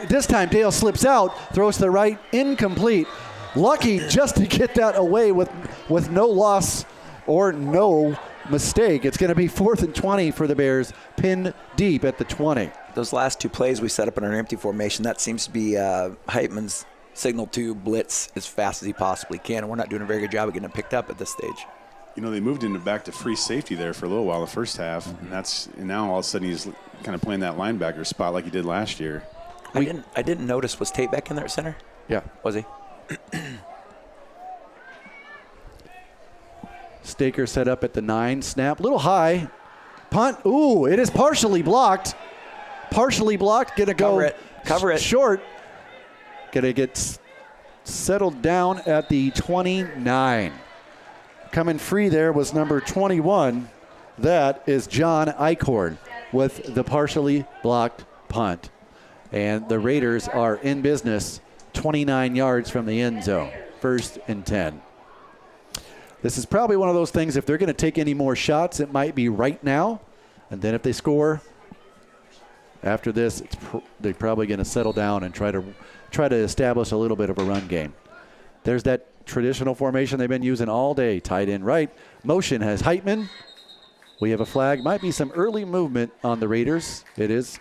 This time Dale slips out, throws to the right, incomplete. Lucky just to get that away with no loss or no mistake. It's going to be 4th and 20 for the Bears, pinned deep at the 20. Those last 2 plays we set up in our empty formation, that seems to be Heitman's signal to blitz as fast as he possibly can, and we're not doing a very good job of getting it picked up at this stage. You know, they moved him back to free safety there for a little while the first half, and now all of a sudden he's kind of playing that linebacker spot like he did last year. I didn't notice, was Tate back in there at center? Yeah. Was he? Staker set up at the 9, snap, little high, punt. Ooh, it is partially blocked. Partially blocked, gonna go cover it short. Gonna get settled down at the 29. Coming free there was number 21. That is John Eichhorn with the partially blocked punt. And the Raiders are in business 29 yards from the end zone. 1st and 10. This is probably one of those things, if they're going to take any more shots, it might be right now. And then if they score after this, they're probably going to settle down and try to establish a little bit of a run game. There's that traditional formation they've been using all day. Tight end right. Motion has Heitman. We have a flag. Might be some early movement on the Raiders. It is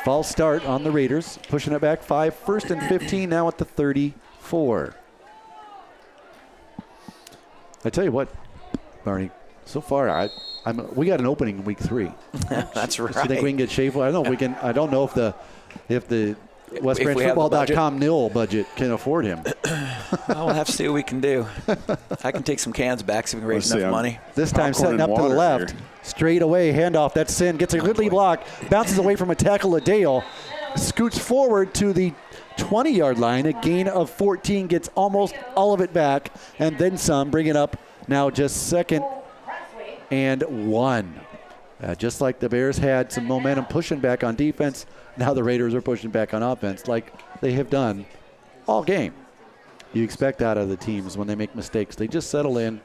false start on the Raiders. Pushing it back 5. 1st and 15 now at the 34. I tell you what, Barney, so far we got an opening in week 3. That's right. Do you think we can get Schaefer? I don't know if we can. I don't know if the WestBranch.Football.com nil budget can afford him. We'll have to see what we can do. I can take some cans back so we can raise enough money. This time setting up to the left. Straight away, handoff. That's Sin. Gets a goodly block. Bounces away from a tackle of Dale. Scoots forward to the 20-yard line. A gain of 14. Gets almost all of it back. And then some. Bring it up now just 2nd and 1. Just like the Bears had some momentum pushing back on defense, now the Raiders are pushing back on offense like they have done all game. You expect that out of the teams when they make mistakes. They just settle in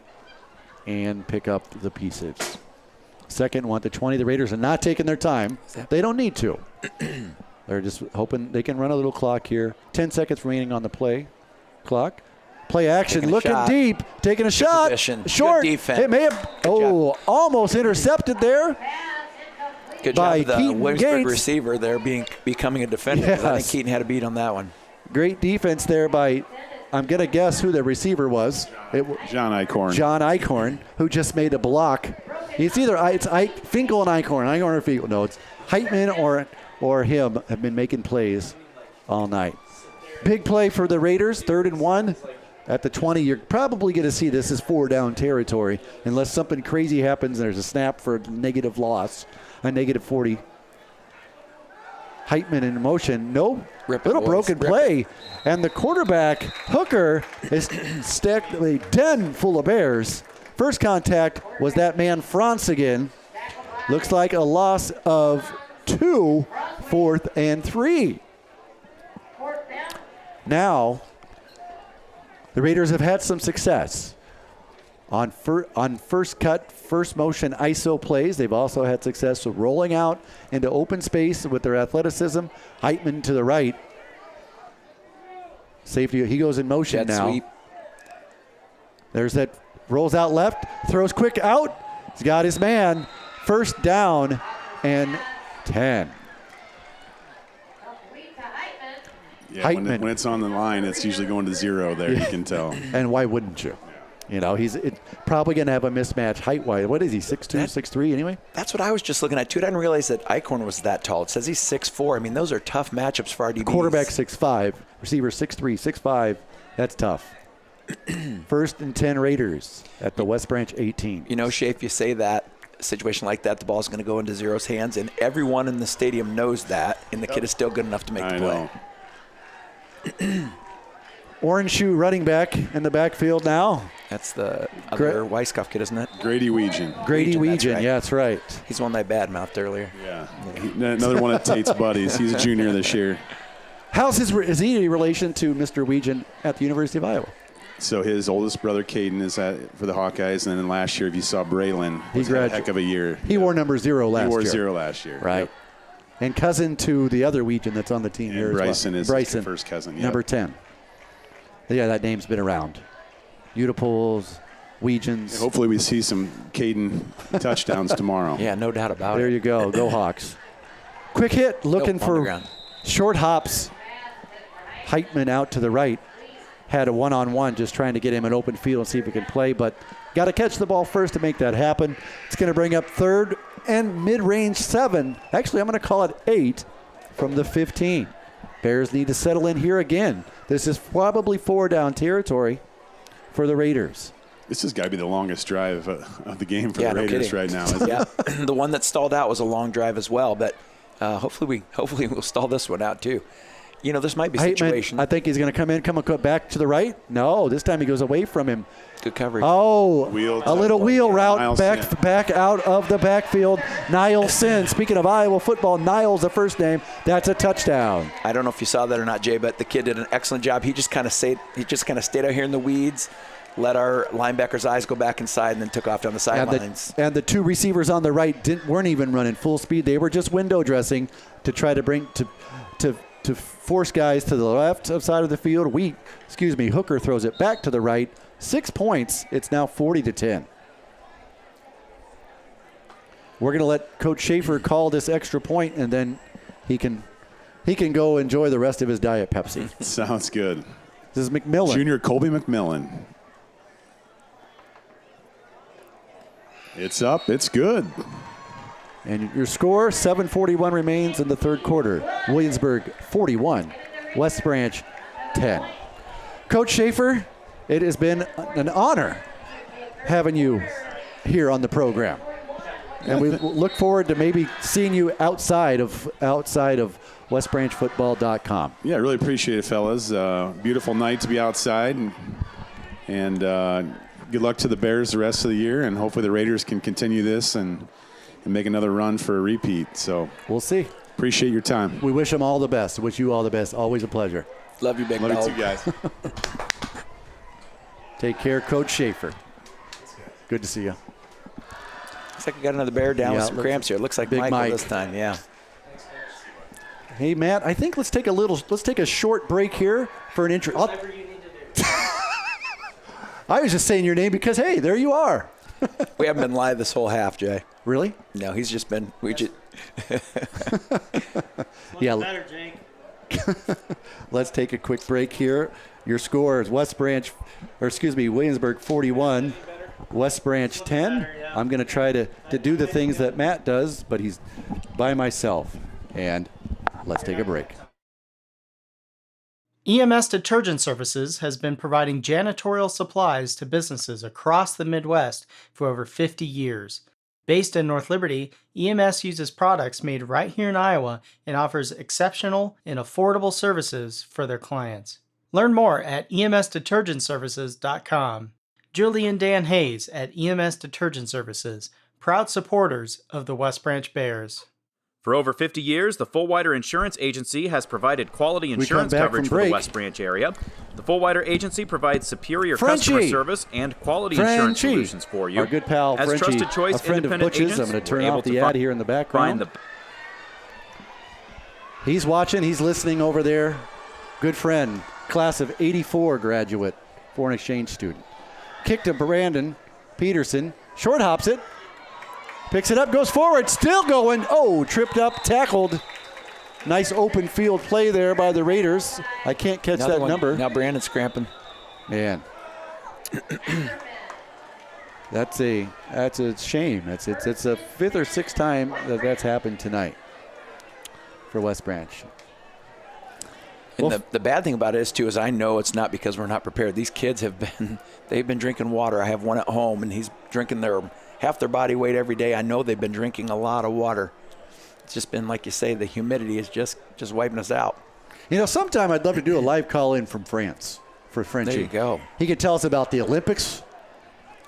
and pick up the pieces. 2nd and 1 to 20. The Raiders are not taking their time. They don't need to. They're just hoping they can run a little clock here. 10 seconds remaining on the play clock. Play action, looking deep, taking a shot. Position. Short. Good defense. It may have, almost intercepted there. Good by job of the Keaton Williamsburg Gates. receiver there becoming a defender. Yes. I think Keaton had a beat on that one. Great defense there by, I'm going to guess who the receiver was. John Eichhorn. John Eichhorn, who just made a block. It's Finkel and Eichhorn. Eichhorn or Finkel. No, it's Heitman or him have been making plays all night. Big play for the Raiders, 3rd and 1. At the 20, you're probably going to see this as 4-down territory unless something crazy happens and there's a snap for a negative loss, a negative 40. Heitman in motion. No, little broken play. And the quarterback, Hooker, is stacked a den full of Bears. First contact was that man France again. Looks like a loss of 2, 4th and 3. Now, the Raiders have had some success on first cut, first motion ISO plays. They've also had success with rolling out into open space with their athleticism. Heitman to the right. Safety, he goes in motion Jet now. sweep. There's that, rolls out left, throws quick out. He's got his man. 1st down and 10. Yeah, when it's on the line, it's usually going to 0 there, you can tell. And why wouldn't you? You know, he's probably going to have a mismatch height-wise. What is he, 6'2", 6'3", anyway? That's what I was just looking at, too. I didn't realize that Eichhorn was that tall. It says he's 6'4". I mean, those are tough matchups for our DBs. Quarterback 6'5", receiver 6'3", 6'5". That's tough. 1st and 10 Raiders at the West Branch 18. You know, Shafe, you say that. situation like that, the ball's going to go into Zero's hands, and everyone in the stadium knows that, and the kid is still good enough to make the play. Orange shoe running back in the backfield now. That's the other Weiskopf kid, isn't it? Grady Weegan. Grady Weegan, right. yeah, that's right. He's one that I bad-mouthed earlier. Yeah. Another one of Tate's buddies. He's a junior this year. Is he a relation to Mr. Weegan at the University of Iowa? So his oldest brother, Caden, is for the Hawkeyes. And then last year, if you saw Braylon, he had a heck of a year. He wore number 0 last year. He wore 0 last year. Right. Yep. And cousin to the other Weegan that's on the team here Bryson as well. is his first cousin. Yep. Number 10. Yeah, that name's been around. Utipols, Weegens. Yeah, hopefully we see some Caden touchdowns tomorrow. Yeah, no doubt about There it. you go. Go Hawks. Quick hit, looking for short hops. Heitman out to the right. Had a one-on-one, just trying to get him an open field and see if he can play, but got to catch the ball first to make that happen. It's going to bring up third and mid-range 7. Actually, I'm going to call it 8 from the 15. Bears need to settle in here again. This is probably 4-down territory for the Raiders. This has got to be the longest drive of the game for the Raiders right now, isn't it? The one that stalled out was a long drive as well, but hopefully we'll stall this one out too. You know, this might be a situation. I think he's going to come back to the right. No, this time he goes away from him. Good coverage. Oh, a little wheel route back out of the backfield. Nielsen. Speaking of Iowa football, Niles the first name. That's a touchdown. I don't know if you saw that or not, Jay, but the kid did an excellent job. He just kind of stayed out here in the weeds, let our linebacker's eyes go back inside, and then took off down the sidelines. And the two receivers on the right weren't even running full speed. They were just window dressing to try to bring to force guys to the left side of the field. Hooker throws it back to the right. 6 points. It's now 40-10. We're going to let Coach Schaefer call this extra point, and then he can go enjoy the rest of his Diet Pepsi. Sounds good. This is McMillan. Junior Colby McMillan. It's up. It's good. And your score, 7:41 remains in the third quarter. Williamsburg 41, West Branch 10. Coach Schaefer, it has been an honor having you here on the program. And we look forward to maybe seeing you outside of WestBranchFootball.com. Yeah, I really appreciate it, fellas. Beautiful night to be outside. And good luck to the Bears the rest of the year. And hopefully the Raiders can continue this and make another run for a repeat. So we'll see. Appreciate your time. We wish them all the best. Wish you all the best. Always a pleasure. Love you, big dog. Love you too, guys. Take care, Coach Schaefer. Take to see you. Looks like we got another Bear down with some cramps here. Looks like Michael this time, yeah. Hey, Matt, I think let's take a short break here for an intro. Whatever you need to do. I was just saying your name because, hey, there you are. We haven't been live this whole half, Jay. Really? No, he's just been. Yeah. Better, Jake. Let's take a quick break here. Your score is Williamsburg 41, West Branch 10. I'm going to try to do the things that Matt does, but he's by myself. And let's take a break. EMS Detergent Services has been providing janitorial supplies to businesses across the Midwest for over 50 years. Based in North Liberty, EMS uses products made right here in Iowa and offers exceptional and affordable services for their clients. Learn more at emsdetergentservices.com. Julie and Dan Hayes at EMS Detergent Services, proud supporters of the West Branch Bears. For over 50 years, the Fullwider Insurance Agency has provided quality insurance coverage for the West Branch area. The Fullwider Agency provides superior customer service and quality insurance solutions for you. Our good pal As Frenchie, trusted choice a friend of independent Butch's. agents, I'm going to turn we're off able the to ad here in the background. He's watching. He's listening over there. Good friend, class of 84 graduate, foreign exchange student. Kick to Brandon Pedersen. Short hops it. Picks it up, goes forward, still going. Oh, tripped up, tackled. Nice open field play there by the Raiders. I can't catch that number. Now Brandon's cramping. Man. That's a shame. It's a fifth or sixth time that's happened tonight for West Branch. And the bad thing about it is I know it's not because we're not prepared. They've been drinking water. I have one at home, and he's drinking their half their body weight every day. I know they've been drinking a lot of water. It's just been, like you say, the humidity is just wiping us out. You know, sometime I'd love to do a live call-in from France for Frenchie. There you go. He could tell us about the Olympics.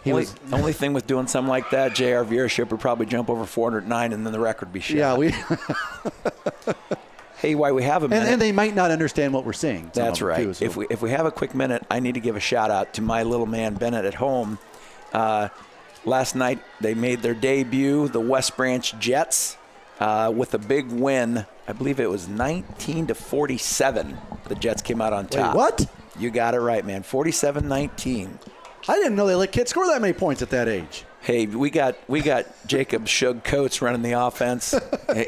Only thing with doing something like that, Jay, our viewership would probably jump over 409, and then the record would be shot. Yeah, Hey, while we have a minute. And they might not understand what we're saying. That's right. Too, so. If we have a quick minute, I need to give a shout-out to my little man, Bennett, at home. Last night, they made their debut, the West Branch Jets, with a big win. I believe it was 19-47. The Jets came out on top. Wait, what? You got it right, man. 47-19. I didn't know they let kids score that many points at that age. Hey, we got Jacob Shug Coates running the offense.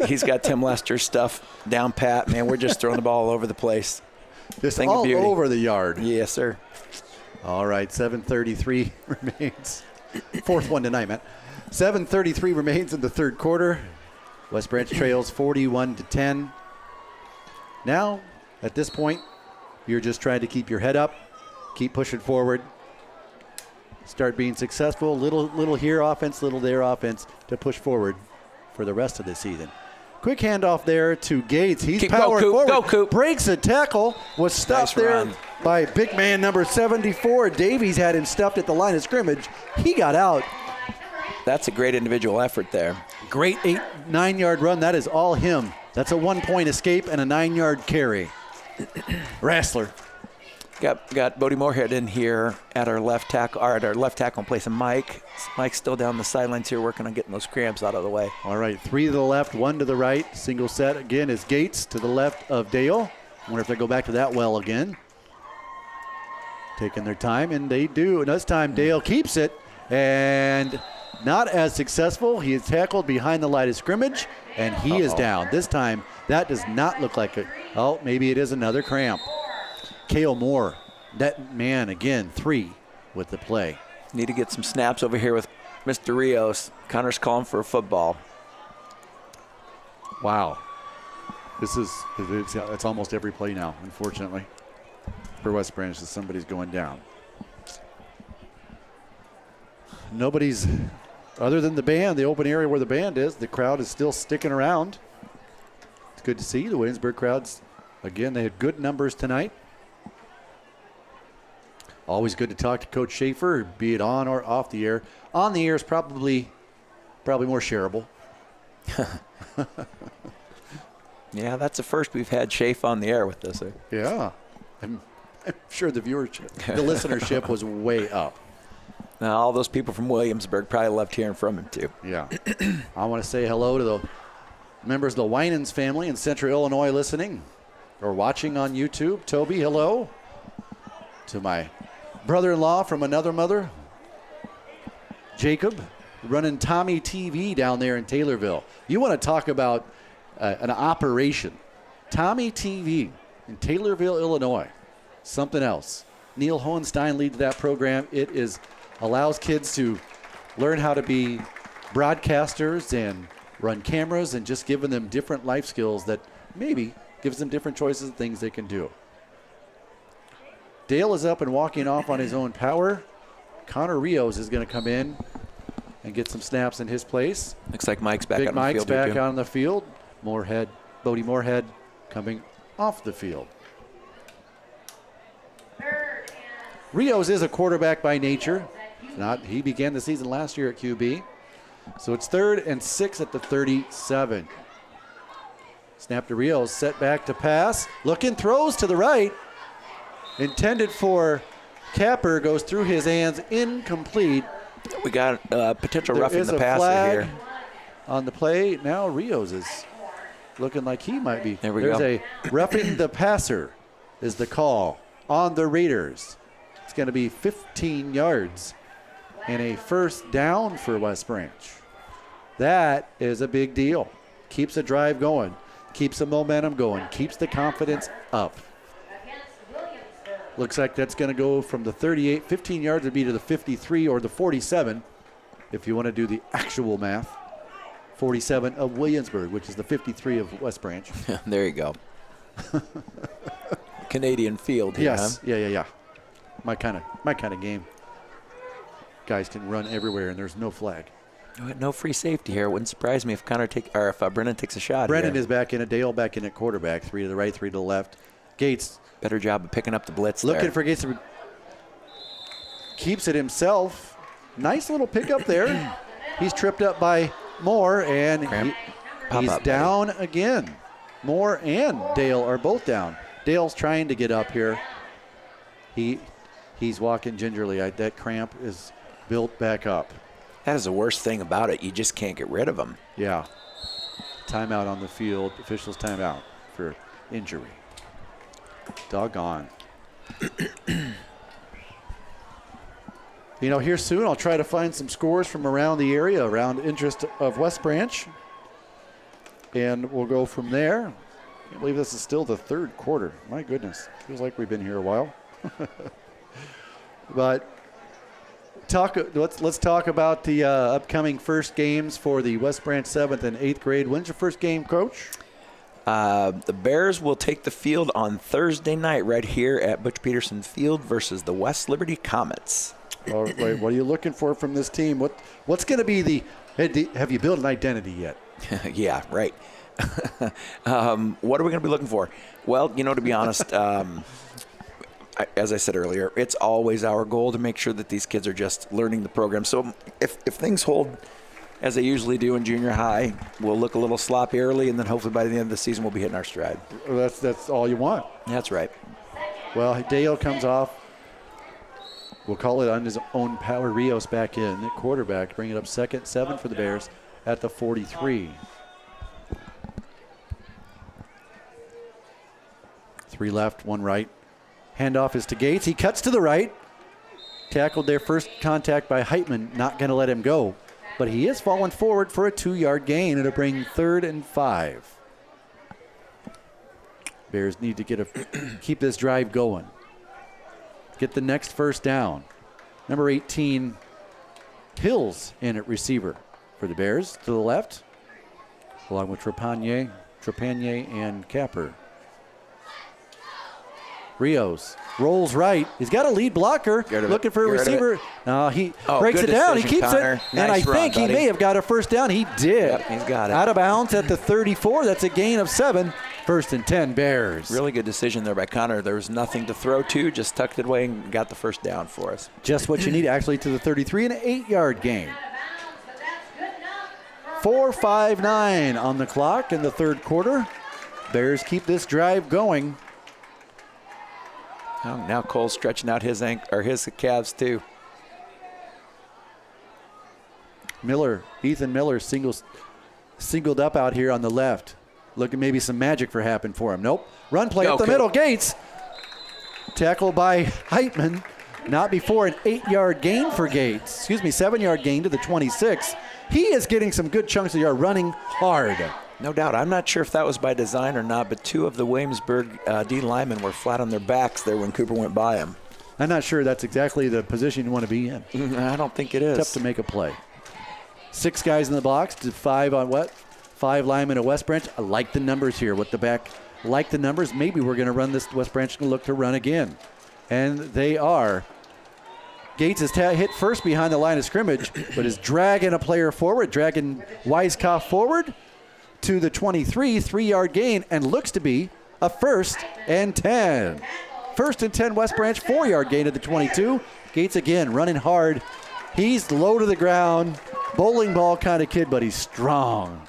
He's got Tim Lester's stuff down pat. Man, we're just throwing the ball all over the place. Just all over the yard. Yes, sir. All right, 7:33 remains. Fourth one tonight, Matt. 7:33 remains in the third quarter. West Branch trails 41-10. Now, at this point, you're just trying to keep your head up, keep pushing forward, start being successful. Little here offense, little there offense to push forward for the rest of the season. Quick handoff there to Gates. He's powered forward. Go, Coop. Breaks a tackle. Was stopped there by big man number 74. Davies had him stuffed at the line of scrimmage. He got out. That's a great individual effort there. Great 9-yard run. That is all him. That's a 1-point escape and a 9-yard carry. Wrestler. Got Bodie Moorhead in here at our left tackle, or at our left tackle in place of Mike. Mike's still down the sidelines here working on getting those cramps out of the way. All right, 3 to the left, 1 to the right. Single set again is Gates to the left of Dale. Wonder if they go back to that well again. Taking their time, and they do. And this time Dale keeps it, and not as successful. He is tackled behind the line of scrimmage, and he is down. This time, that does not look like it. Oh, maybe it is another cramp. Cale Moore, that man again, 3 with the play. Need to get some snaps over here with Mr. Rios. Connor's calling for a football. Wow. It's almost every play now, unfortunately, for West Branch, that somebody's going down. Nobody's, other than the band, the open area where the band is, the crowd is still sticking around. It's good to see the Williamsburg crowds. Again, they had good numbers tonight. Always good to talk to Coach Schaefer, be it on or off the air. On the air is probably more shareable. Yeah, that's the first we've had Schaefer on the air with us. Yeah. I'm sure the viewership, the listenership was way up. Now, all those people from Williamsburg probably loved hearing from him, too. Yeah. I want to say hello to the members of the Winans family in Central Illinois listening or watching on YouTube. Toby, hello. To my brother-in-law from another mother, Jacob, running Tommy TV down there in Taylorville. You want to talk about an operation. Tommy TV in Taylorville, Illinois. Something else. Neil Hohenstein leads that program. It allows kids to learn how to be broadcasters and run cameras, and just giving them different life skills that maybe gives them different choices and things they can do. Dale is up and walking off on his own power. Connor Rios is going to come in and get some snaps in his place. Looks like Mike's back Big on the Mike's field. back on the field. Bodie Moorhead coming off the field. Rios is a quarterback by nature. He began the season last year at QB. So it's 3rd and 6 at the 37. Snap to Rios, set back to pass. Looking, throws to the right. Intended for Capper, goes through his hands, incomplete. We got potential roughing the passer flag here. On the play, now Rios is looking like he might be. There's a roughing the passer is the call on the Raiders. It's going to be 15 yards and a first down for West Branch. That is a big deal. Keeps the drive going, keeps the momentum going, keeps the confidence up. Looks like that's going to go from the 38. 15 yards would be to the 53 or the 47 if you want to do the actual math. 47 of Williamsburg, which is the 53 of West Branch. There you go. Canadian field here, yes. Huh? Yeah. My kind of game. Guys can run everywhere, and there's no flag. No free safety here. It wouldn't surprise me if Brennan takes a shot. Brennan here. is back in it. Dale back in at quarterback. 3 to the right, 3 to the left. Gates. Better job of picking up the blitz Looking there. for Gates. Keeps it himself. Nice little pickup there. He's tripped up by Moore, and he's down again. Moore and Dale are both down. Dale's trying to get up here. He's walking gingerly. That cramp is built back up. That is the worst thing about it. You just can't get rid of them. Yeah. Timeout on the field. Officials timeout for injury. Doggone. Here soon I'll try to find some scores from around the area, around interest of West Branch. And we'll go from there. I can't believe this is still the third quarter. My goodness. Feels like we've been here a while. But let's talk about the upcoming first games for the West Branch 7th and 8th grade. When's your first game, Coach? The Bears will take the field on Thursday night right here at Butch Pedersen Field versus the West Liberty Comets. All right, what are you looking for from this team? What's going to be have you built an identity yet? Yeah, right. What are we going to be looking for? Well, to be honest, as I said earlier, it's always our goal to make sure that these kids are just learning the program. So if things hold as they usually do in junior high, we'll look a little sloppy early, and then hopefully by the end of the season we'll be hitting our stride. That's all you want. That's right. Well, Dale comes off. We'll call it on his own power. Rios back in at quarterback, bring it up 2nd, 7 for the Bears at the 43. 3 left, 1 right. Handoff is to Gates. He cuts to the right. Tackled their first contact by Heitman. Not going to let him go. But he is falling forward for a 2-yard gain. It'll bring 3rd and 5. Bears need to keep this drive going. Get the next first down. Number 18, Hills in at receiver for the Bears to the left, along with Trepanier and Capper. Rios rolls right. He's got a lead blocker. Looking for a receiver. He breaks it down. He keeps Connor. it. And I think he may have got a first down. He did. Yep, he's got it. Out of bounds at the 34. That's a gain of 7. 1st and 10 Bears. Really good decision there by Connor. There was nothing to throw to. Just tucked it away and got the first down for us. Just what you need actually to the 33 and an 8-yard gain. 4:59 on the clock in the third quarter. Bears keep this drive going. Now Cole's stretching out his calves too. Ethan Miller singled up out here on the left. Looking maybe some magic for happen for him. Nope. Run play up the middle. Gates. Tackle by Heitman. Not before an 8-yard gain for Gates. 7-yard gain to the 26. He is getting some good chunks of yard running hard. No doubt. I'm not sure if that was by design or not, but 2 of the Williamsburg D linemen were flat on their backs there when Cooper went by him. I'm not sure that's exactly the position you want to be in. I don't think it is. Tough to make a play. 6 guys in the box to 5 on what? 5 linemen at West Branch. I like the numbers here with the back. Like the numbers. Maybe we're going to run this. West Branch going to look to run again. And they are. Gates is hit first behind the line of scrimmage, but is dragging a player forward, dragging Weiskopf forward to the 23, 3-yard gain, and looks to be a 1st and 10. 1st and 10 West Branch, 4-yard gain to the 22. Gates again running hard. He's low to the ground, bowling ball kind of kid, but he's strong.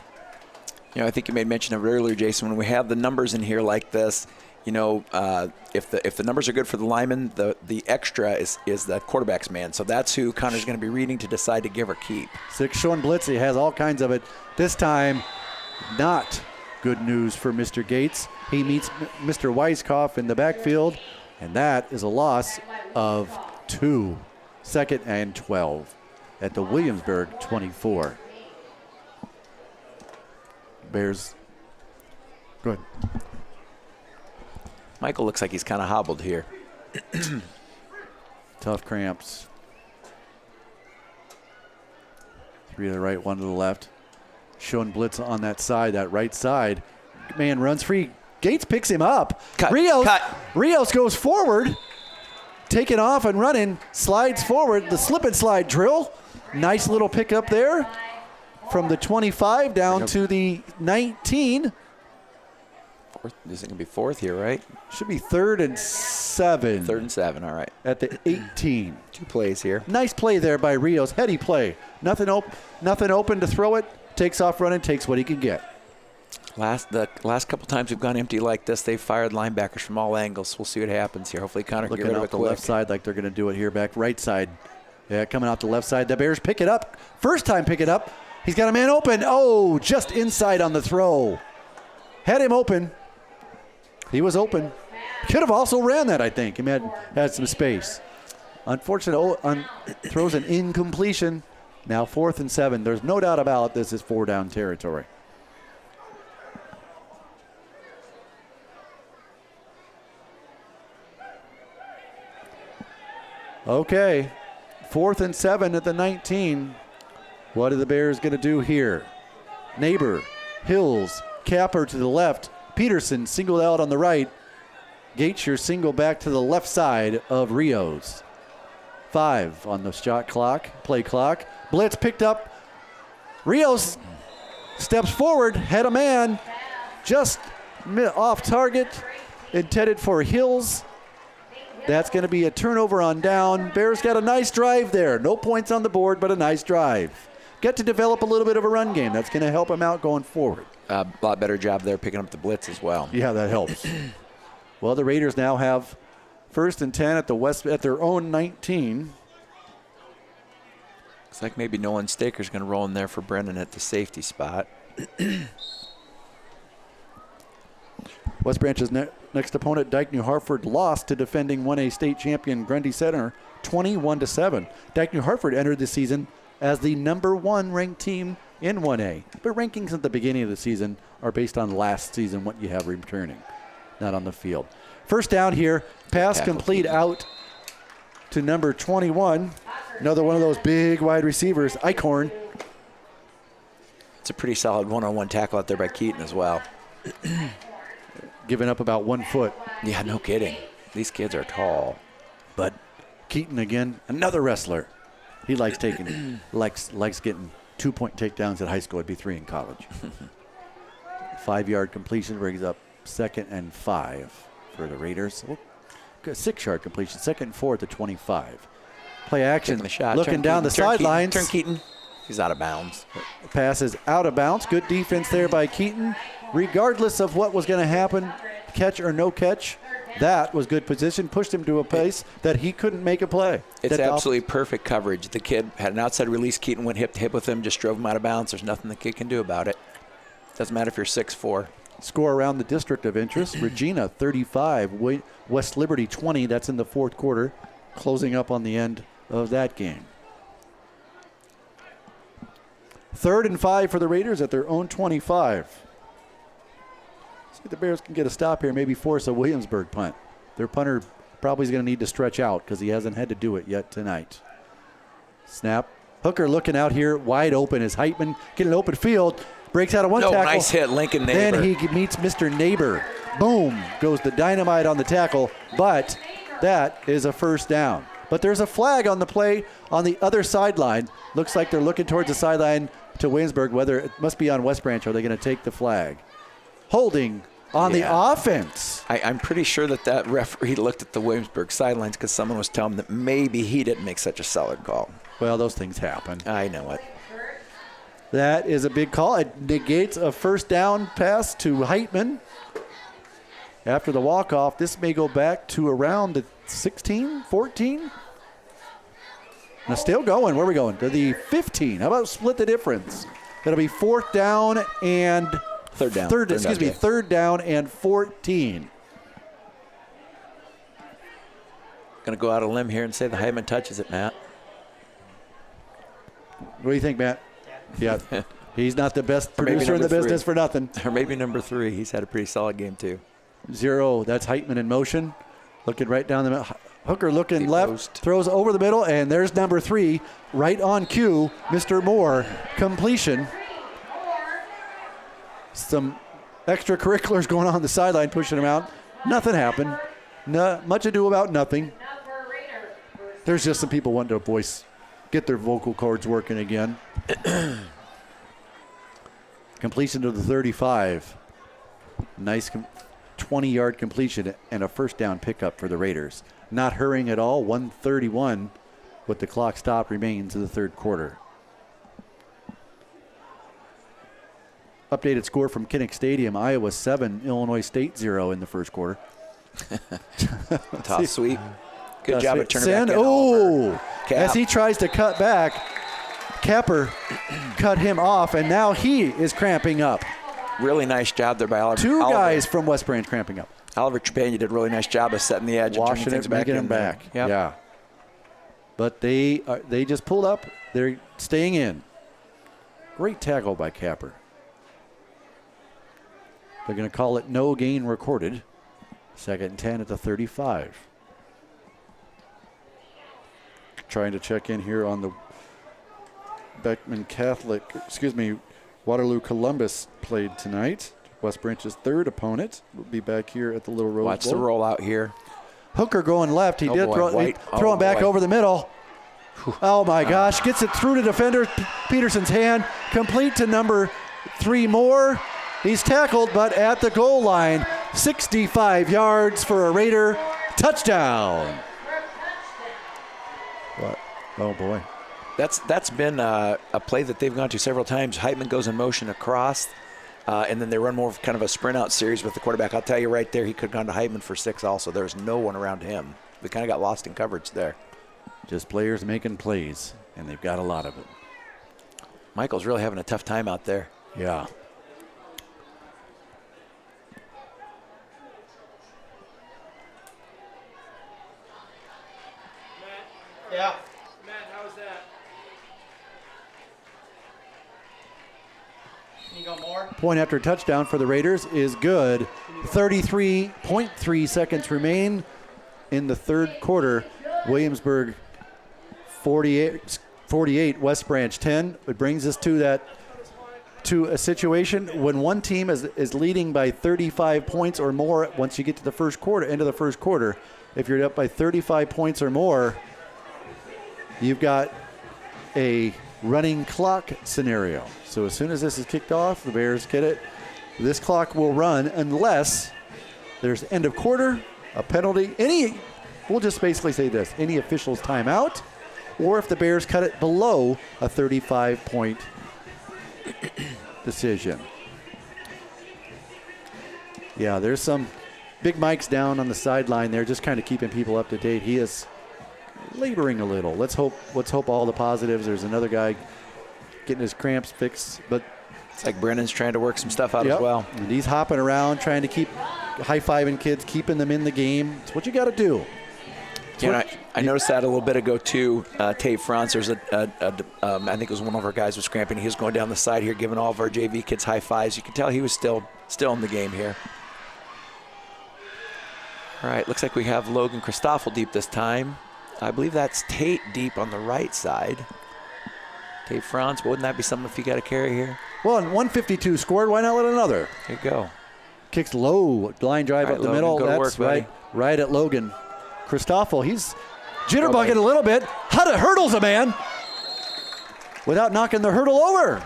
I think you made mention of it earlier, Jason. When we have the numbers in here like this, if the numbers are good for the lineman, the extra is the quarterback's man. So that's who Connor's going to be reading to decide to give or keep. 6 showing blitz. He has all kinds of it. This time, not good news for Mr. Gates. He meets Mr. Weiskopf in the backfield, and that is a loss of 2. 2nd and 12 at the Williamsburg 24. Bears. Go ahead. Michael looks like he's kind of hobbled here. Tough cramps. 3 to the right, 1 to the left. Showing blitz on that side, that right side. Man runs free. Gates picks him up. Rios goes forward. Taking off and running. Slides forward. The slip and slide drill. Nice little pickup there. from the 25 down to the 19. This is going to be fourth here, right? Should be 3rd and 7. 3rd and 7, all right. At the 18. 2 plays here. Nice play there by Rios. Heady play. Nothing open to throw it. Takes off running, takes what he can get. The last couple times we've gone empty like this, they've fired linebackers from all angles. We'll see what happens here. Hopefully Connor can get rid of it the left side like they're going to do it here. Back right side. Yeah, coming out the left side. The Bears pick it up. First time pick it up. He's got a man open. Oh, just inside on the throw. Had him open. He was open. Could have also ran that, I think. He had some space. Unfortunate throws an incompletion. Now 4th and 7. There's no doubt about it. This is 4-down territory. Okay. 4th and 7 at the 19. What are the Bears going to do here? Neighbor, Hills, Capper to the left. Pedersen singled out on the right. Gatesher single back to the left side of Rios. 5 on the shot clock, play clock. Blitz picked up. Rios steps forward, had a man just off target, intended for Hills. That's going to be a turnover on down. Bears got a nice drive there. No points on the board, but a nice drive. Get to develop a little bit of a run game. That's going to help them out going forward. A lot better job there picking up the blitz as well. Yeah, that helps. Well, the Raiders now have 1st and 10 at their own 19. Looks like maybe Nolan Staker's going to roll in there for Brennan at the safety spot. West Branch's next opponent, Dyke New Hartford, lost to defending 1A state champion Grundy Center 21-7. Dyke New Hartford entered the season as the number 1 ranked team in 1A. But rankings at the beginning of the season are based on last season, what you have returning, not on the field. First down here, pass complete out to number 21. Another one of those big wide receivers, Eichhorn. It's a pretty solid one-on-one tackle out there by Keaton as well. Giving up about 1 foot. Yeah, no kidding. These kids are tall. But Keaton again, another wrestler. He likes getting 2-point takedowns at high school. It'd be 3 in college. 5-yard completion brings up 2nd and 5 for the Raiders. 6-yard completion, 2nd and 4 at the 25. Play action, the shot. looking down the sidelines. Turn Keaton. He's out of bounds. Pass is out of bounds. Good defense there by Keaton. Regardless of what was going to happen, catch or no catch, that was good position. Pushed him to a place that he couldn't make a play. It's absolutely perfect coverage. The kid had an outside release. Keaton went hip to hip with him, just drove him out of bounds. There's nothing the kid can do about it. Doesn't matter if you're 6'4". Score around the district of interest. Regina 35, West Liberty 20. That's in the 4th quarter. Closing up on the end of that game. 3rd and 5 for the Raiders at their own 25. See if the Bears can get a stop here, maybe force a Williamsburg punt. Their punter probably is going to need to stretch out because he hasn't had to do it yet tonight. Snap. Hooker looking out here, wide open as Heitman getting an open field. Breaks out of one tackle. Nice hit, Lincoln Neighbor. Then he meets Mr. Neighbor. Boom, goes the dynamite on the tackle, but that is a first down. But there's a flag on the play on the other sideline. Looks like they're looking towards the sideline to Williamsburg. Whether it must be on West Branch, are they going to take the flag? Holding on the offense. I'm pretty sure that referee looked at the Williamsburg sidelines because someone was telling him that maybe he didn't make such a solid call. Well, those things happen. I know it. That is a big call. It negates a first down pass to Heitman. After the walk-off, this may go back to around the 16, 14. Now still going. Where are we going? To the 15. How about split the difference? It'll be 4th down and third down. Third down and 14. Going to go out on a limb here and say the Heitman touches it, Matt. What do you think, Matt? Yeah. He's not the best producer in the business for nothing. Or maybe number 3. He's had a pretty solid game, too. 0. That's Heitman in motion. Looking right down the middle. Hooker looking Deep left. post. Throws over the middle, and there's number 3. Right on cue. Mr. Moore. Completion. Some extracurriculars going on the sideline, pushing him out. Nothing happened. Much ado about nothing. There's just some people wanting to get their vocal cords working again. Completion to the 35. Nice 20-yard completion and a first down pickup for the Raiders. Not hurrying at all. 1:31 with the clock stopped remains in the third quarter. Updated score from Kinnick Stadium. Iowa 7, Illinois State 0 in the first quarter. Top sweep. Good job at turning Send. back in. Oh, as he tries to cut back, Capper cut him off, and now he is cramping up. Really nice job there by Oliver. Two guys from West Branch cramping up. Oliver Trepanier did a really nice job of setting the edge and turning things back making in. Him back. Yep. Yeah. But they just pulled up. They're staying in. Great tackle by Capper. They're going to call it no gain recorded. 2nd and 10 at the 35. Trying to check in here on the Waterloo Columbus played tonight. West Branch's third opponent will be back here at the Little Rose Watch Bowl. the rollout here. Hooker going left. He did boy, throw him back over the middle. Oh my gosh, gets it through to defender Pedersen's hand. Complete to number 3 Moore. He's tackled, but at the goal line. 65 yards for a Raider touchdown. What? Oh boy. That's been a play that they've gone to several times. Heitman goes in motion across, and then they run more of kind of a sprint out series with the quarterback. I'll tell you right there, he could have gone to Heitman for 6 also. There's no one around him. They kind of got lost in coverage there. Just players making plays, and they've got a lot of them. Michael's really having a tough time out there. Yeah. Yeah. Matt, how's that? Can you go more? Point after touchdown for the Raiders is good. 33.3 seconds remain in the third quarter. Williamsburg 48, West Branch 10. It brings us to a situation when one team is leading by 35 points or more. Once you get to the first quarter, into the first quarter, if you're up by 35 points or more, you've got a running clock scenario. So as soon as this is kicked off, the Bears get it. This clock will run unless there's end of quarter, a penalty, we'll just basically say this, any official's timeout, or if the Bears cut it below a 35-point decision. Yeah, there's some Big Mike's down on the sideline there, just kind of keeping people up to date. He is laboring a little. Let's hope all the positives. There's another guy getting his cramps fixed, but it's like Brennan's trying to work some stuff out as well. And he's hopping around trying to keep high-fiving kids, keeping them in the game. It's what you got to do. I noticed that a little bit ago too. Tate Franz, there's I think it was one of our guys was cramping. He was going down the side here, giving all of our JV kids high fives. You can tell he was still in the game here. All right, looks like we have Logan Christoffel deep this time. I believe that's Tate deep on the right side. Tate Franz, but wouldn't that be something if you got a carry here? Well, and 152 scored. Why not let another? There you go. Kicks low, line drive up the Logan, middle. go to That's work, right at Logan. Christoffel, he's jitterbugging a little bit. Hurdles a man without knocking the hurdle over.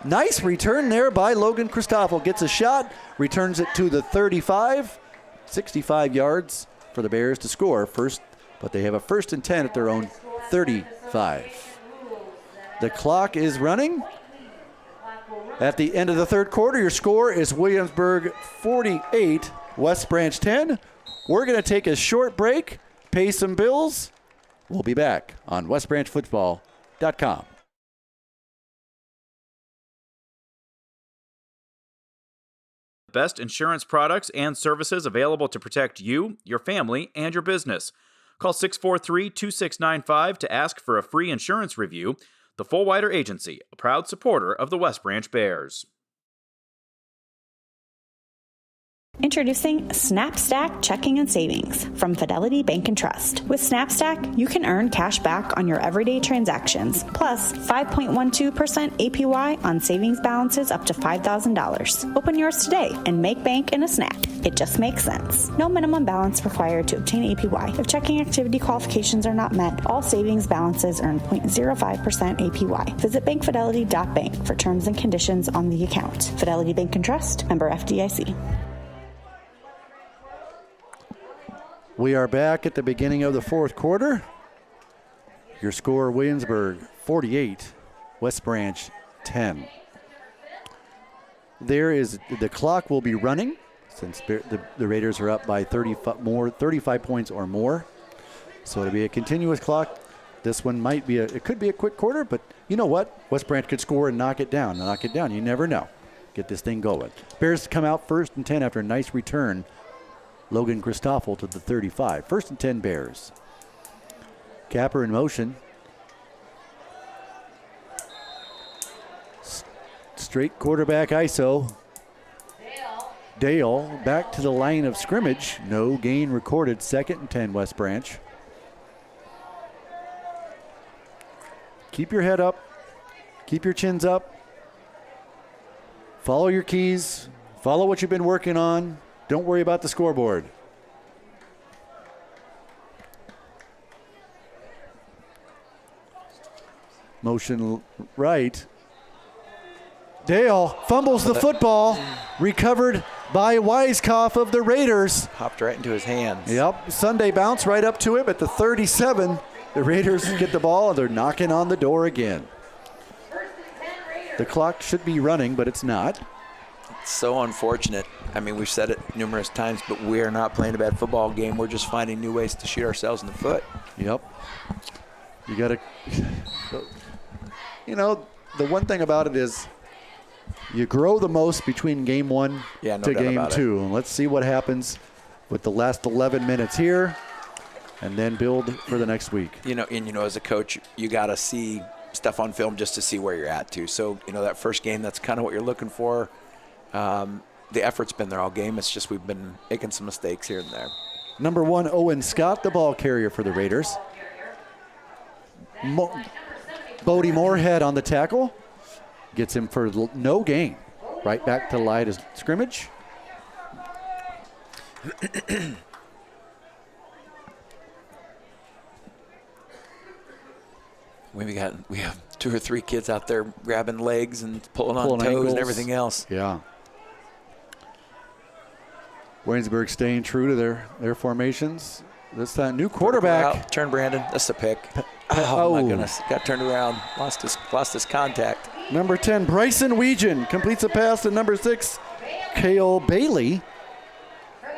Nice return there by Logan Christoffel. Gets a shot, returns it to the 35. 65 yards for the Bears to score first, but they have a 1st and 10 at their own 35. The clock is running. At the end of the third quarter, your score is Williamsburg 48, West Branch 10. We're going to take a short break, pay some bills. We'll be back on WestBranch.Football.com. Best insurance products and services available to protect you, your family, and your business. Call 643-2695 to ask for a free insurance review. The Fullwider Agency, a proud supporter of the West Branch Bears. Introducing SnapStack Checking and Savings from Fidelity Bank and Trust. With SnapStack, you can earn cash back on your everyday transactions, plus 5.12% APY on savings balances up to $5,000. Open yours today and make bank in a snap. It just makes sense. No minimum balance required to obtain APY. If checking activity qualifications are not met, all savings balances earn 0.05% APY. Visit bankfidelity.bank for terms and conditions on the account. Fidelity Bank and Trust, member FDIC. We are back at the beginning of the fourth quarter. Your score, Williamsburg 48, West Branch 10. The clock will be running since the Raiders are up by 35 points or more. So it'll be a continuous clock. This one it could be a quick quarter, but you know what? West Branch could score and knock it down. You never know. Get this thing going. Bears come out 1st and 10 after a nice return. Logan Christoffel to the 35. 1st and 10 Bears. Capper in motion. Straight quarterback ISO. Dale back to the line of scrimmage. No gain recorded. 2nd and 10 West Branch. Keep your head up. Keep your chins up. Follow your keys. Follow what you've been working on. Don't worry about the scoreboard. Motion right. Dale fumbles the football. Recovered by Weiskopf of the Raiders. Hopped right into his hands. Yep. Sunday bounce right up to him at the 37. The Raiders get the ball, and they're knocking on the door again. The clock should be running, but it's not. It's so unfortunate. I mean, we've said it numerous times, but we are not playing a bad football game. We're just finding new ways to shoot ourselves in the foot. Yep. You got to, the one thing about it is you grow the most between game one to game two. And let's see what happens with the last 11 minutes here and then build for the next week. As a coach, you got to see stuff on film just to see where you're at, too. So, that first game, that's kind of what you're looking for. The effort's been there all game. It's just we've been making some mistakes here and there. Number 1, Owen Scott, the ball carrier for the Raiders. Bodie Moorhead on the tackle. Gets him for no gain. Right back to the line of scrimmage. We have 2 or 3 kids out there grabbing legs and pulling on toes ankles and everything else. Yeah. Williamsburg staying true to their formations. This time, new quarterback. Turn Brandon. That's a pick. Oh, my goodness. Got turned around. Lost his contact. Number 10, Bryson Weegan completes a pass to number 6, Cale Bailey.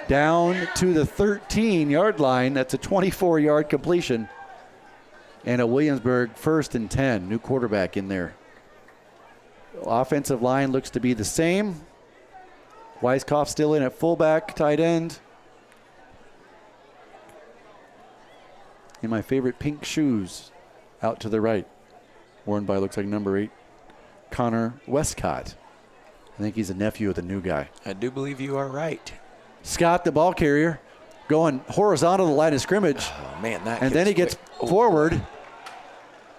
Down to the 13-yard line. That's a 24-yard completion. And a Williamsburg 1st and 10. New quarterback in there. Offensive line looks to be the same. Weiskopf still in at fullback, tight end. In my favorite pink shoes, out to the right. Worn by, looks like number 8, Connor Westcott. I think he's a nephew of the new guy. I do believe you are right. Scott, the ball carrier, going horizontal to the line of scrimmage. Oh, man, and then he gets forward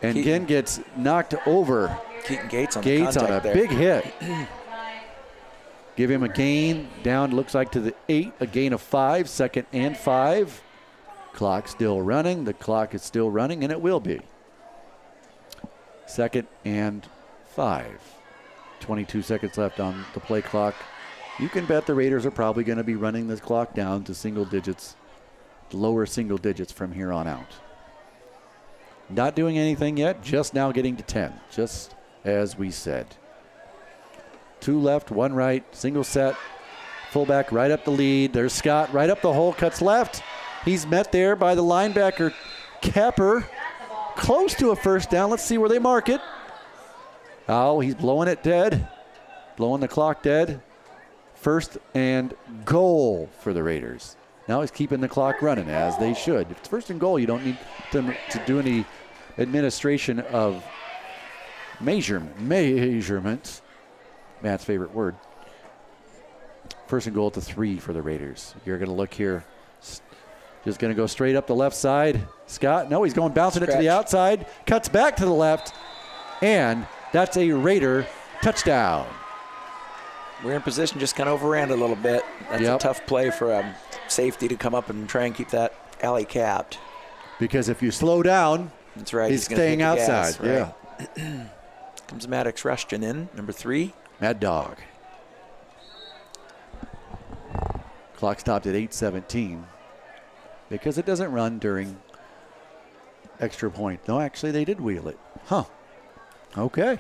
and again gets knocked over. Keaton Gates on the contact there. Big hit. Give him a gain down, looks like to the 8, a gain of 5, 2nd and 5. Clock still running. The clock is still running, and it will be. 2nd and 5. 22 seconds left on the play clock. You can bet the Raiders are probably going to be running this clock down to single digits, lower single digits from here on out. Not doing anything yet, just now getting to 10, just as we said. 2 left, 1 right, single set. Fullback right up the lead. There's Scott right up the hole, cuts left. He's met there by the linebacker, Capper. Close to a first down. Let's see where they mark it. Oh, he's blowing it dead. Blowing the clock dead. 1st and goal for the Raiders. Now he's keeping the clock running, as they should. If it's 1st and goal, you don't need them to do any administration of measurements. Matt's favorite word. First and goal at the 3 for the Raiders. You're going to look here. Just going to go straight up the left side. Scott, no, he's going bouncing it to the outside. Cuts back to the left. And that's a Raider touchdown. We're in position, just kind of overran a little bit. That's a tough play for safety to come up and try and keep that alley capped. Because if you slow down, that's right. He's staying outside. Gas, right? Yeah. Comes Maddox Rushton in, number 3. Mad Dog. Clock stopped at 8:17 because it doesn't run during extra point. No, actually, they did wheel it. Huh. Okay.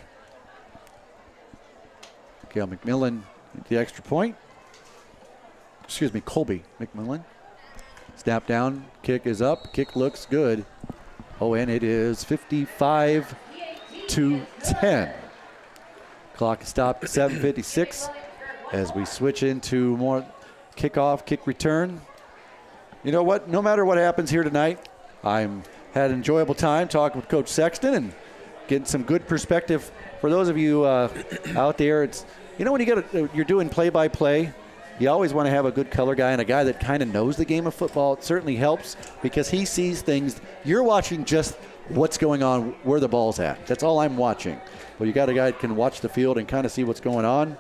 Gail McMillan, the extra point. Excuse me, Colby McMillan. Snap down, kick is up, kick looks good. Oh, and it is 55-10. Clock stopped at 7:56 as we switch into more kickoff, kick return. You know what? No matter what happens here tonight, I'm had an enjoyable time talking with Coach Sexton and getting some good perspective for those of you out there. It's when you're doing play-by-play, you always want to have a good color guy and a guy that kind of knows the game of football. It certainly helps because he sees things. You're watching just what's going on, where the ball's at. That's all I'm watching. Well, you got a guy that can watch the field and kind of see what's going on.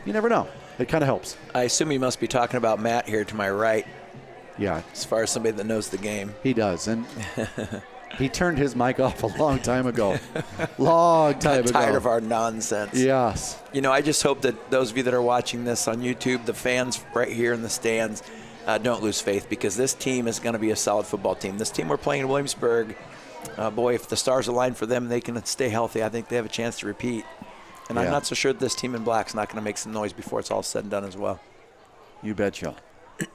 You never know. It kind of helps. I assume you must be talking about Matt here to my right. Yeah. As far as somebody that knows the game. He does. And he turned his mic off a long time ago. Long time ago. Tired of our nonsense. Yes. I just hope that those of you that are watching this on YouTube, the fans right here in the stands, don't lose faith because this team is going to be a solid football team. This team we're playing in Williamsburg, boy, if the stars align for them and they can stay healthy, I think they have a chance to repeat. And I'm not so sure that this team in black's not going to make some noise before it's all said and done as well. You betcha.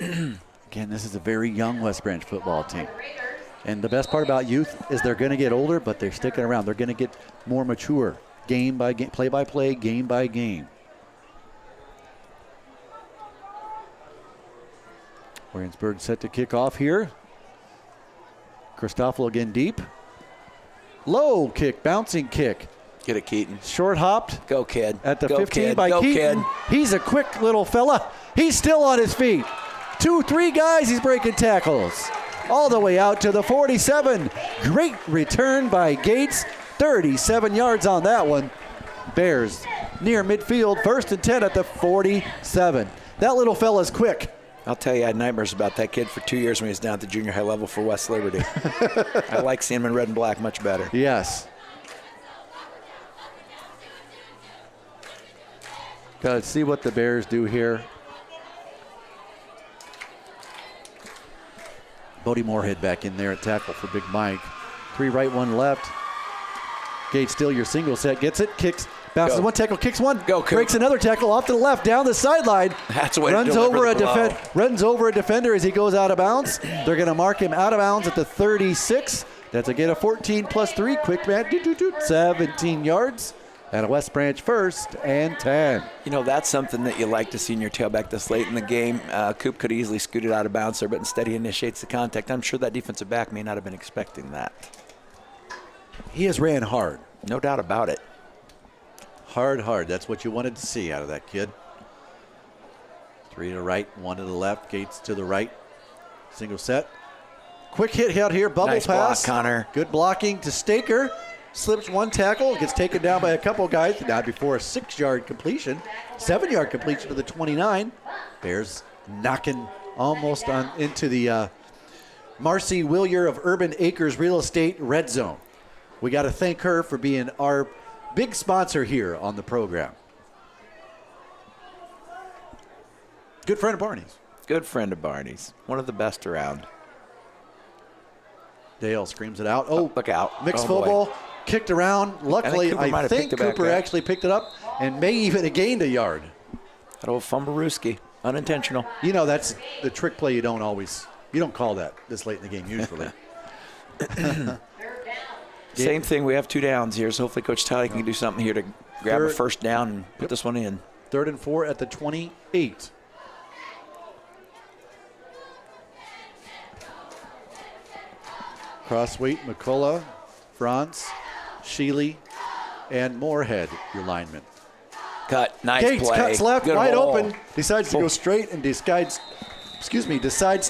Again, this is a very young West Branch football team. And the best part about youth is they're going to get older, but they're sticking around. They're going to get more mature, game by game, play by play, game by game. Williamsburg set to kick off here. Christoffel again deep. Low kick, bouncing kick. Get it, Keaton. Short hopped. Go, kid. At the Go, 15 kid. by Go, Keaton. Kid. He's a quick little fella. He's still on his feet. 2-3 guys, he's breaking tackles. All the way out to the 47. Great return by Gates. 37 yards on that one. Bears near midfield, 1st and 10 at the 47. That little fella's quick. I'll tell you, I had nightmares about that kid for 2 years when he was down at the junior high level for West Liberty. I like seeing him in red and black much better. Yes. Got to see what the Bears do here. Bodie Moorhead back in there at tackle for Big Mike. 3 right, 1 left. Gage still your single set. Gets it, kicks, bounces one tackle, kicks one. Go, Coop. Breaks another tackle off to the left, down the sideline. That's the way runs to deliver over the blow. Runs over a defender as he goes out of bounds. They're going to mark him out of bounds at the 36. That's again a 14 plus 3. Quick man, 17 yards. And a West Branch 1st and 10. That's something that you like to see in your tailback this late in the game. Coop could easily scoot it out of bounds there, but instead he initiates the contact. I'm sure that defensive back may not have been expecting that. He has ran hard. No doubt about it. Hard. That's what you wanted to see out of that kid. 3 to the right, 1 to the left. Gates to the right. Single set. Quick hit out here. Bubble nice pass. Block, Connor. Good blocking to Staker. Slips one tackle. Gets taken down by a couple guys. Not before a 6-yard completion. 7-yard completion to the 29. Bears knocking almost on into the Marcy Willier of Urban Acres Real Estate red zone. We got to thank her for being our big sponsor here on the program. Good friend of Barney's. Good friend of Barney's. One of the best around. Dale screams it out. Oh, look out. Mixed football. Kicked around. Luckily, I think Cooper actually picked it up and may even have gained a yard. That old Fumbarooski. Unintentional. That's the trick play you don't call that this late in the game usually. Same thing. We have 2 downs here, so hopefully Coach Tyler can do something here to grab a first down and put this one in. 3rd and 4 at the 28. Crossweight, McCullough, Franz, Sheely, and Moorhead, your linemen. Cut. Nice Gates play. cuts left, Good wide hole. open. Decides to go straight and decides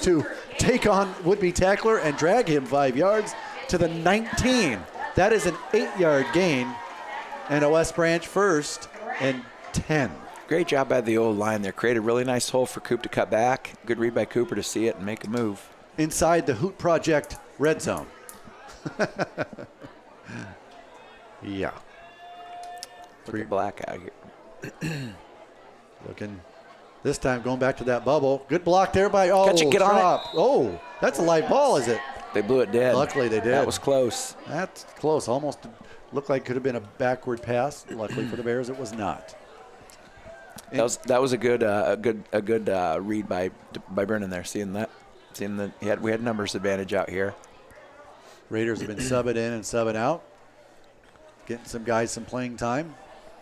to take on would-be tackler and drag him 5 yards to the 19. That is an 8-yard gain and a West Branch first and 10. Great job by the old line there. Created a really nice hole for Coop to cut back. Good read by Cooper to see it and make a move. Inside the Hoot Project red zone. Yeah. Look at Black out here. Looking this time going back to that bubble. Good block there by Catch it, get on it. Oh, that's a live ball, is it? They blew it dead. Luckily they did. That was close. That's close. Almost looked like it could have been a backward pass. Luckily for the Bears, it was not. That was a good read by Brennan there. Seeing that we had numbers advantage out here. Raiders have been subbing in and subbing out, getting some guys some playing time.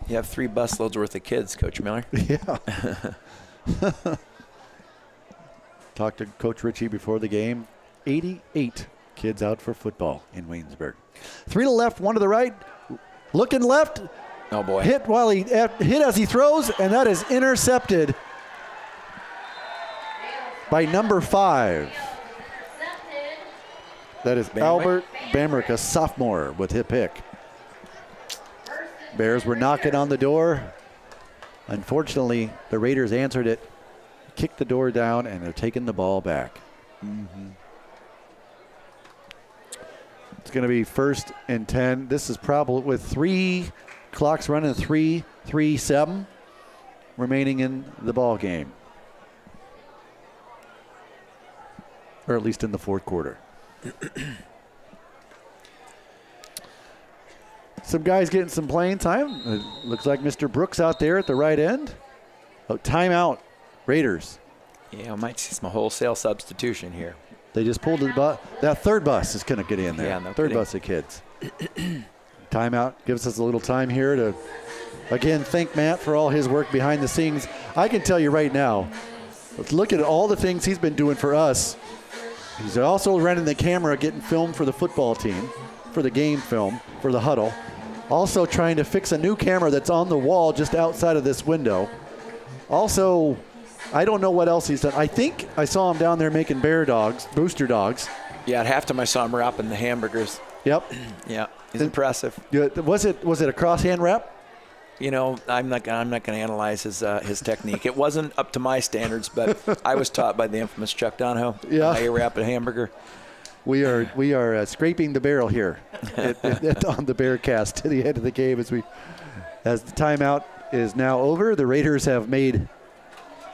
You have 3 busloads worth of kids, Coach Miller. Yeah. Talked to Coach Ritchie before the game. 88 kids out for football in Williamsburg. 3 to the left, 1 to the right. Looking left. Oh, boy. Hit as he throws, and that is intercepted by number 5. That is Albert Bamrick, a sophomore, with hit pick. Bears were knocking on the door. Unfortunately, the Raiders answered it, kicked the door down, and they're taking the ball back. Mm-hmm. It's going to be 1st and 10. This is probably with 3 clocks running, 3-3-7 remaining in the ball game, or at least in the 4th quarter. Some guys getting some playing time. It looks like Mr. Brooks out there at the right end. Oh, timeout, Raiders. Yeah, I might see some wholesale substitution here. They just pulled the bus. That 3rd bus is going to get in there. Yeah, no 3rd kidding. bus of kids. Timeout gives us a little time here to, again, thank Matt for all his work behind the scenes. I can tell you right now, look at all the things he's been doing for us. He's also running the camera, getting film for the football team, for the game film, for the huddle. Also trying to fix a new camera that's on the wall just outside of this window. Also, I don't know what else he's done. I think I saw him down there making booster dogs. Yeah, at halftime I saw him wrapping the hamburgers. Yep. Yeah, he's impressive. Was it a crosshand wrap? You know, I'm not going to analyze his technique. It wasn't up to my standards, but I was taught by the infamous Chuck Donahoe how you wrap a hamburger. We are scraping the barrel here on the Bearcast to the end of the game as the timeout is now over. The Raiders have made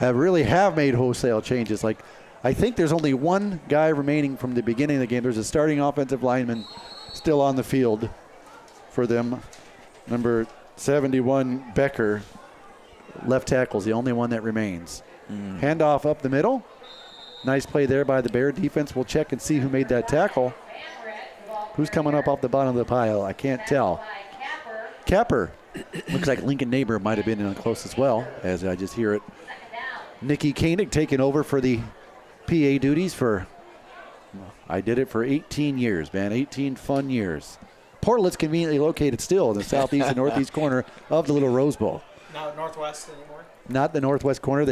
wholesale changes. Like, I think there's only 1 guy remaining from the beginning of the game. There's a starting offensive lineman still on the field for them. Number 71, Becker, left tackle, is the only one that remains. Handoff up the middle. Nice play there by the Bear defense. We'll check and see who made that tackle. Who's coming up off the bottom of the pile? I can't tell. Capper. Looks like Lincoln Neighbor might have been in close as well, as I just hear it. Nikki Koenig taking over for the PA duties I did it for 18 years, man. 18 fun years. Portlet's conveniently located still in the southeast and northeast corner of the Little Rose Bowl. Not northwest anymore? Not the northwest corner.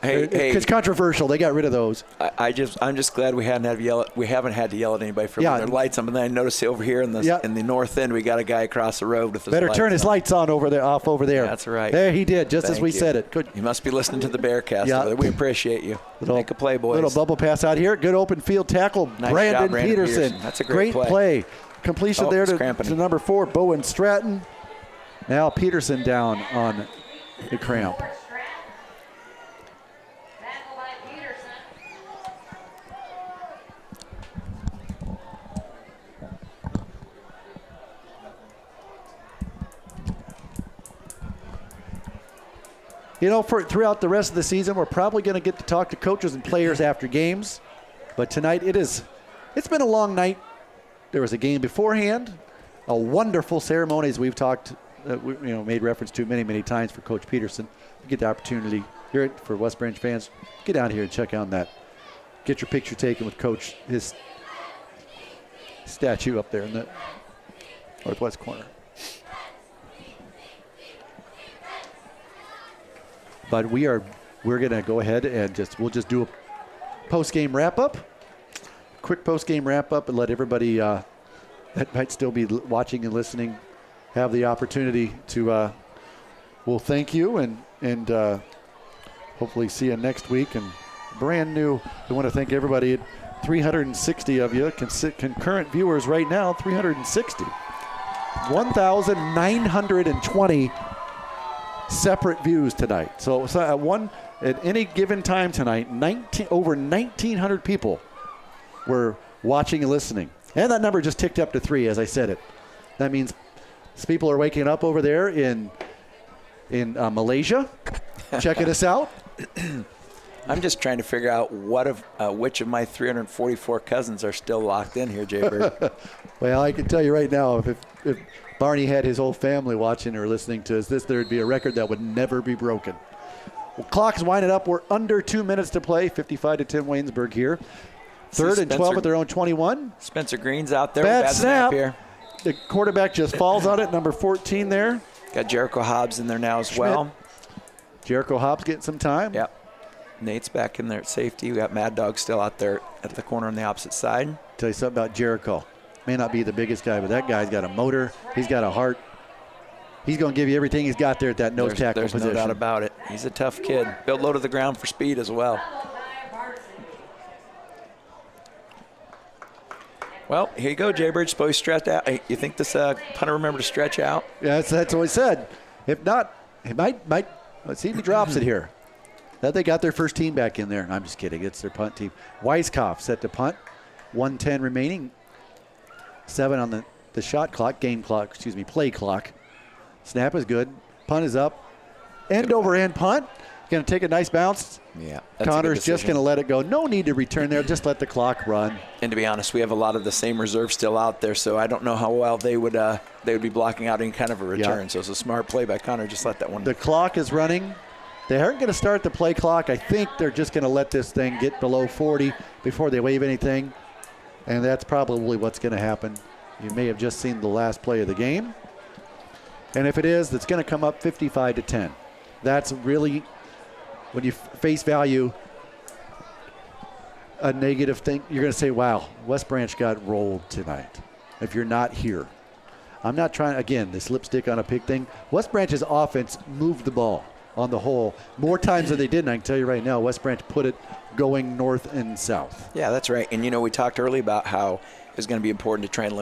Hey, it's controversial. They got rid of those. I'm just glad we haven't had to yell at anybody for their lights on. But then I noticed over here in the north end, we got a guy across the road with his Better lights turn his on. lights on over there, off over there. That's right. There he did, just as we said it. Good. You must be listening to the Bearcast. Yeah. Over there. We appreciate you. Make a play, boys. Little bubble pass out here. Good open field tackle. Nice Brandon job, Peterson. That's a great play. Completion there to number 4, Bowen Stratton. Now Peterson down on the cramp. You know, throughout the rest of the season, we're probably going to get to talk to coaches and players after games. But tonight, it's been a long night. There was a game beforehand, a wonderful ceremony as we've talked, made reference to many, many times for Coach Pedersen. You get the opportunity, hear it for West Branch fans, get down here and check out that. Get your picture taken with Coach, his statue up there in the northwest corner. But we're going to go ahead and we'll just do a post-game wrap-up. Quick post-game wrap-up and let everybody that might still be watching and listening have the opportunity to we'll thank you and hopefully see you next week. And brand new, we want to thank everybody. 360 of you concurrent viewers right now, 360. 1,920 separate views tonight. So at any given time tonight, over 1,900 people were watching and listening. And that number just ticked up to 3 as I said it. That means people are waking up over there in Malaysia, checking us out. I'm just trying to figure out which of my 344 cousins are still locked in here, Jay Bird. Well, I can tell you right now, if Barney had his whole family watching or listening to us, there would be a record that would never be broken. Well, clock's winding up. We're under 2 minutes to play. 55-10 Waynesburg here. Third and 12 at their own 21. Spencer Green's out there. Bad snap here. The quarterback just falls on it. Number 14 there. Got Jericho Hobbs in there now as well. Jericho Hobbs getting some time. Yep. Nate's back in there at safety. We got Mad Dog still out there at the corner on the opposite side. Tell you something about Jericho. May not be the biggest guy, but that guy's got a motor. He's got a heart. He's going to give you everything he's got there at that nose tackle position. There's no doubt about it. He's a tough kid. Built low to the ground for speed as well. Well, here you go, Jay Bird. Suppose you stretched out. Hey, you think this punter remember to stretch out? Yeah, that's what he said. If not, he might. Let's see if he drops it here. That they got their first team back in there. I'm just kidding. It's their punt team. Weiskopf set to punt. 1:10 remaining. 7 on the shot clock, play clock. Snap is good. Punt is up. End over end punt. Going to take a nice bounce. Yeah. Connor's just going to let it go. No need to return there. Just let the clock run. And to be honest, we have a lot of the same reserves still out there, so I don't know how well they would be blocking out any kind of a return. Yeah. So it's a smart play by Connor. Just let that one. The clock is running. They aren't going to start the play clock. I think they're just going to let this thing get below 40 before they wave anything. And that's probably what's going to happen. You may have just seen the last play of the game. And if it is, it's going to come up 55-10. That's really, when you face value a negative thing, you're going to say, wow, West Branch got rolled tonight. If you're not here. I'm not trying, again, this lipstick on a pig thing. West Branch's offense moved the ball on the whole more times than they did, and I can tell you right now, West Branch put it going north and south. Yeah, that's right. And, we talked early about how it was going to be important to try and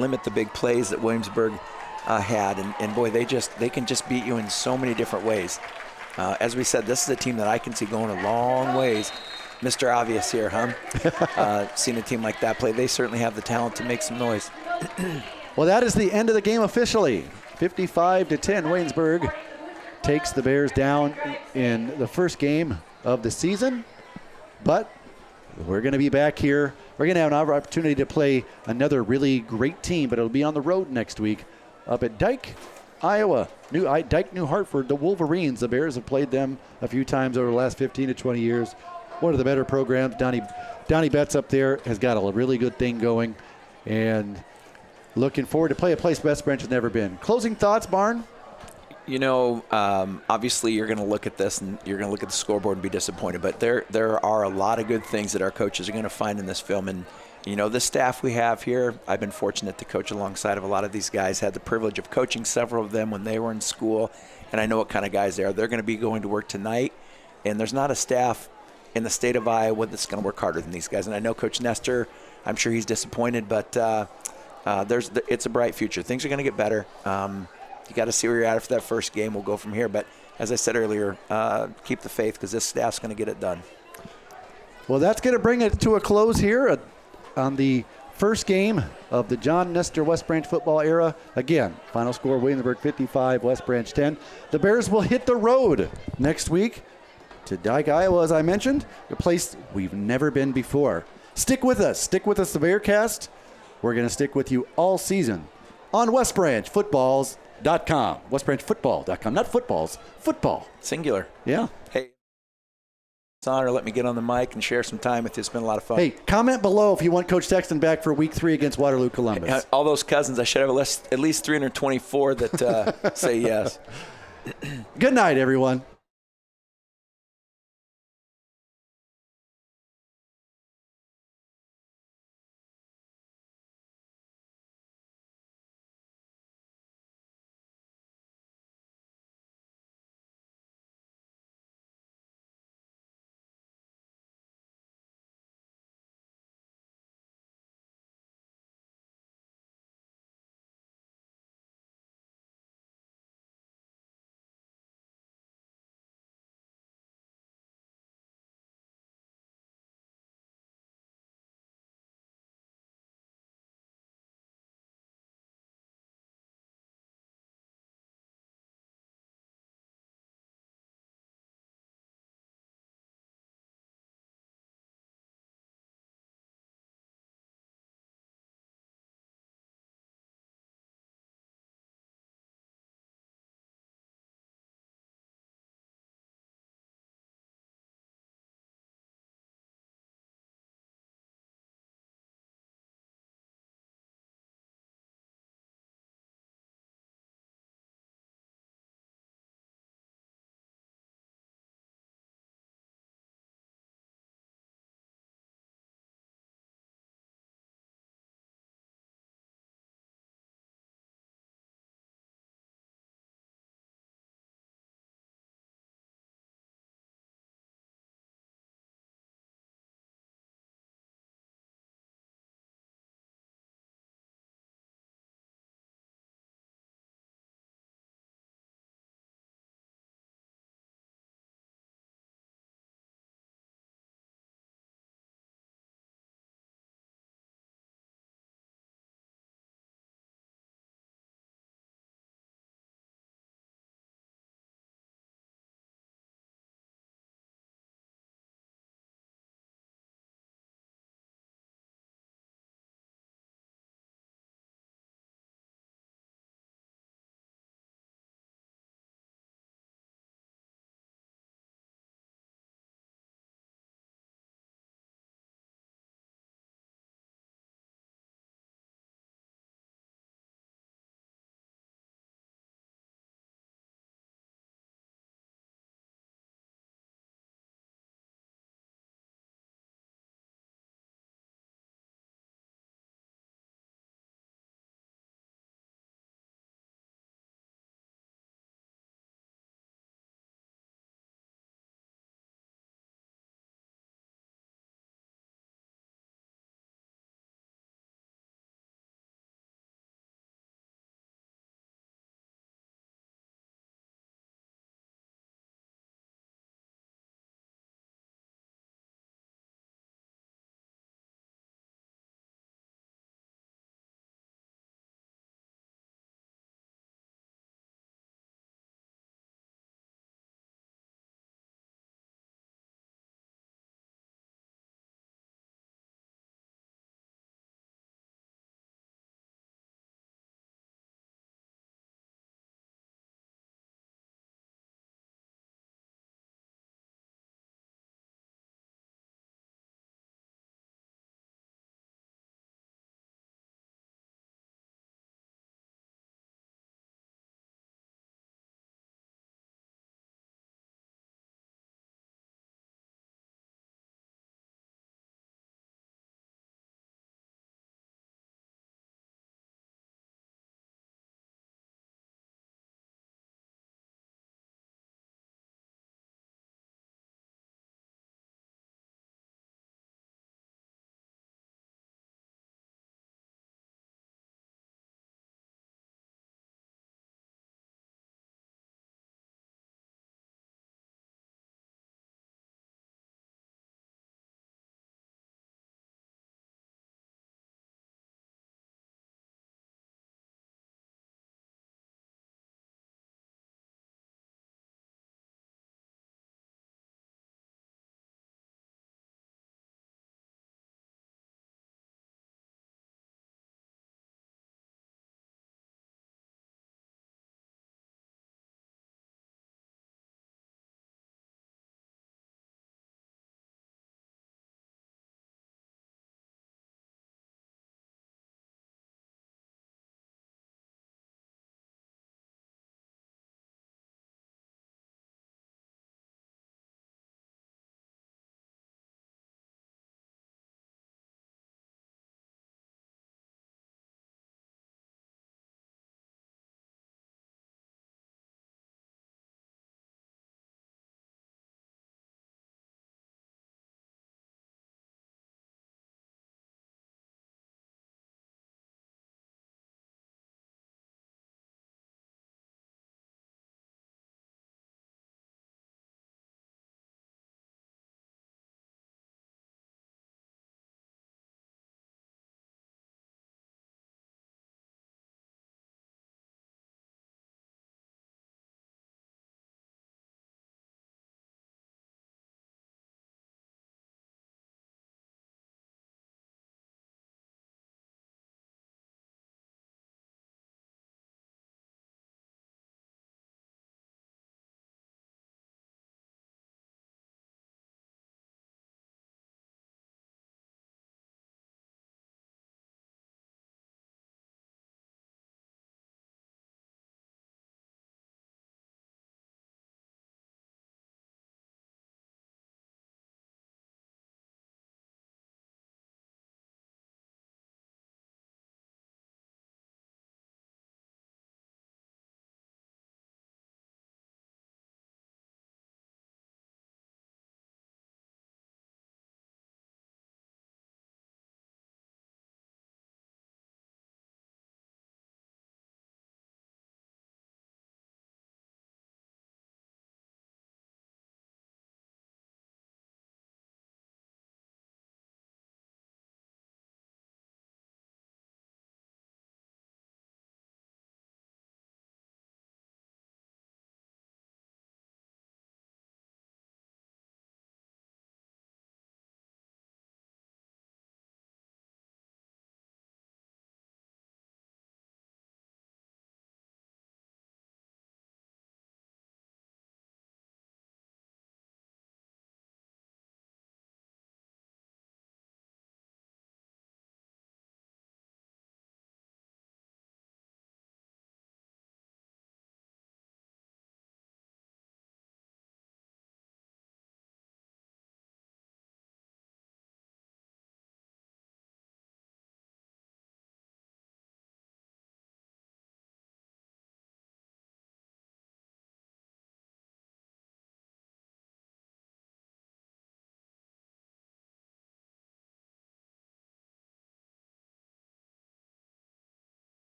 limit the big plays that Williamsburg had. And boy, they can just beat you in so many different ways. As we said, this is a team that I can see going a long ways. Mr. Obvious here, huh? Seeing a team like that play, they certainly have the talent to make some noise. Well, that is the end of the game officially. 55-10, Waynesburg takes the Bears down in the first game of the season. But we're going to be back here. We're going to have an opportunity to play another really great team, but it'll be on the road next week up at Dike, Iowa. Dike, New Hartford, the Wolverines. The Bears have played them a few times over the last 15 to 20 years. One of the better programs. Donnie Betts up there has got a really good thing going. And looking forward to play a place West Branch has never been. Closing thoughts, Barn? Obviously you're going to look at this and you're going to look at the scoreboard and be disappointed, but there are a lot of good things that our coaches are going to find in this film. And, the staff we have here, I've been fortunate to coach alongside of a lot of these guys, had the privilege of coaching several of them when they were in school, and I know what kind of guys they are. They're going to be going to work tonight, and there's not a staff in the state of Iowa that's going to work harder than these guys. And I know Coach Nestor, I'm sure he's disappointed, but it's a bright future. Things are going to get better. You got to see where you're at after that first game. We'll go from here. But as I said earlier, keep the faith because this staff's going to get it done. Well, that's going to bring it to a close here on the first game of the John Nestor West Branch football era. Again, final score, Williamsburg 55, West Branch 10. The Bears will hit the road next week to Dike, Iowa, as I mentioned, a place we've never been before. Stick with us. Stick with us, the Bearcast. We're going to stick with you all season on WestBranch.Football.com. WestBranch.Football.com. Not footballs, football. Singular. Yeah. Hey, it's an honor. Let me get on the mic and share some time with you. It's been a lot of fun. Hey, comment below if you want Coach Sexton back for week 3 against Waterloo Columbus. All those cousins, I should have at least 324 that say yes. Good night, everyone.